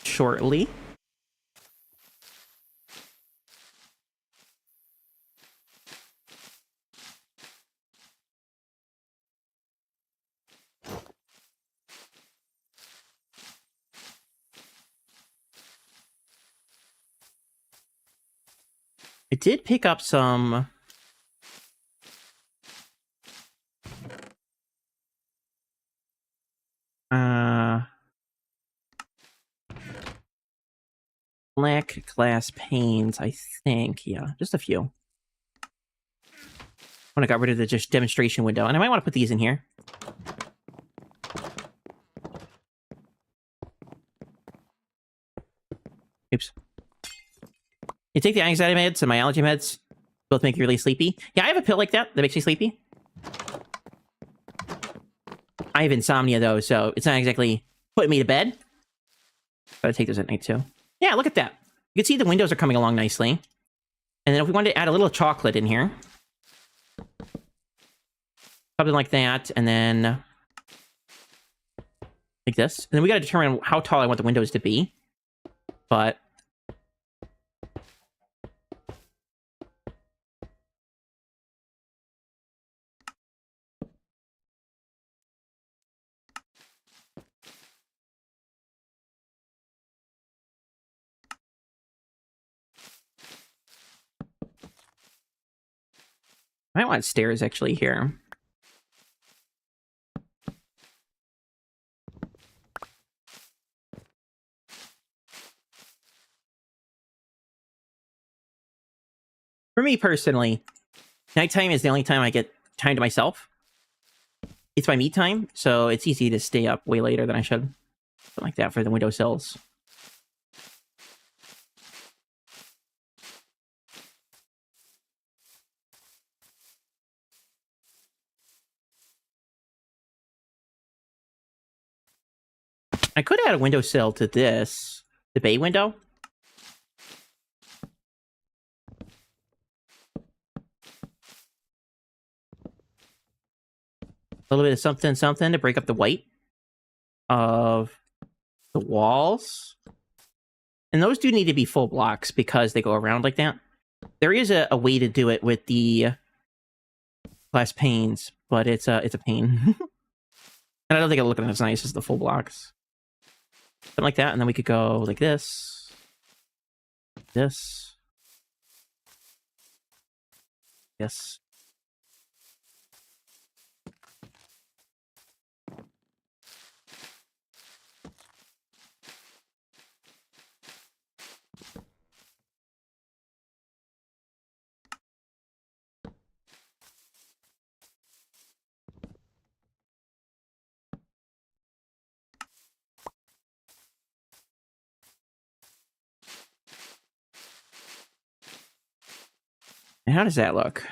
shortly. I did pick up some black glass panes, I think. Yeah, just a few. When I got rid of the just demonstration window, and I might want to put these in here. Oops. You take the anxiety meds and my allergy meds. Both make you really sleepy. Yeah, I have a pill like that makes me sleepy. I have insomnia, though, so it's not exactly putting me to bed. But I take those at night, too. Yeah, look at that. You can see the windows are coming along nicely. And then if we wanted to add a little chocolate in here. Something like that, and then like this. And then we gotta determine how tall I want the windows to be. But I might want stairs actually here. For me personally, nighttime is the only time I get time to myself. It's my me time, so it's easy to stay up way later than I should. Something like that for the windowsills. I could add a windowsill to this, the bay window. A little bit of something, something to break up the white of the walls. And those do need to be full blocks because they go around like that. There is a way to do it with the glass panes, but it's a pain. And I don't think it'll look as nice as the full blocks. Something like that, and then we could go like this. This. Yes. And how does that look?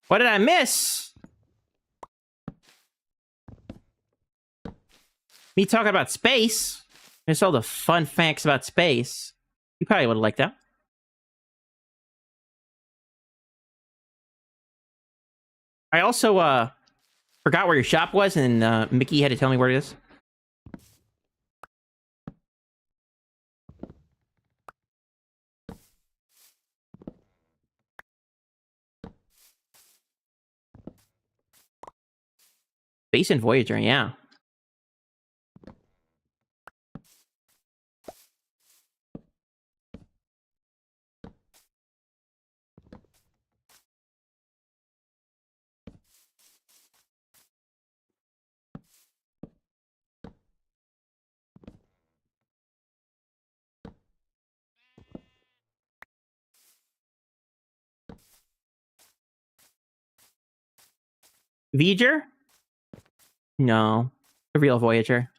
What did I miss? Me talking about space. There's all the fun facts about space. You probably would have liked that. I also forgot where your shop was, and Mickey had to tell me where it is. Space and Voyager, yeah. Voyager? No. The real Voyager.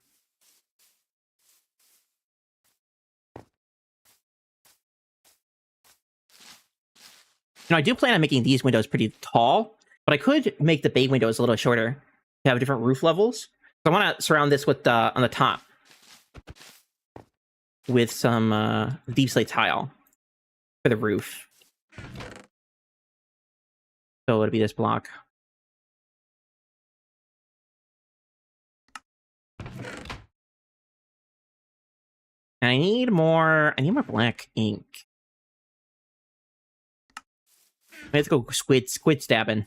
Now, I do plan on making these windows pretty tall, but I could make the bay windows a little shorter to have different roof levels. So I want to surround this with, on the top, with some deep slate tile for the roof. So it'll be this block. And I need more black ink. Let's go squid stabbing.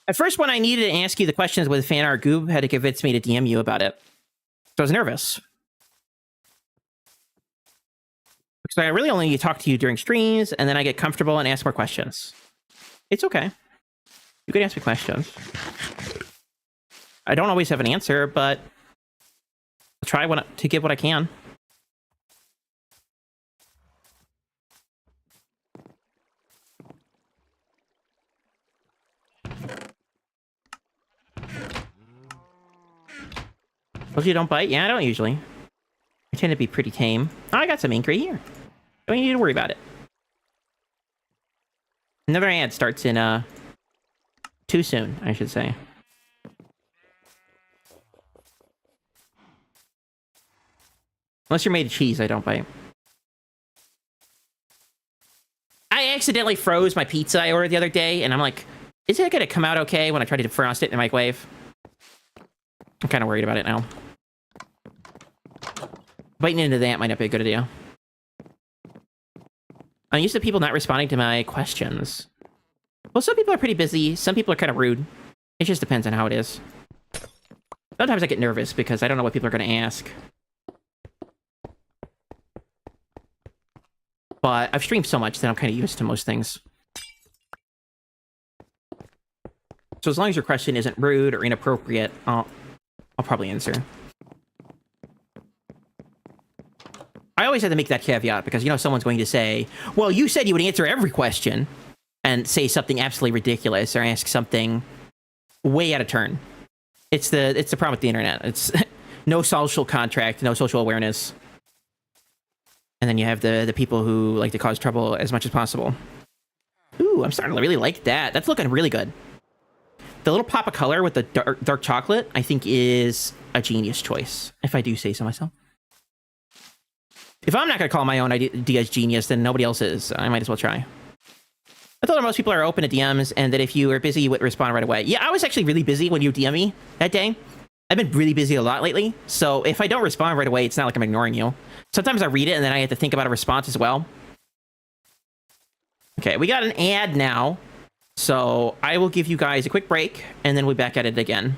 At first, when I needed to ask you the questions with fan art, Goob had to convince me to DM you about it. So I was nervous. Because I really only talk to you during streams, and then I get comfortable and ask more questions. It's okay. You can ask me questions. I don't always have an answer, but I'll try to give what I can. Suppose you don't bite? Yeah, I don't usually. I tend to be pretty tame. Oh, I got some ink right here. Don't need to worry about it. Another ad starts in, too soon, I should say. Unless you're made of cheese, I don't bite. I accidentally froze my pizza I ordered the other day, and I'm like, is it going to come out okay when I try to defrost it in the microwave? I'm kind of worried about it now. Biting into that might not be a good idea. I'm used to people not responding to my questions. Well, some people are pretty busy. Some people are kind of rude. It just depends on how it is. Sometimes I get nervous because I don't know what people are going to ask. But I've streamed so much that I'm kind of used to most things. So as long as your question isn't rude or inappropriate, I'll probably answer. I always have to make that caveat because, you know, someone's going to say, well, you said you would answer every question, and say something absolutely ridiculous or ask something way out of turn. It's the problem with the internet. It's no social contract, no social awareness. And then you have the people who like to cause trouble as much as possible. Ooh, I'm starting to really like that. That's looking really good. The little pop of color with the dark chocolate, I think, is a genius choice, if I do say so myself. If I'm not going to call my own ideas genius, then nobody else is. I might as well try. I thought most people are open to DMs, and that if you were busy, you would respond right away. Yeah, I was actually really busy when you DM me that day. I've been really busy a lot lately, so if I don't respond right away, it's not like I'm ignoring you. Sometimes I read it, and then I have to think about a response as well. Okay, we got an ad now, so I will give you guys a quick break, and then we'll be back at it again.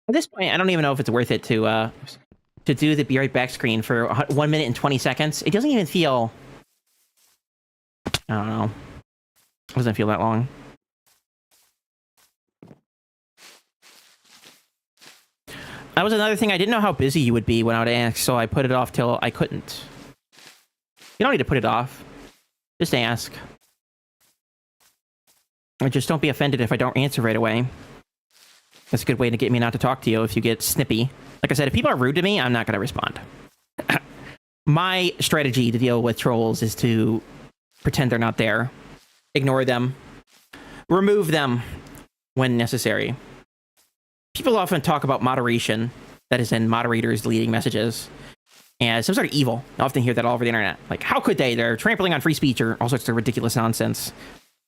At this point, I don't even know if it's worth it to do the be right back screen for 1 minute and 20 seconds. It doesn't even feel... I don't know. It doesn't feel that long. That was another thing. I didn't know how busy you would be when I would ask, so I put it off till I couldn't. You don't need to put it off. Just ask. Or just don't be offended if I don't answer right away. That's a good way to get me not to talk to you if you get snippy. Like I said, if people are rude to me, I'm not going to respond. My strategy to deal with trolls is to pretend they're not there. Ignore them. Remove them when necessary. People often talk about moderation, that is in moderators deleting messages, as some sort of evil. I often hear that all over the internet. Like, how could they? They're trampling on free speech or all sorts of ridiculous nonsense.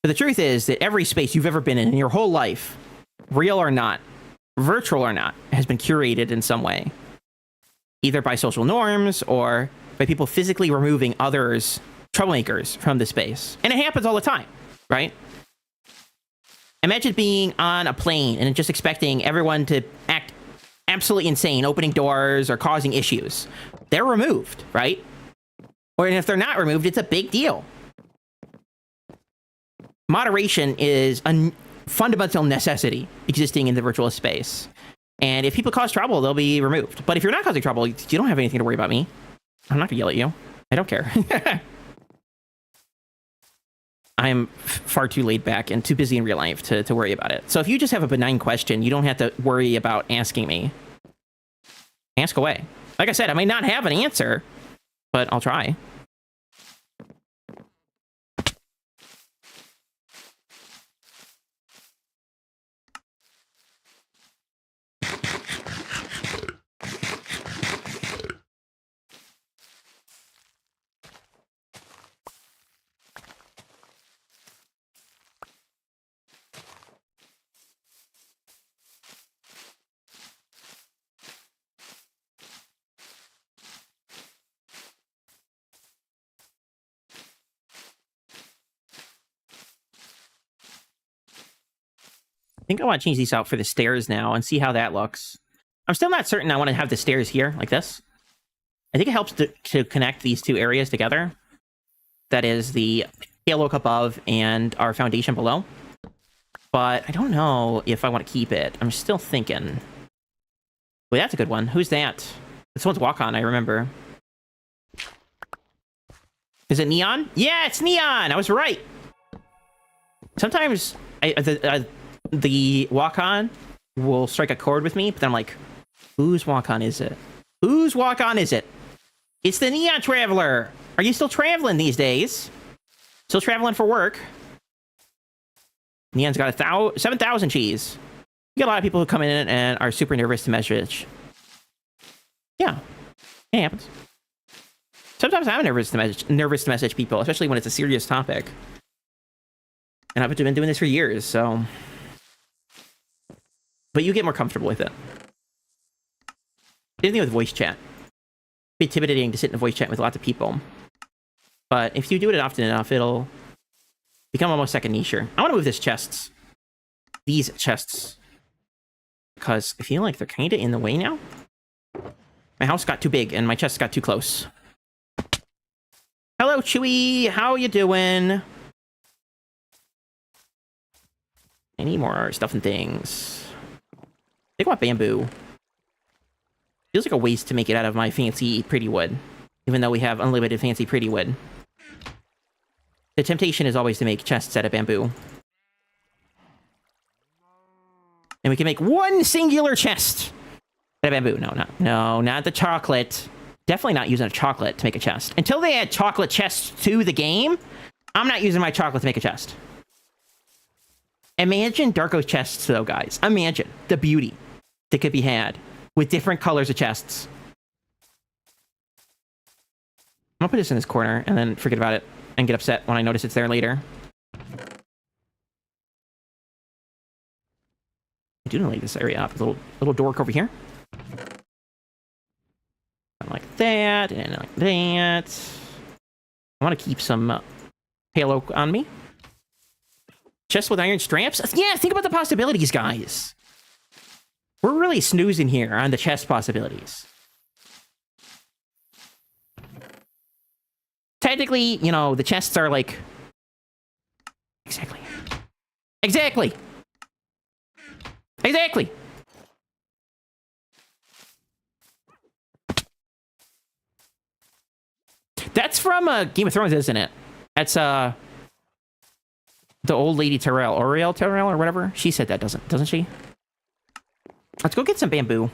But the truth is that every space you've ever been in your whole life, real or not, virtual or not, has been curated in some way. Either by social norms or by people physically removing others, troublemakers, from the space. And it happens all the time, right? Imagine being on a plane and just expecting everyone to act absolutely insane, opening doors or causing issues. They're removed, right? Or if they're not removed, it's a big deal. Moderation is a fundamental necessity existing in the virtual space. And if people cause trouble, they'll be removed. But if you're not causing trouble, you don't have anything to worry about me. I'm not gonna yell at you. I don't care. I'm far too laid back and too busy in real life to worry about it. So if you just have a benign question, you don't have to worry about asking me. Ask away. Like I said, I may not have an answer, but I'll try. I think I want to change these out for the stairs now and see how that looks. I'm still not certain I want to have the stairs here, like this. I think it helps to connect these two areas together. That is the pale oak above and our foundation below. But I don't know if I want to keep it. I'm still thinking. Wait, that's a good one. Who's that? This one's Walk On, I remember. Is it Neon? Yeah, it's Neon! I was right! Sometimes the Walk-On will strike a chord with me, but then I'm like, whose Walk-On is it? Whose Walk-On is it? It's the Neon Traveler! Are you still traveling these days? Still traveling for work? Neon's got 7,000 cheese. You get a lot of people who come in and are super nervous to message. Yeah, it happens. Sometimes I'm nervous to message people, especially when it's a serious topic. And I've been doing this for years, so... But you get more comfortable with it. Same thing with voice chat. It's intimidating to sit in a voice chat with lots of people. But if you do it often enough, it'll become almost second nature. I want to move these chests. These chests. Because I feel like they're kind of in the way now. My house got too big and my chest got too close. Hello, Chewy. How you doing? I need more stuff and things. I think I want bamboo. Feels like a waste to make it out of my fancy pretty wood. Even though we have unlimited fancy pretty wood. The temptation is always to make chests out of bamboo. And we can make one singular chest out of bamboo. No, not the chocolate. Definitely not using a chocolate to make a chest. Until they add chocolate chests to the game, I'm not using my chocolate to make a chest. Imagine Darko's chests, though, guys. Imagine the beauty that could be had with different colors of chests. I'm gonna put this in this corner and then forget about it and get upset when I notice it's there later. I do light this area up. A little dork over here. Like that, and like that. I want to keep some pale oak on me. Chest with iron straps? Yeah, think about the possibilities, guys. We're really snoozing here on the chest possibilities. Technically, you know, the chests are like... Exactly. Exactly! Exactly! That's from Game of Thrones, isn't it? That's the old lady Tyrell, Oriel Tyrell or whatever. She said that, doesn't she? Let's go get some bamboo.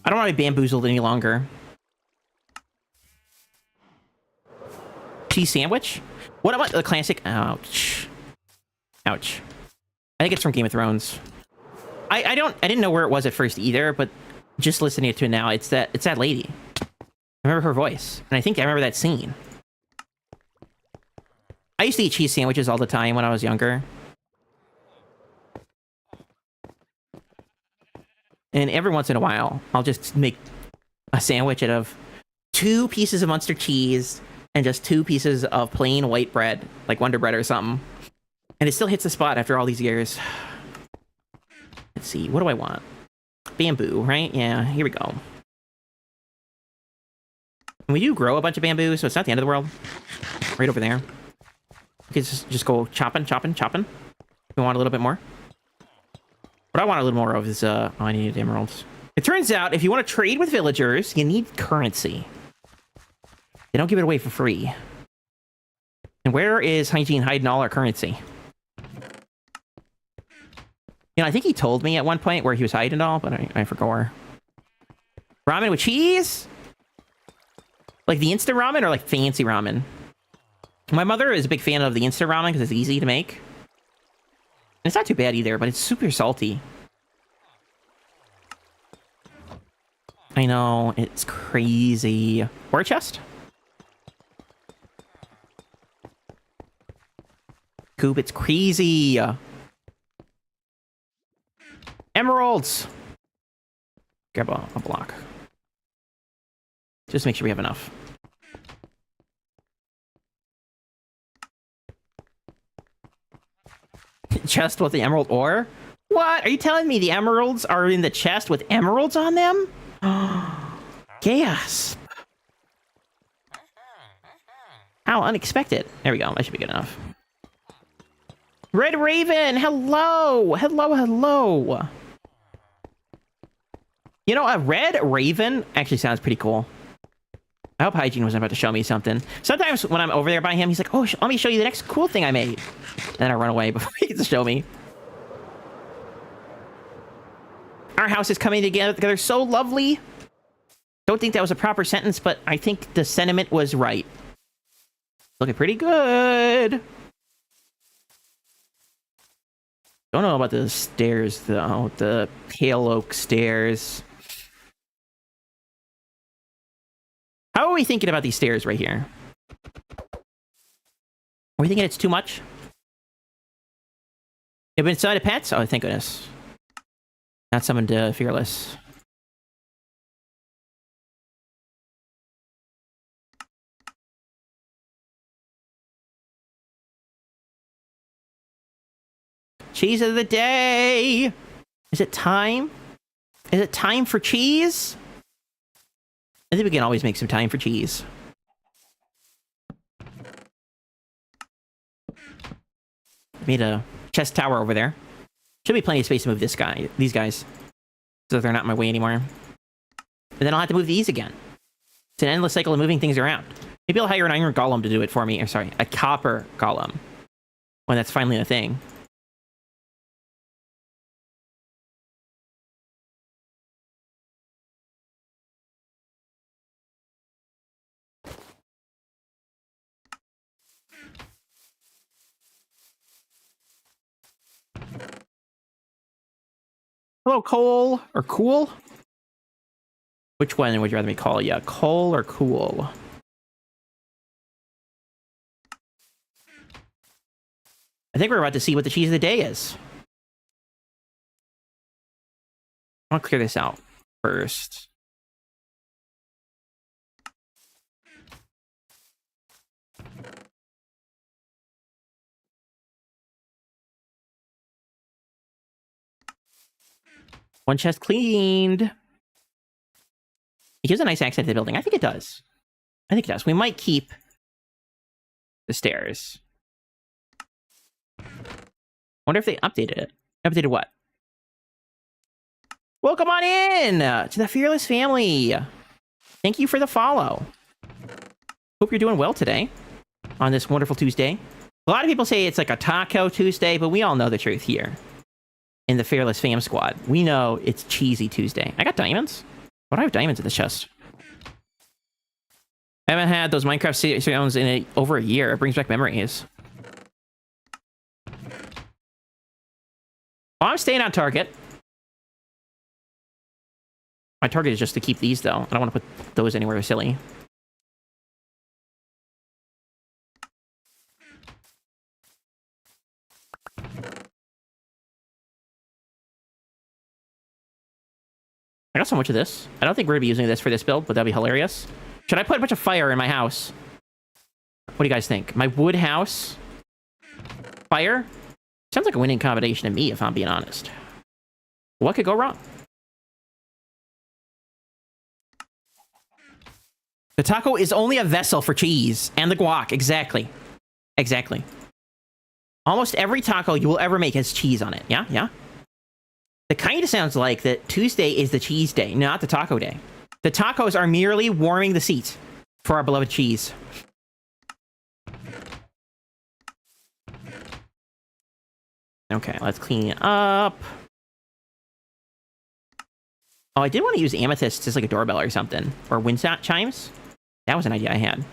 I don't want to be bamboozled any longer. Cheese sandwich? What about the classic? Ouch. Ouch. I think it's from Game of Thrones. I didn't know where it was at first either, but just listening to it now, it's that lady. I remember her voice, and I think I remember that scene. I used to eat cheese sandwiches all the time when I was younger. And every once in a while, I'll just make a sandwich out of 2 pieces of Munster cheese and just 2 pieces of plain white bread, like Wonder Bread or something. And it still hits the spot after all these years. Let's see, what do I want? Bamboo, right? Yeah, here we go. And we do grow a bunch of bamboo, so it's not the end of the world. Right over there. We can just go chopping, chopping, chopping. We want a little bit more. What I want a little more of is, oh, I need emeralds. It turns out, if you want to trade with villagers, you need currency. They don't give it away for free. And where is Hygiene hiding all our currency? You know, I think he told me at one point where he was hiding it all, but I forgot where. Ramen with cheese? Like the instant ramen or like fancy ramen? My mother is a big fan of the instant ramen because it's easy to make. And it's not too bad either, but it's super salty. I know, it's crazy. Or a chest? Coop, it's crazy. Emeralds! Grab a block. Just make sure we have enough. Chest with the emerald ore? What? Are you telling me the emeralds are in the chest with emeralds on them? Chaos. How unexpected. There we go. That should be good enough. Red Raven! Hello! Hello, hello! You know, a Red Raven actually sounds pretty cool. I hope Hygiene wasn't about to show me something. Sometimes when I'm over there by him, he's like, oh, let me show you the next cool thing I made. And then I run away before he gets to show me. Our house is coming together so lovely. Don't think that was a proper sentence, but I think the sentiment was right. Looking pretty good. Don't know about the stairs, though. The pale oak stairs. How are we thinking about these stairs right here? Are we thinking it's too much? Have been inside of pets? Oh, thank goodness. Not summoned Fearless. Cheese of the day! Is it time? Is it time for cheese? I think we can always make some time for cheese. Made a chest tower over there. Should be plenty of space to move these guys. So they're not in my way anymore. And then I'll have to move these again. It's an endless cycle of moving things around. Maybe I'll hire an iron golem to do it for me. Or sorry, a copper golem. When that's finally a thing. Hello, Cole, or Cool? Which one would you rather me call you? Cole or Cool? I think we're about to see what the cheese of the day is. I'll clear this out first. One chest cleaned. It gives a nice accent to the building. I think it does. I think it does. We might keep the stairs. Wonder if they updated it. Updated what? Welcome on in to the Fearless family. Thank you for the follow. Hope you're doing well today on this wonderful Tuesday. A lot of people say it's like a Taco Tuesday, but we all know the truth here in the Fearless fam squad. We know it's Cheesy Tuesday. I got diamonds. Why do I have diamonds in this chest? I haven't had those Minecraft sounds in over a year. It brings back memories. Well, I'm staying on target. My target is just to keep these, though. I don't want to put those anywhere silly. I got so much of this. I don't think we're going to be using this for this build, but that'd be hilarious. Should I put a bunch of fire in my house? What do you guys think? My wood house? Fire? Sounds like a winning combination to me, if I'm being honest. What could go wrong? The taco is only a vessel for cheese and the guac. Exactly. Exactly. Almost every taco you will ever make has cheese on it. Yeah? Yeah? It kind of sounds like that Tuesday is the cheese day, not the taco day. The tacos are merely warming the seat for our beloved cheese. Okay, let's clean it up. Oh, I did want to use amethyst as like a doorbell or something. Or wind chimes. That was an idea I had.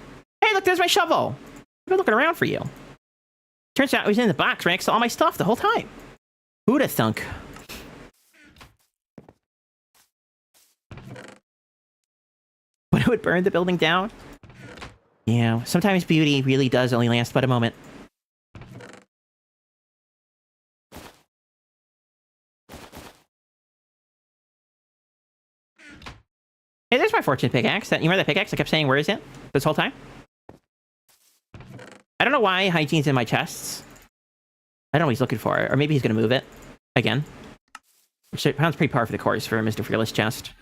Hey, look, there's my shovel. I've been looking around for you. Turns out it was in the box right next to all my stuff the whole time. Who'd have thunk? When it would burn the building down? Yeah, sometimes beauty really does only last but a moment. Hey, there's my fortune pickaxe. You remember that pickaxe? I kept saying, where is it? This whole time? I don't know why hygiene's in my chests. I don't know what he's looking for. Or maybe he's going to move it. Again. Which sounds pretty par for the course for Mr. Fearless chest.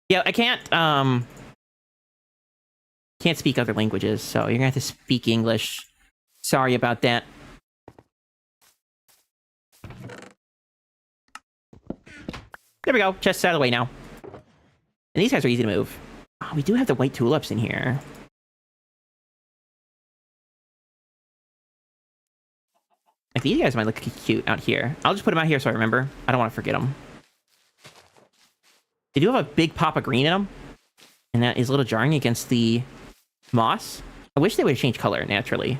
Yeah, I can't speak other languages, so you're going to have to speak English. Sorry about that. There we go. Chest's out of the way now. And these guys are easy to move. Oh, we do have the white tulips in here. Like, these guys might look cute out here. I'll just put them out here so I remember. I don't want to forget them. They do have a big pop of green in them. And that is a little jarring against the moss. I wish they would have changed color naturally.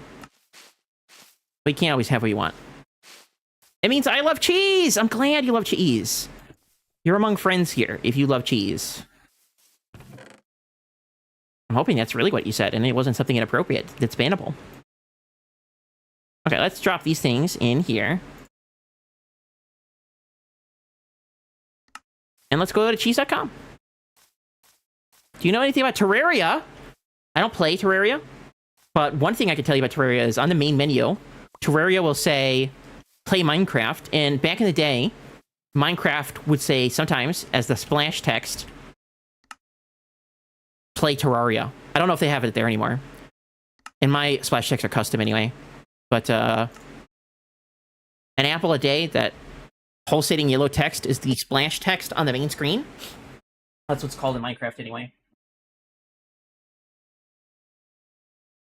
But you can't always have what you want. It means I love cheese! I'm glad you love cheese. You're among friends here if you love cheese. I'm hoping that's really what you said and it wasn't something inappropriate that's bannable. Okay, let's drop these things in here. And let's go to cheese.com. Do you know anything about Terraria? I don't play Terraria. But one thing I can tell you about Terraria is on the main menu, Terraria will say, play Minecraft. And back in the day, Minecraft would say sometimes, as the splash text, play Terraria. I don't know if they have it there anymore. And my splash texts are custom anyway. But an apple a day, that pulsating yellow text is the splash text on the main screen. That's what's called in Minecraft anyway.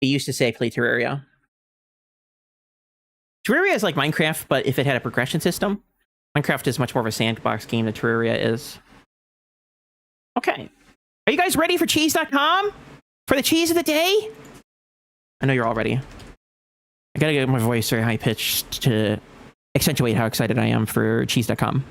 It used to say play Terraria. Terraria is like Minecraft, but if it had a progression system. Minecraft is much more of a sandbox game than Terraria is. Okay. Are you guys ready for cheese.com? For the cheese of the day? I know you're all ready. I gotta get my voice very high-pitched to accentuate how excited I am for cheese.com.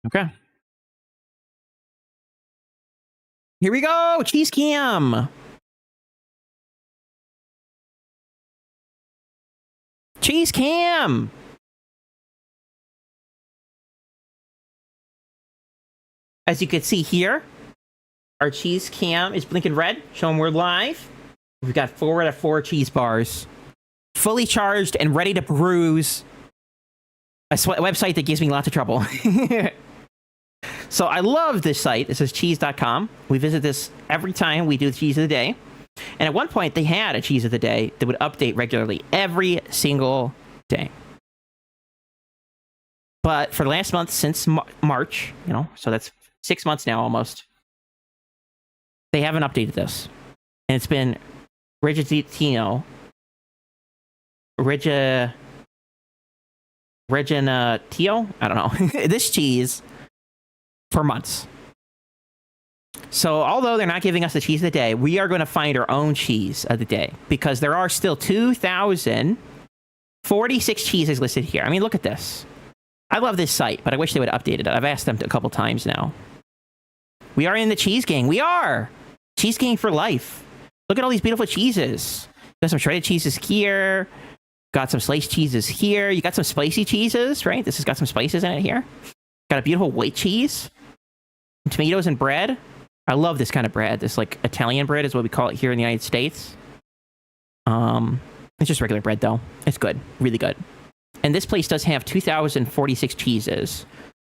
Okay. Here we go! Cheese cam! Cheese cam! As you can see here, our cheese cam is blinking red, showing we're live. We've got 4 out of 4 cheese bars, fully charged and ready to peruse a website that gives me lots of trouble. So I love this site. This is cheese.com. We visit this every time we do the cheese of the day. And at one point, they had a cheese of the day that would update regularly every single day. But for the last month, since March, you know, so that's 6 months now almost, they haven't updated this. And it's been Reginatino, Reginatio? I don't know. This cheese for months. So although they're not giving us the cheese of the day, we are going to find our own cheese of the day because there are still 2,046 cheeses listed here. I mean, look at this. I love this site, but I wish they would update it. I've asked them a couple times now. We are in the cheese gang. We are! Cheese gang for life. Look at all these beautiful cheeses. Got some shredded cheeses here. Got some sliced cheeses here. You got some spicy cheeses, right? This has got some spices in it here. Got a beautiful white cheese. Tomatoes and bread. I love this kind of bread. This, like, Italian bread is what we call it here in the United States. It's just regular bread, though. It's good. Really good. And this place does have 2,046 cheeses.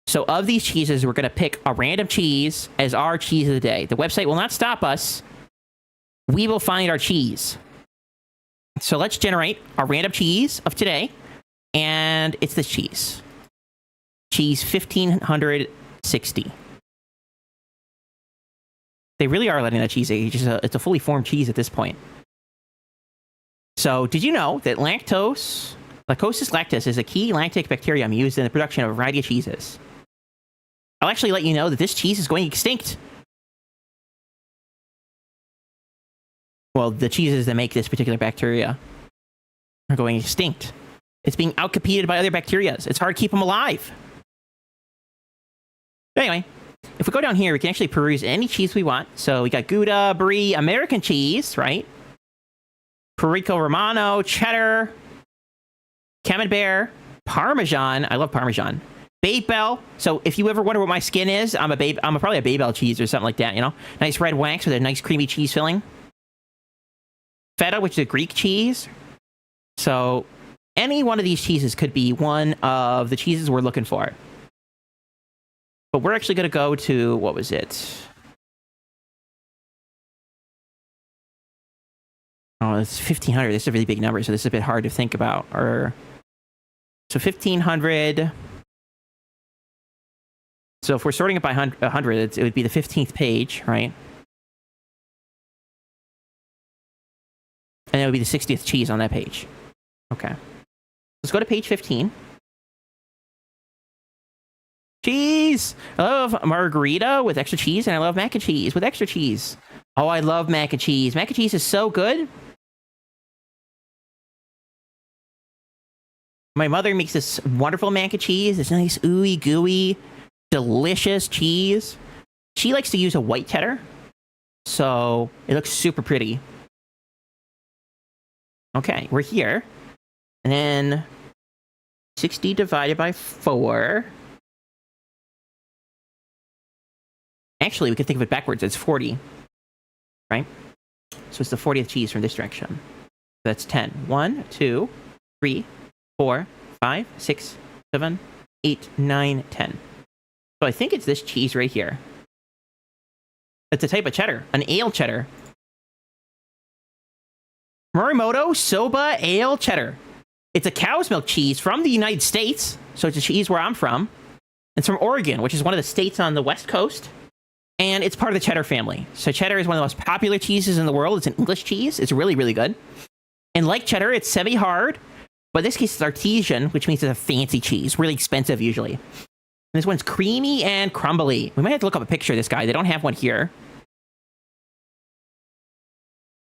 So of these cheeses, we're going to pick a random cheese as our cheese of the day. The website will not stop us. We will find our cheese. So let's generate a random cheese of today. And it's this cheese. Cheese 1560. They really are letting that cheese age. It's a fully formed cheese at this point. So did you know that Lactosis lactis is a key lactic bacterium used in the production of a variety of cheeses? I'll actually let you know that this cheese is going extinct. Well, the cheeses that make this particular bacteria are going extinct. It's being outcompeted by other bacteria. It's hard to keep them alive. But anyway, if we go down here, we can actually peruse any cheese we want. So we got Gouda, Brie, American cheese, right? Perico Romano, cheddar, Camembert, Parmesan. I love Parmesan. Babel. So if you ever wonder what my skin is, I'm probably a Babel cheese or something like that, you know? Nice red wax with a nice creamy cheese filling. Feta, which is a Greek cheese. So any one of these cheeses could be one of the cheeses we're looking for. But we're actually going to go to, what was it? Oh, it's 1,500. This is a really big number, so this is a bit hard to think about. So 1,500. So if we're sorting it by 100, it would be the 15th page, right? And it would be the 60th cheese on that page. Okay. Let's go to page 15. Cheese! I love margarita with extra cheese, and I love mac and cheese with extra cheese. Oh, I love mac and cheese. Mac and cheese is so good. My mother makes this wonderful mac and cheese. This nice, ooey, gooey, delicious cheese. She likes to use a white cheddar, so it looks super pretty. Okay, we're here. And then 60 divided by 4. Actually, we could think of it backwards. It's 40, right? So it's the 40th cheese from this direction. That's 10. 1, 2, 3, 4, 5, 6, 7, 8, 9, 10. So I think it's this cheese right here. It's a type of cheddar, an ale cheddar. Morimoto Soba Ale Cheddar. It's a cow's milk cheese from the United States. So it's a cheese where I'm from. It's from Oregon, which is one of the states on the West Coast. And it's part of the cheddar family. So cheddar is one of the most popular cheeses in the world. It's an English cheese. It's really, really good. And like cheddar, it's semi-hard. But in this case, it's artesian, which means it's a fancy cheese. Really expensive, usually. And this one's creamy and crumbly. We might have to look up a picture of this guy. They don't have one here.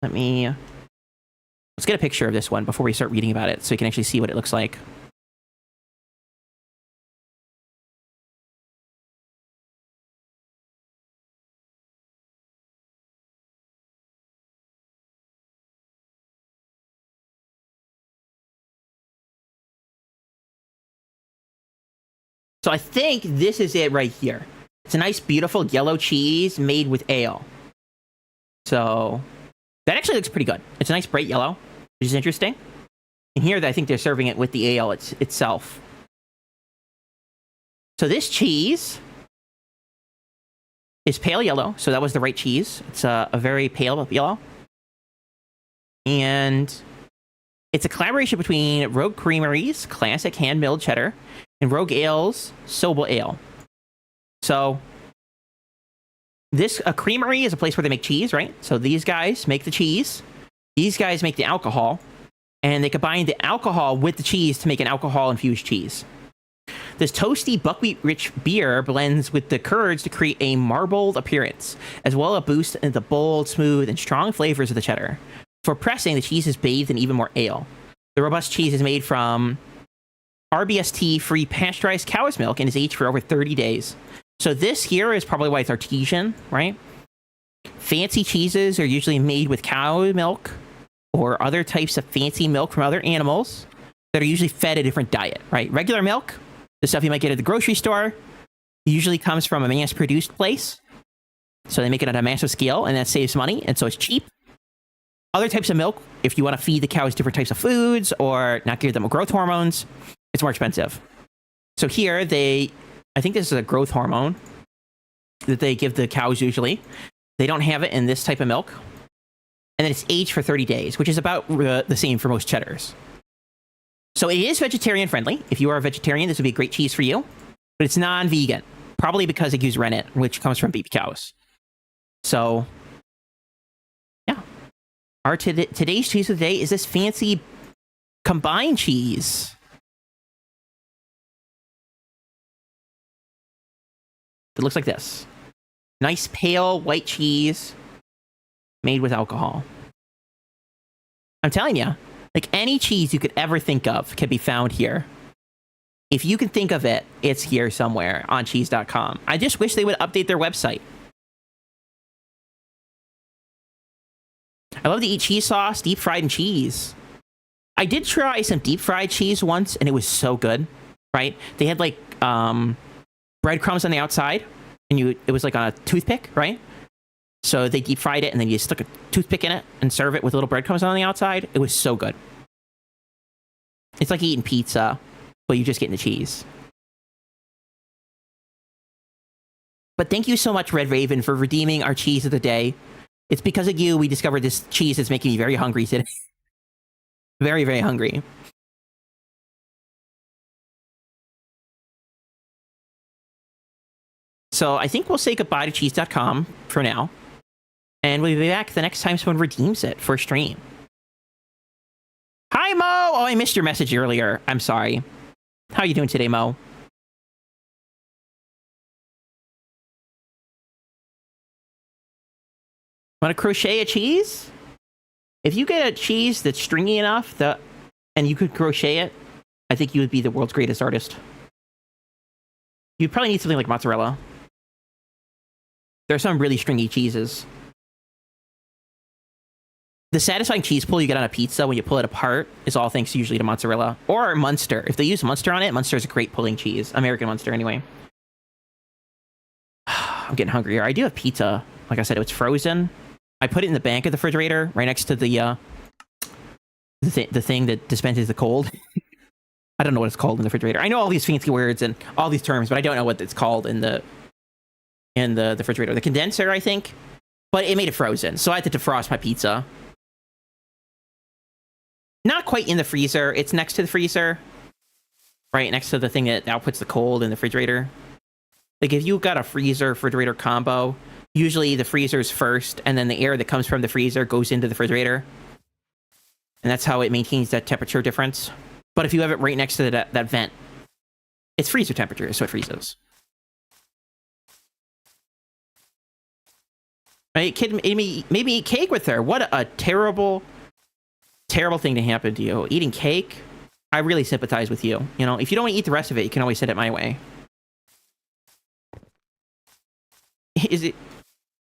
Let's get a picture of this one before we start reading about it so you can actually see what it looks like. So I think this is it right here. It's a nice, beautiful yellow cheese made with ale. So that actually looks pretty good. It's a nice bright yellow, which is interesting. And here, I think they're serving it with the ale itself. So this cheese is pale yellow, so that was the right cheese. It's a very pale yellow. And it's a collaboration between Rogue Creamery's classic hand-milled cheddar and Rogue Ale's Sobel Ale. So a creamery is a place where they make cheese, right? So these guys make the cheese. These guys make the alcohol. And they combine the alcohol with the cheese to make an alcohol-infused cheese. This toasty, buckwheat-rich beer blends with the curds to create a marbled appearance, as well as a boost in the bold, smooth, and strong flavors of the cheddar. For pressing, the cheese is bathed in even more ale. The robust cheese is made from RBST-free pasteurized cow's milk and is aged for over 30 days. So this here is probably why it's artesian, right? Fancy cheeses are usually made with cow milk or other types of fancy milk from other animals that are usually fed a different diet, right? Regular milk, the stuff you might get at the grocery store, usually comes from a mass-produced place. So they make it on a massive scale, and that saves money, and so it's cheap. Other types of milk, if you want to feed the cows different types of foods or not give them growth hormones, it's more expensive. So here, I think this is a growth hormone that they give the cows usually. They don't have it in this type of milk. And then it's aged for 30 days, which is about the same for most cheddars. So it is vegetarian friendly. If you are a vegetarian, this would be a great cheese for you. But it's non-vegan, probably because it uses rennet, which comes from baby cows. So, yeah. Our today's cheese of the day is this fancy combined cheese. It looks like this. Nice pale white cheese made with alcohol. I'm telling you, like any cheese you could ever think of can be found here. If you can think of it, it's here somewhere on cheese.com. I just wish they would update their website. I love to eat cheese sauce, deep fried and cheese. I did try some deep fried cheese once, and it was so good, right? They had like breadcrumbs on the outside, and it was like on a toothpick, right? So they deep fried it, and then you stuck a toothpick in it and serve it with little breadcrumbs on the outside. It was so good. It's like eating pizza, but you're just getting the cheese. But thank you so much, Red Raven, for redeeming our cheese of the day. It's because of you we discovered this cheese that's making me very hungry today. Very, very hungry. So I think we'll say goodbye to cheese.com for now. And we'll be back the next time someone redeems it for a stream. Hi, Mo! Oh, I missed your message earlier. I'm sorry. How are you doing today, Mo? Want to crochet a cheese? If you get a cheese that's stringy enough and you could crochet it, I think you would be the world's greatest artist. You'd probably need something like mozzarella. There are some really stringy cheeses. The satisfying cheese pull you get on a pizza when you pull it apart is all thanks usually to mozzarella. Or Munster. If they use Munster on it, Munster is a great pulling cheese. American Munster, anyway. I'm getting hungry here. I do have pizza. Like I said, it's frozen. I put it in the back of the refrigerator, right next to the thing that dispenses the cold. I don't know what it's called in the refrigerator. I know all these fancy words and all these terms, but I don't know what it's called in the refrigerator. The condenser, I think. But it made it frozen, so I had to defrost my pizza. Not quite in the freezer. It's next to the freezer. Right next to the thing that outputs the cold in the refrigerator. Like, if you got a freezer-refrigerator combo, usually the freezer's first, and then the air that comes from the freezer goes into the refrigerator. And that's how it maintains that temperature difference. But if you have it right next to that vent, it's freezer temperature, so it freezes. Right? Kid made me eat cake with her. What a terrible, terrible thing to happen to you. Eating cake, I really sympathize with you. You know, if you don't want to eat the rest of it, you can always send it my way.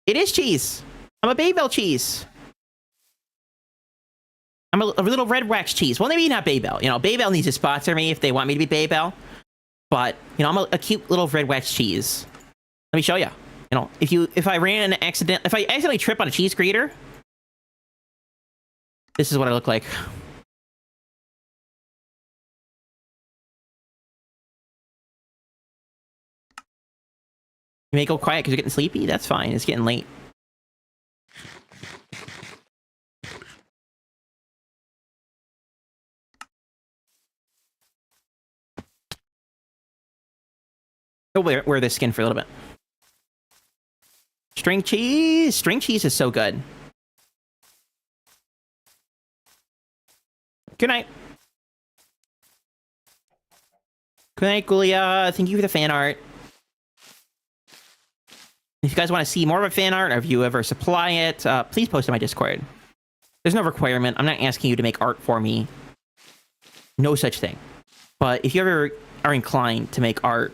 It is cheese. I'm a Babel cheese. I'm a little red wax cheese. Well, maybe not Babel. You know, Babel needs to sponsor me if they want me to be Babel. But, you know, I'm a cute little red wax cheese. Let me show you. You know, if I accidentally trip on a cheese grater, this is what I look like. You may go quiet because you're getting sleepy. That's fine. It's getting late. I'll wear this skin for a little bit. String cheese! String cheese is so good. Good night. Good night, Gulia. Thank you for the fan art. If you guys want to see more of a fan art, or if you ever supply it, please post in my Discord. There's no requirement. I'm not asking you to make art for me. No such thing. But if you ever are inclined to make art,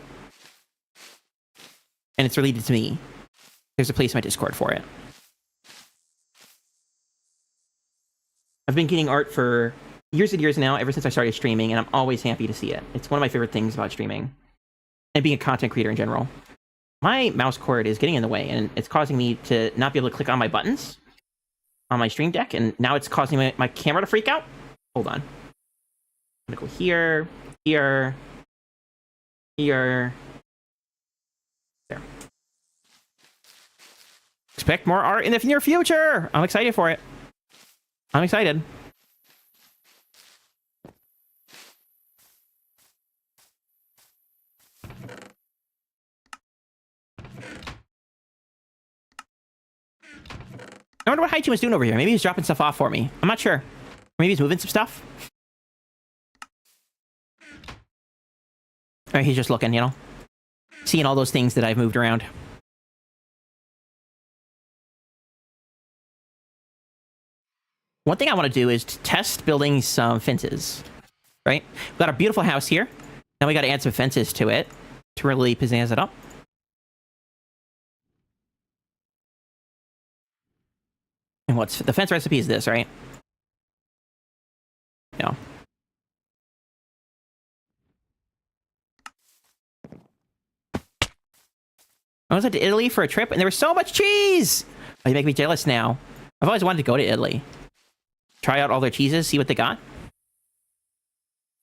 and it's related to me, there's a place in my Discord for it. I've been getting art for years and years now, ever since I started streaming, and I'm always happy to see it. It's one of my favorite things about streaming, and being a content creator in general. My mouse cord is getting in the way, and it's causing me to not be able to click on my buttons on my stream deck, and now it's causing my camera to freak out. Hold on. I'm gonna go here, here, here. There. Expect more art in the near future! I'm excited for it. I'm excited. I wonder what Haichi was doing over here. Maybe he's dropping stuff off for me. I'm not sure. Maybe he's moving some stuff. Or he's just looking, you know? Seeing all those things that I've moved around. One thing I want to do is to test building some fences. Right? We've got a beautiful house here. Now we got to add some fences to it to really pizzazz it up. And what's the fence recipe is this, right? No. I was to Italy for a trip, and there was so much cheese! Oh, you make me jealous now. I've always wanted to go to Italy. Try out all their cheeses, see what they got.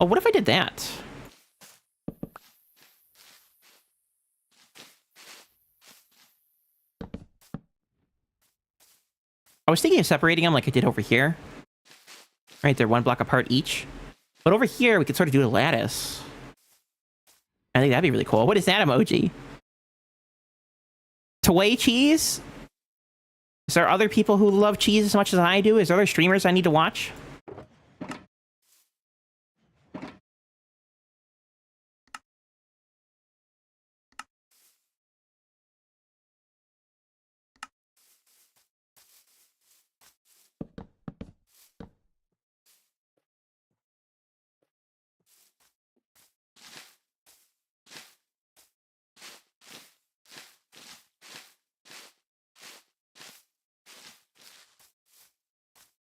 Oh, what if I did that? I was thinking of separating them like I did over here. Right, they're one block apart each. But over here, we could sort of do a lattice. I think that'd be really cool. What is that emoji? Toy cheese? Is there other people who love cheese as much as I do? Is there other streamers I need to watch?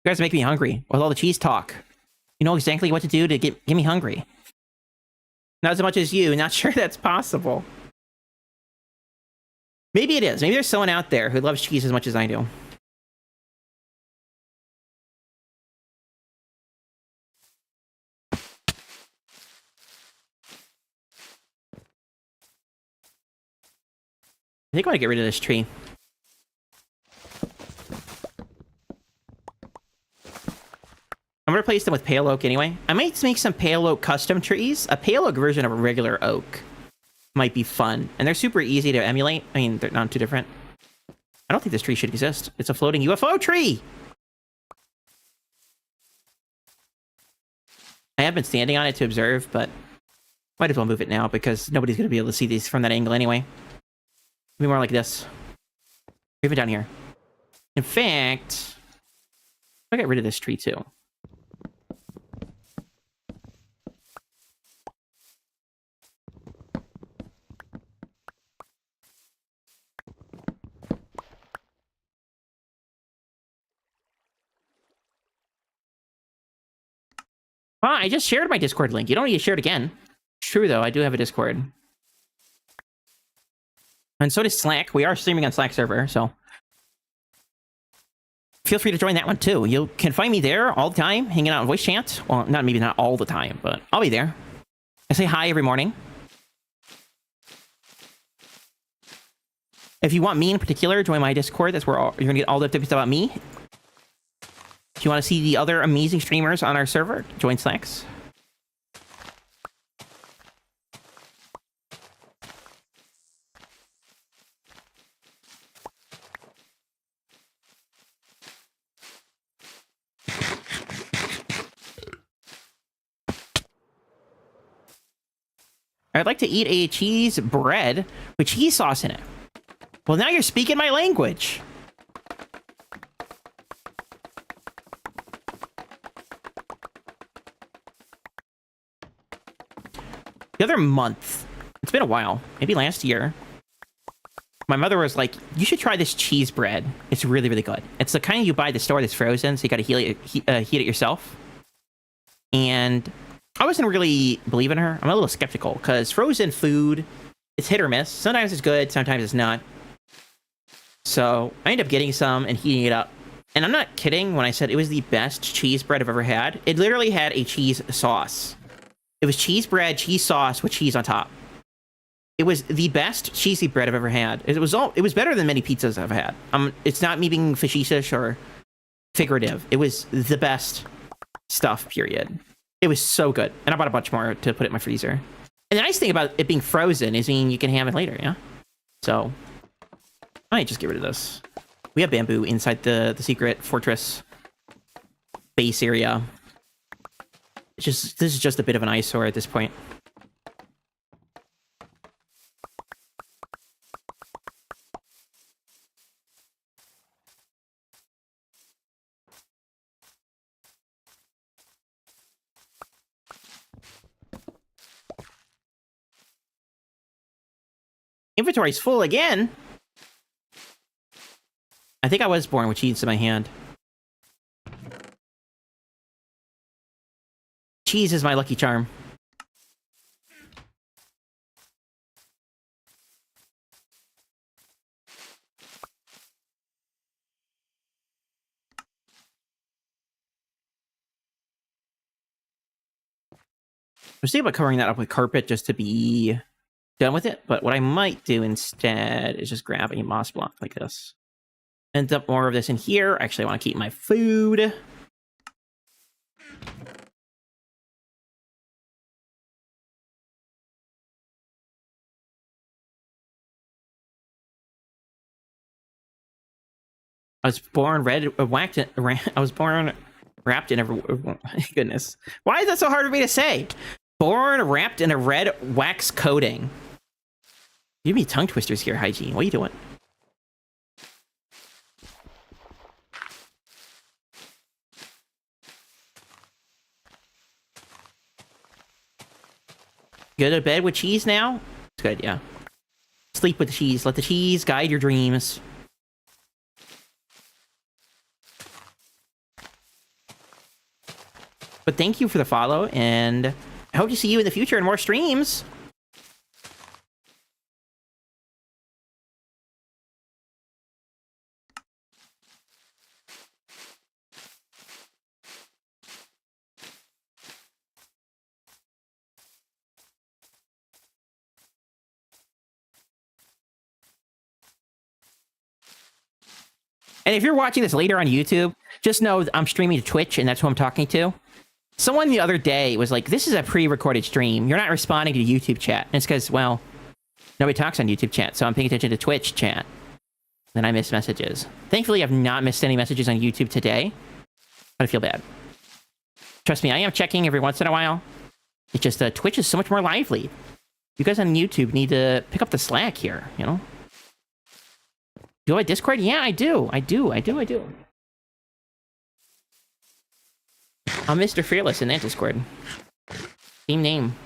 You guys make me hungry with all the cheese talk. You know exactly what to do to get me hungry. Not as much as you. Not sure that's possible. Maybe it is. Maybe there's someone out there who loves cheese as much as I do. I think I want to get rid of this tree. I'm gonna replace them with pale oak anyway. I might make some pale oak custom trees. A pale oak version of a regular oak might be fun. And they're super easy to emulate. I mean, they're not too different. I don't think this tree should exist. It's a floating UFO tree! I have been standing on it to observe, but might as well move it now because nobody's gonna be able to see these from that angle anyway. It'll be more like this. Even down here. In fact, I'll get rid of this tree too. I just shared my Discord link. You don't need to share it again. It's true, though. I do have a Discord. And so does Slack. We are streaming on Slack server, so feel free to join that one too. You can find me there all the time, hanging out in voice chat. Well, maybe not all the time, but I'll be there. I say hi every morning. If you want me in particular, join my Discord. That's where you're going to get all the updates about me. If you want to see the other amazing streamers on our server, join Slacks. I'd like to eat a cheese bread with cheese sauce in it. Well, now you're speaking my language. The other month, it's been a while, maybe last year, my mother was like, you should try this cheese bread. It's really, really good. It's the kind you buy at the store that's frozen, so you gotta heat it yourself. And I wasn't really believing her. I'm a little skeptical, because frozen food, it's hit or miss. Sometimes it's good, sometimes it's not. So I ended up getting some and heating it up. And I'm not kidding when I said it was the best cheese bread I've ever had. It literally had a cheese sauce. It was cheese bread, cheese sauce with cheese on top. It was the best cheesy bread I've ever had. It was better than many pizzas I've had. It's not me being facetious or figurative. It was the best stuff, period. It was so good. And I bought a bunch more to put it in my freezer. And the nice thing about it being frozen is you can have it later, yeah? So I might just get rid of this. We have bamboo inside the secret fortress base area. This is just a bit of an eyesore at this point. Inventory's full again. I think I was born with cheese in my hand. Cheese is my lucky charm. I was thinking about covering that up with carpet just to be done with it, but what I might do instead is just grab a moss block like this and dump more of this in here. Actually, I want to keep my food. I was born wrapped in a... Goodness. Why is that so hard for me to say? Born wrapped in a red wax coating. Give me tongue twisters here, Hygiene. What are you doing? Go to bed with cheese now? It's good, yeah. Sleep with the cheese. Let the cheese guide your dreams. But thank you for the follow, and I hope to see you in the future in more streams. And if you're watching this later on YouTube, just know I'm streaming to Twitch, and that's who I'm talking to. Someone the other day was like, this is a pre-recorded stream. You're not responding to YouTube chat. And it's because, well, nobody talks on YouTube chat, so I'm paying attention to Twitch chat. Then I miss messages. Thankfully, I've not missed any messages on YouTube today, but I feel bad. Trust me, I am checking every once in a while. It's just Twitch is so much more lively. You guys on YouTube need to pick up the slack here, you know? Do I have Discord? Yeah, I do. I do. I'm MrFearless in that Discord. Same name.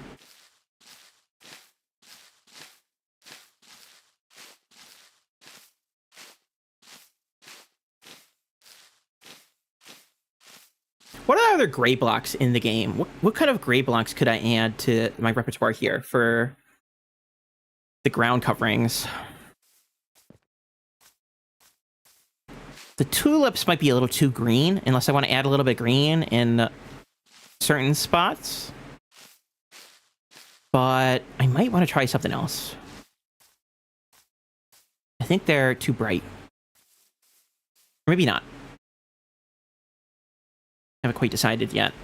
What are other gray blocks in the game? What kind of gray blocks could I add to my repertoire here for the ground coverings? The tulips might be a little too green, unless I want to add a little bit of green in certain spots. But I might want to try something else. I think they're too bright. Or maybe not. I haven't quite decided yet.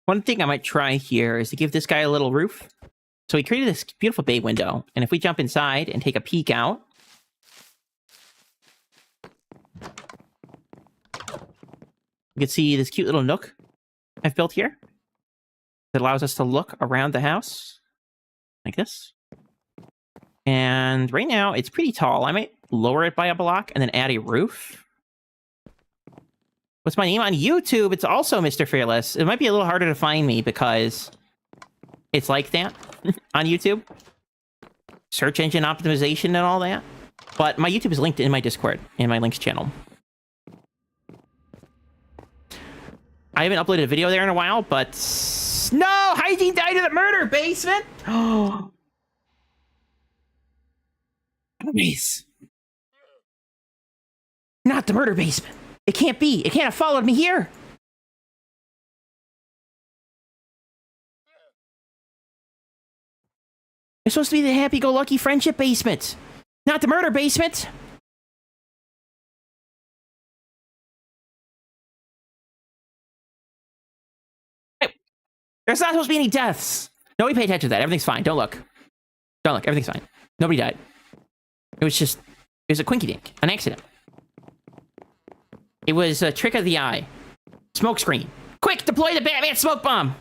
One thing I might try here is to give this guy a little roof. So he created this beautiful bay window, and if we jump inside and take a peek out, you can see this cute little nook I've built here that allows us to look around the house like this. And right now, it's pretty tall. I might lower it by a block and then add a roof. What's my name on YouTube? It's also MrFearless. It might be a little harder to find me because it's like that on YouTube. Search engine optimization and all that. But my YouTube is linked in my Discord, in my links channel. I haven't uploaded a video there in a while, but... No! Hygiene died in the murder basement! Oh. Please. Not the murder basement. It can't be. It can't have followed me here. It's supposed to be the happy-go-lucky friendship basement, not the murder basement. Hey, there's not supposed to be any deaths. Nobody pay attention to that. Everything's fine. Don't look. Don't look. Everything's fine. Nobody died. It was a quinky-dink. An accident. It was a trick of the eye. Smoke screen. Quick, deploy the Batman smoke bomb!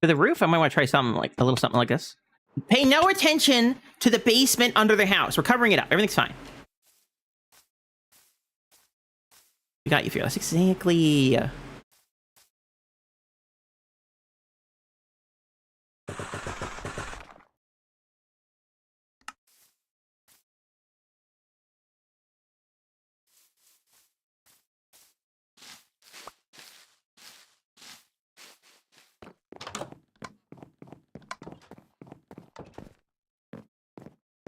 For the roof, I might want to try something like a little something like this. Pay no attention to the basement under the house. We're covering it up. Everything's fine. We got you, Fearless. Exactly.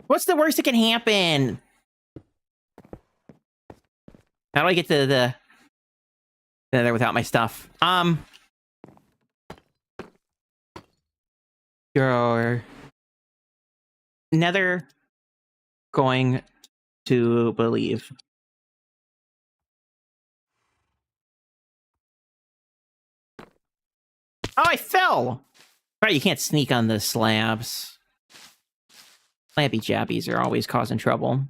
What's the worst that can happen? How do I get to the there without my stuff? You're never going to believe. Oh, I fell! Right, you can't sneak on the slabs. Slabby jabbies are always causing trouble.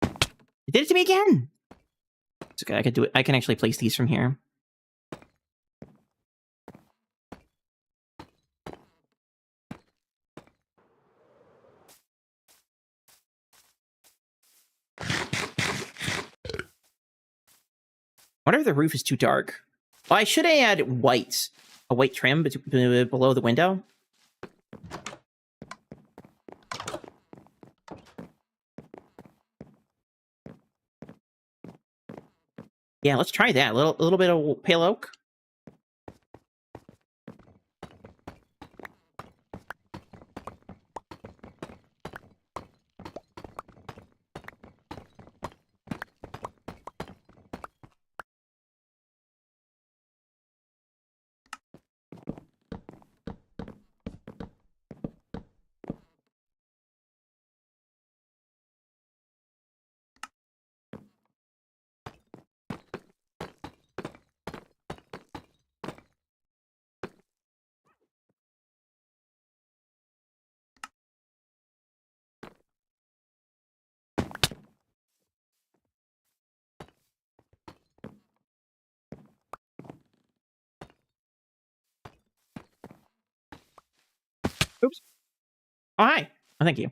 It did it to me again! It's okay, I could do it. I can actually place these from here. wonder if the roof is too dark. Well, I should add a white trim below the window. Yeah, let's try that. A little bit of pale oak. Oops. Oh, hi. Oh, thank you.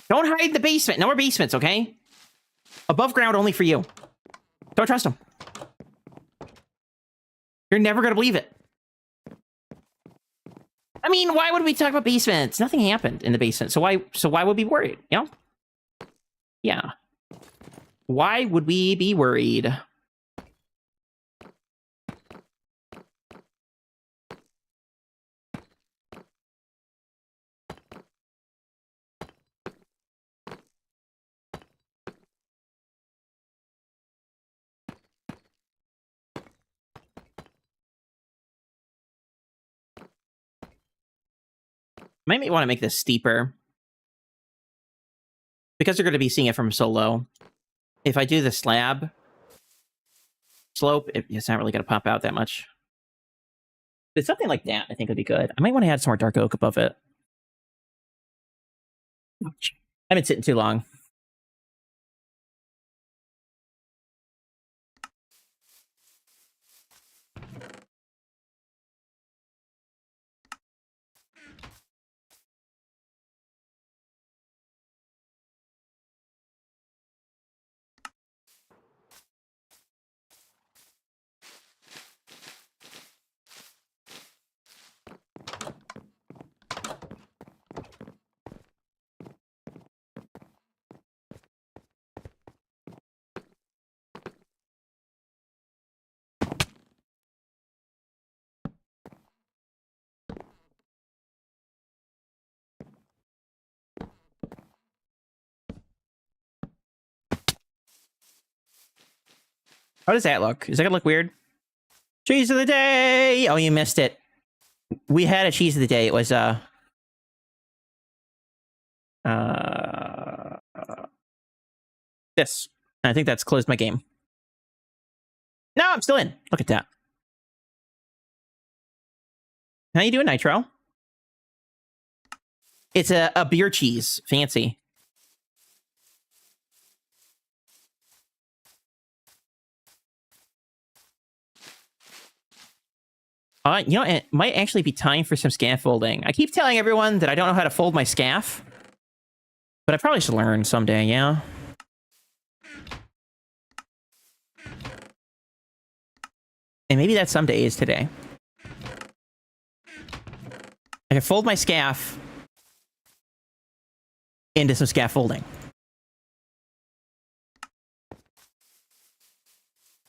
Don't hide in the basement. No more basements, okay? Above ground only for you. Don't trust them. You're never going to believe it. I mean, why would we talk about basements? Nothing happened in the basement. So why would we be worried, you know? Yeah. Why would we be worried? Might want to make this steeper. Because they're going to be seeing it from so low. If I do the slab slope, it's not really going to pop out that much. But something like that, I think, would be good. I might want to add some more dark oak above it. I've been sitting too long. How does that look? Is that gonna look weird? Cheese of the day! Oh, you missed it. We had a cheese of the day. It was, this. I think that's closed my game. No, I'm still in. Look at that. How you doing, Nitro? It's a beer cheese. Fancy. You know, it might actually be time for some scaffolding. I keep telling everyone that I don't know how to fold my scaff. But I probably should learn someday, yeah? And maybe that someday is today. I can fold my scaff into some scaffolding.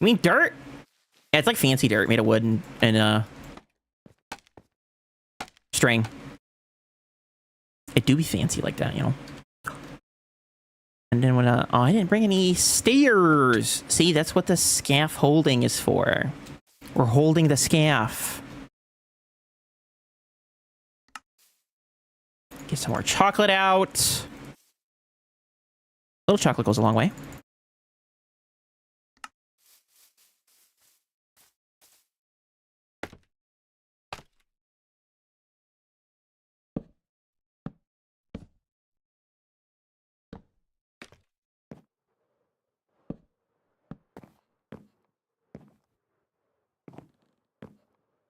I mean, dirt? Yeah, it's like fancy dirt made of wood and string. It do be fancy like that, you know? And then when, oh, I didn't bring any stairs. See, that's what the scaffolding is for. We're holding the scaff. Get some more chocolate out. A little chocolate goes a long way.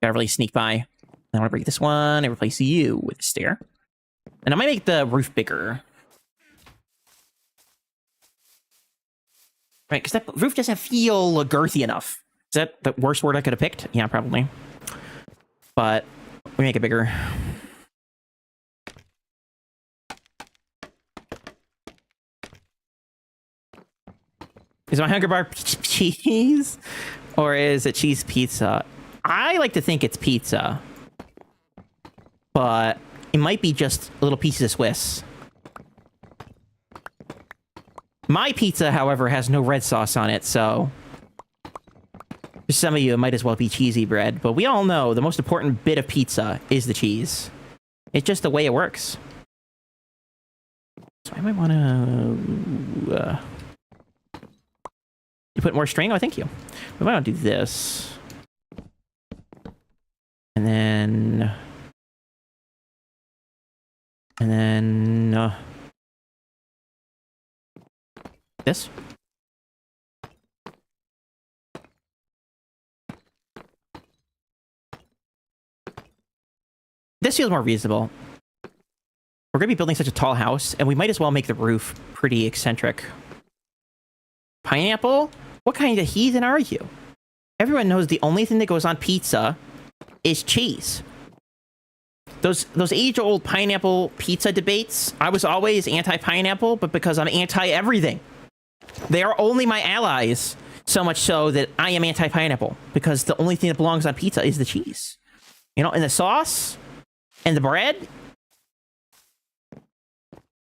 Gotta really sneak by. I want to break this one and replace you with a stair. And I might make the roof bigger. Right, because that roof doesn't feel girthy enough. Is that the worst word I could have picked? Yeah, probably. But we make it bigger. Is my hunger bar cheese? Or is it cheese pizza? I like to think it's pizza. But it might be just little pieces of Swiss. My pizza, however, has no red sauce on it, so... For some of you, it might as well be cheesy bread. But we all know the most important bit of pizza is the cheese. It's just the way it works. So I might want to... You put more string? Oh, thank you. We might want to do this. And then... And then... this. This feels more reasonable. We're going to be building such a tall house, and we might as well make the roof pretty eccentric. Pineapple? What kind of heathen are you? Everyone knows the only thing that goes on pizza is cheese. Those age-old pineapple pizza debates, I was always anti-pineapple, but because I'm anti-everything. They are only my allies, so much so that I am anti-pineapple, because the only thing that belongs on pizza is the cheese. You know, and the sauce, and the bread,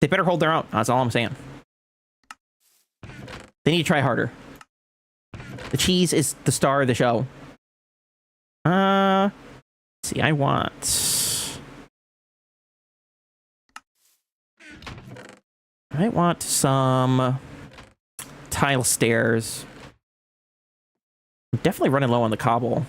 they better hold their own. That's all I'm saying. They need to try harder. The cheese is the star of the show. Let's see, I want some tile stairs. I'm definitely running low on the cobble.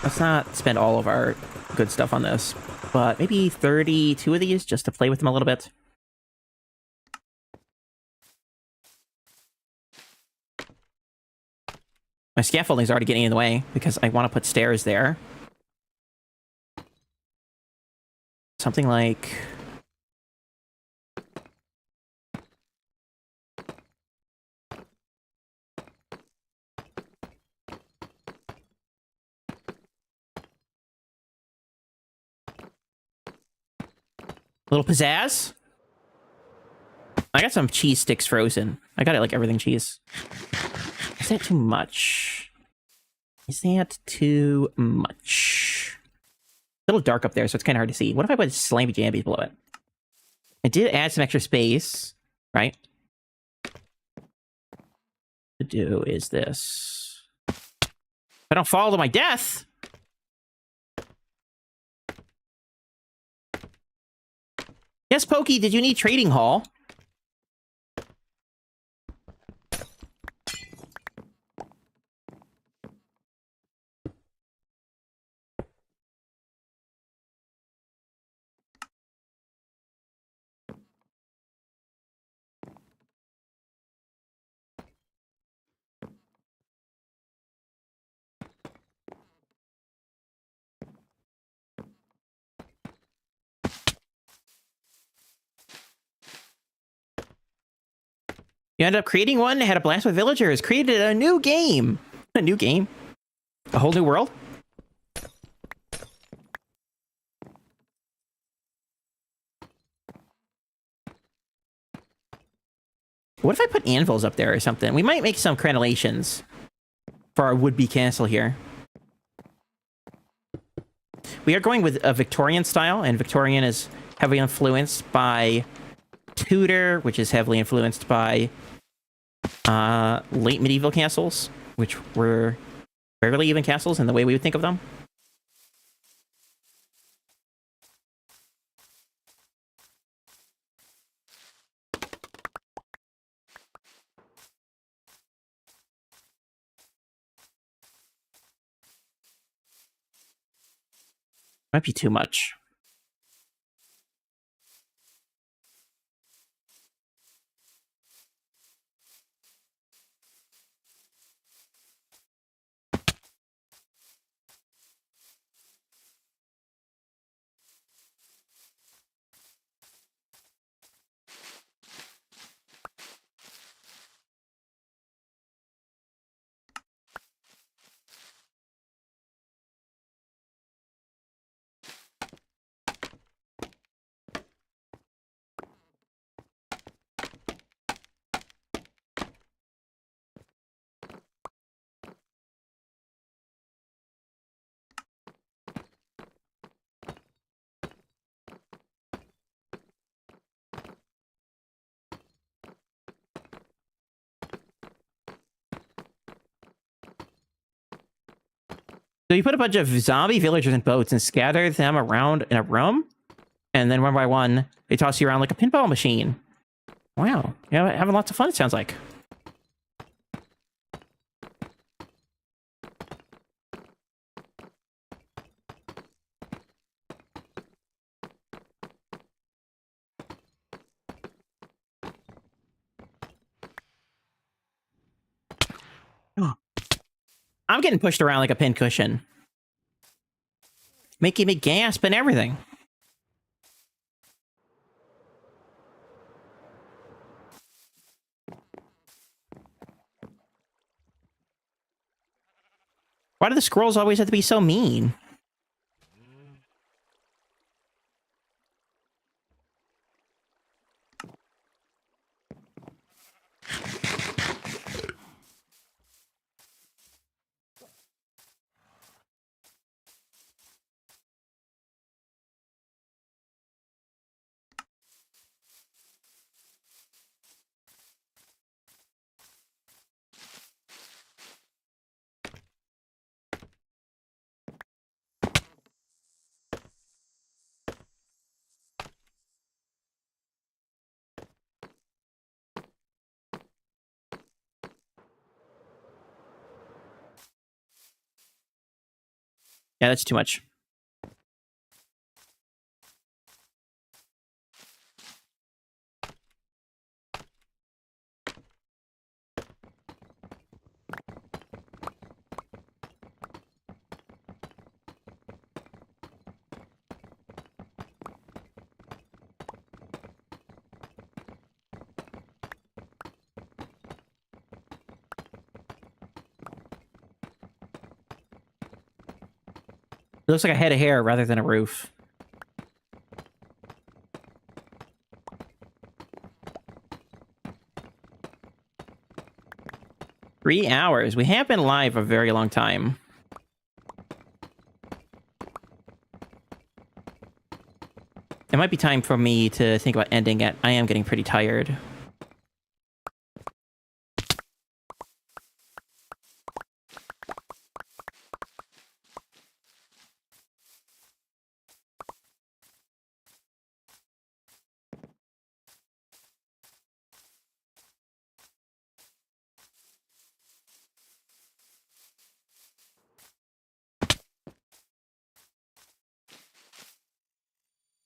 Let's not spend all of our good stuff on this, but maybe 32 of these just to play with them a little bit. My scaffolding is already getting in the way because I want to put stairs there. Something like... a little pizzazz. I got some cheese sticks frozen. I got it like everything cheese. Is that too much? Is that too much? A little dark up there, so it's kind of hard to see. What if I put Slammy Jambies below it? I did add some extra space, right? To do is this. If I don't fall to my death... Yes, Pokey, did you need trading hall? You ended up creating one, had a blast with villagers, created a new game. A new game? A whole new world? What if I put anvils up there or something? We might make some crenellations for our would-be castle here. We are going with a Victorian style, and Victorian is heavily influenced by Tudor, which is heavily influenced by late medieval castles, which were fairly even castles in the way we would think of them. Might be too much. So you put a bunch of zombie villagers in boats and scatter them around in a room, and then one by one, they toss you around like a pinball machine. Wow. Yeah, having lots of fun, it sounds like. I'm getting pushed around like a pincushion. Making me gasp and everything. Why do the scrolls always have to be so mean? Yeah, that's too much. It looks like a head of hair rather than a roof. Three hours. We have been live a very long time. It might be time for me to think about ending it. I am getting pretty tired.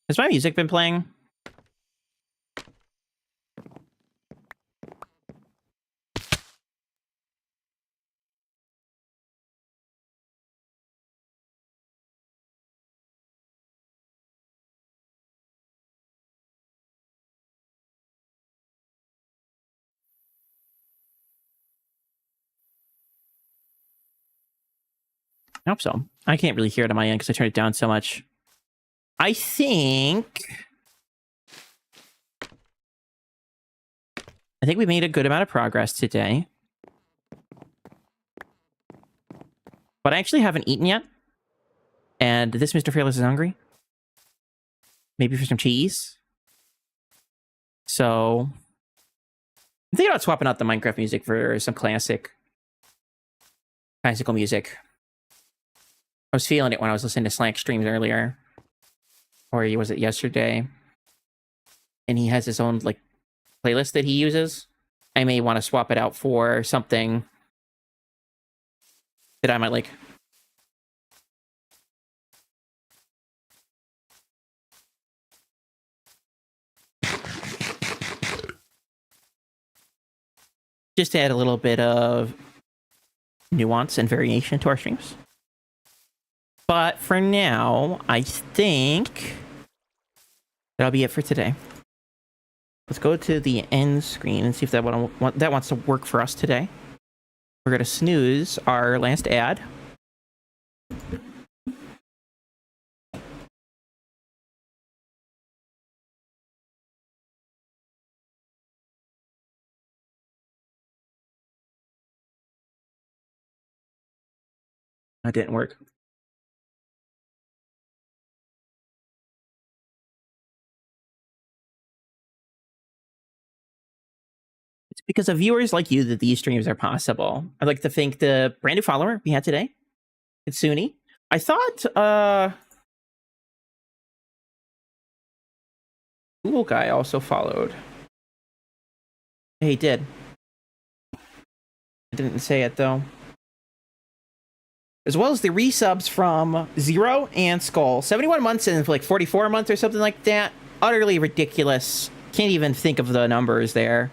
Has my music been playing? I hope so. I can't really hear it on my end because I turned it down so much. I think we made a good amount of progress today. But I actually haven't eaten yet. And this MrFearless is hungry. Maybe for some cheese. So I'm thinking about swapping out the Minecraft music for some classical music. I was feeling it when I was listening to Slack streams earlier. Or was it yesterday? And he has his own like playlist that he uses. I may want to swap it out for something that I might like. Just to add a little bit of nuance and variation to our streams. But for now, I think that'll be it for today. Let's go to the end screen and see if that wants to work for us today. We're going to snooze our last ad. That didn't work. It's because of viewers like you that these streams are possible. I'd like to thank the brand new follower we had today. Kitsune. I thought Cool Guy also followed. He did. I didn't say it though. As well as the resubs from Zero and Sköll. 71 months and like 44 months or something like that. Utterly ridiculous. Can't even think of the numbers there.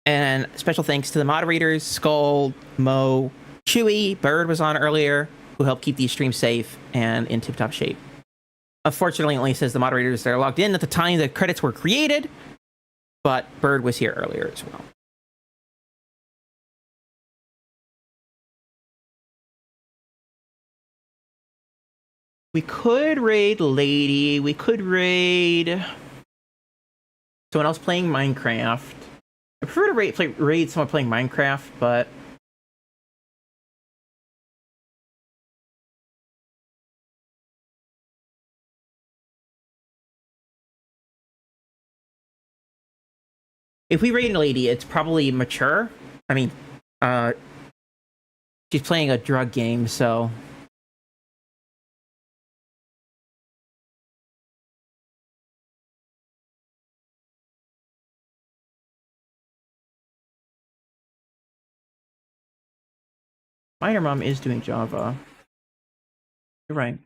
And special thanks to the moderators, Sköll, Mo, Chewy, Bird was on earlier, who helped keep these streams safe and in tip-top shape. Unfortunately, it only says the moderators that are logged in at the time the credits were created, but Bird was here earlier as well. We could raid Lady. We could raid someone else playing Minecraft. I prefer to raid someone playing Minecraft, but if we raid a Lady, it's probably mature. I mean, she's playing a drug game, so Minor Mom is doing Java. You're right.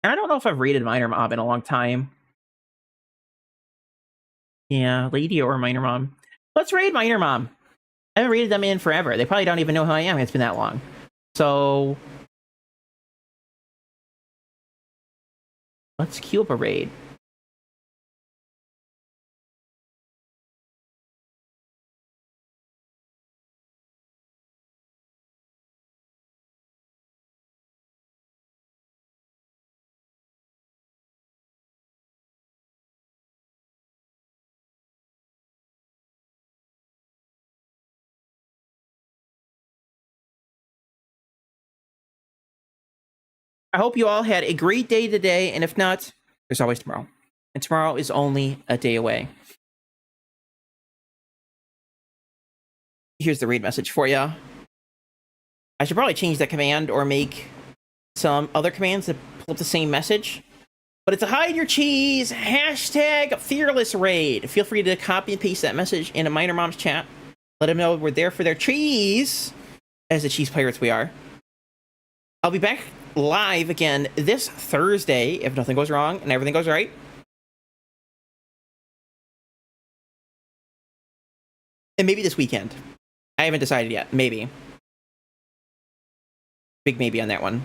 And I don't know if I've raided Minor Mom in a long time. Yeah, Lady or Minor Mom. Let's raid Minor Mom. I haven't raided them in forever. They probably don't even know who I am. It's been that long. So let's queue up a raid. I hope you all had a great day today, and if not, there's always tomorrow. And tomorrow is only a day away. Here's the raid message for you. I should probably change that command or make some other commands that pull up the same message. But it's a hide your cheese, hashtag fearless raid. Feel free to copy and paste that message into Minor Mom's chat. Let them know we're there for their cheese, as the cheese pirates we are. I'll be back live again this Thursday if nothing goes wrong and everything goes right. And maybe this weekend. I haven't decided yet. Maybe. Big maybe on that one.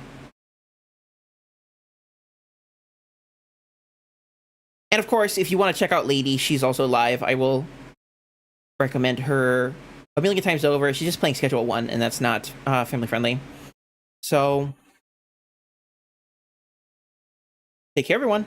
And of course, if you want to check out Lady, she's also live. I will recommend her a million times over. She's just playing Schedule 1, and that's not family friendly. So take care, everyone.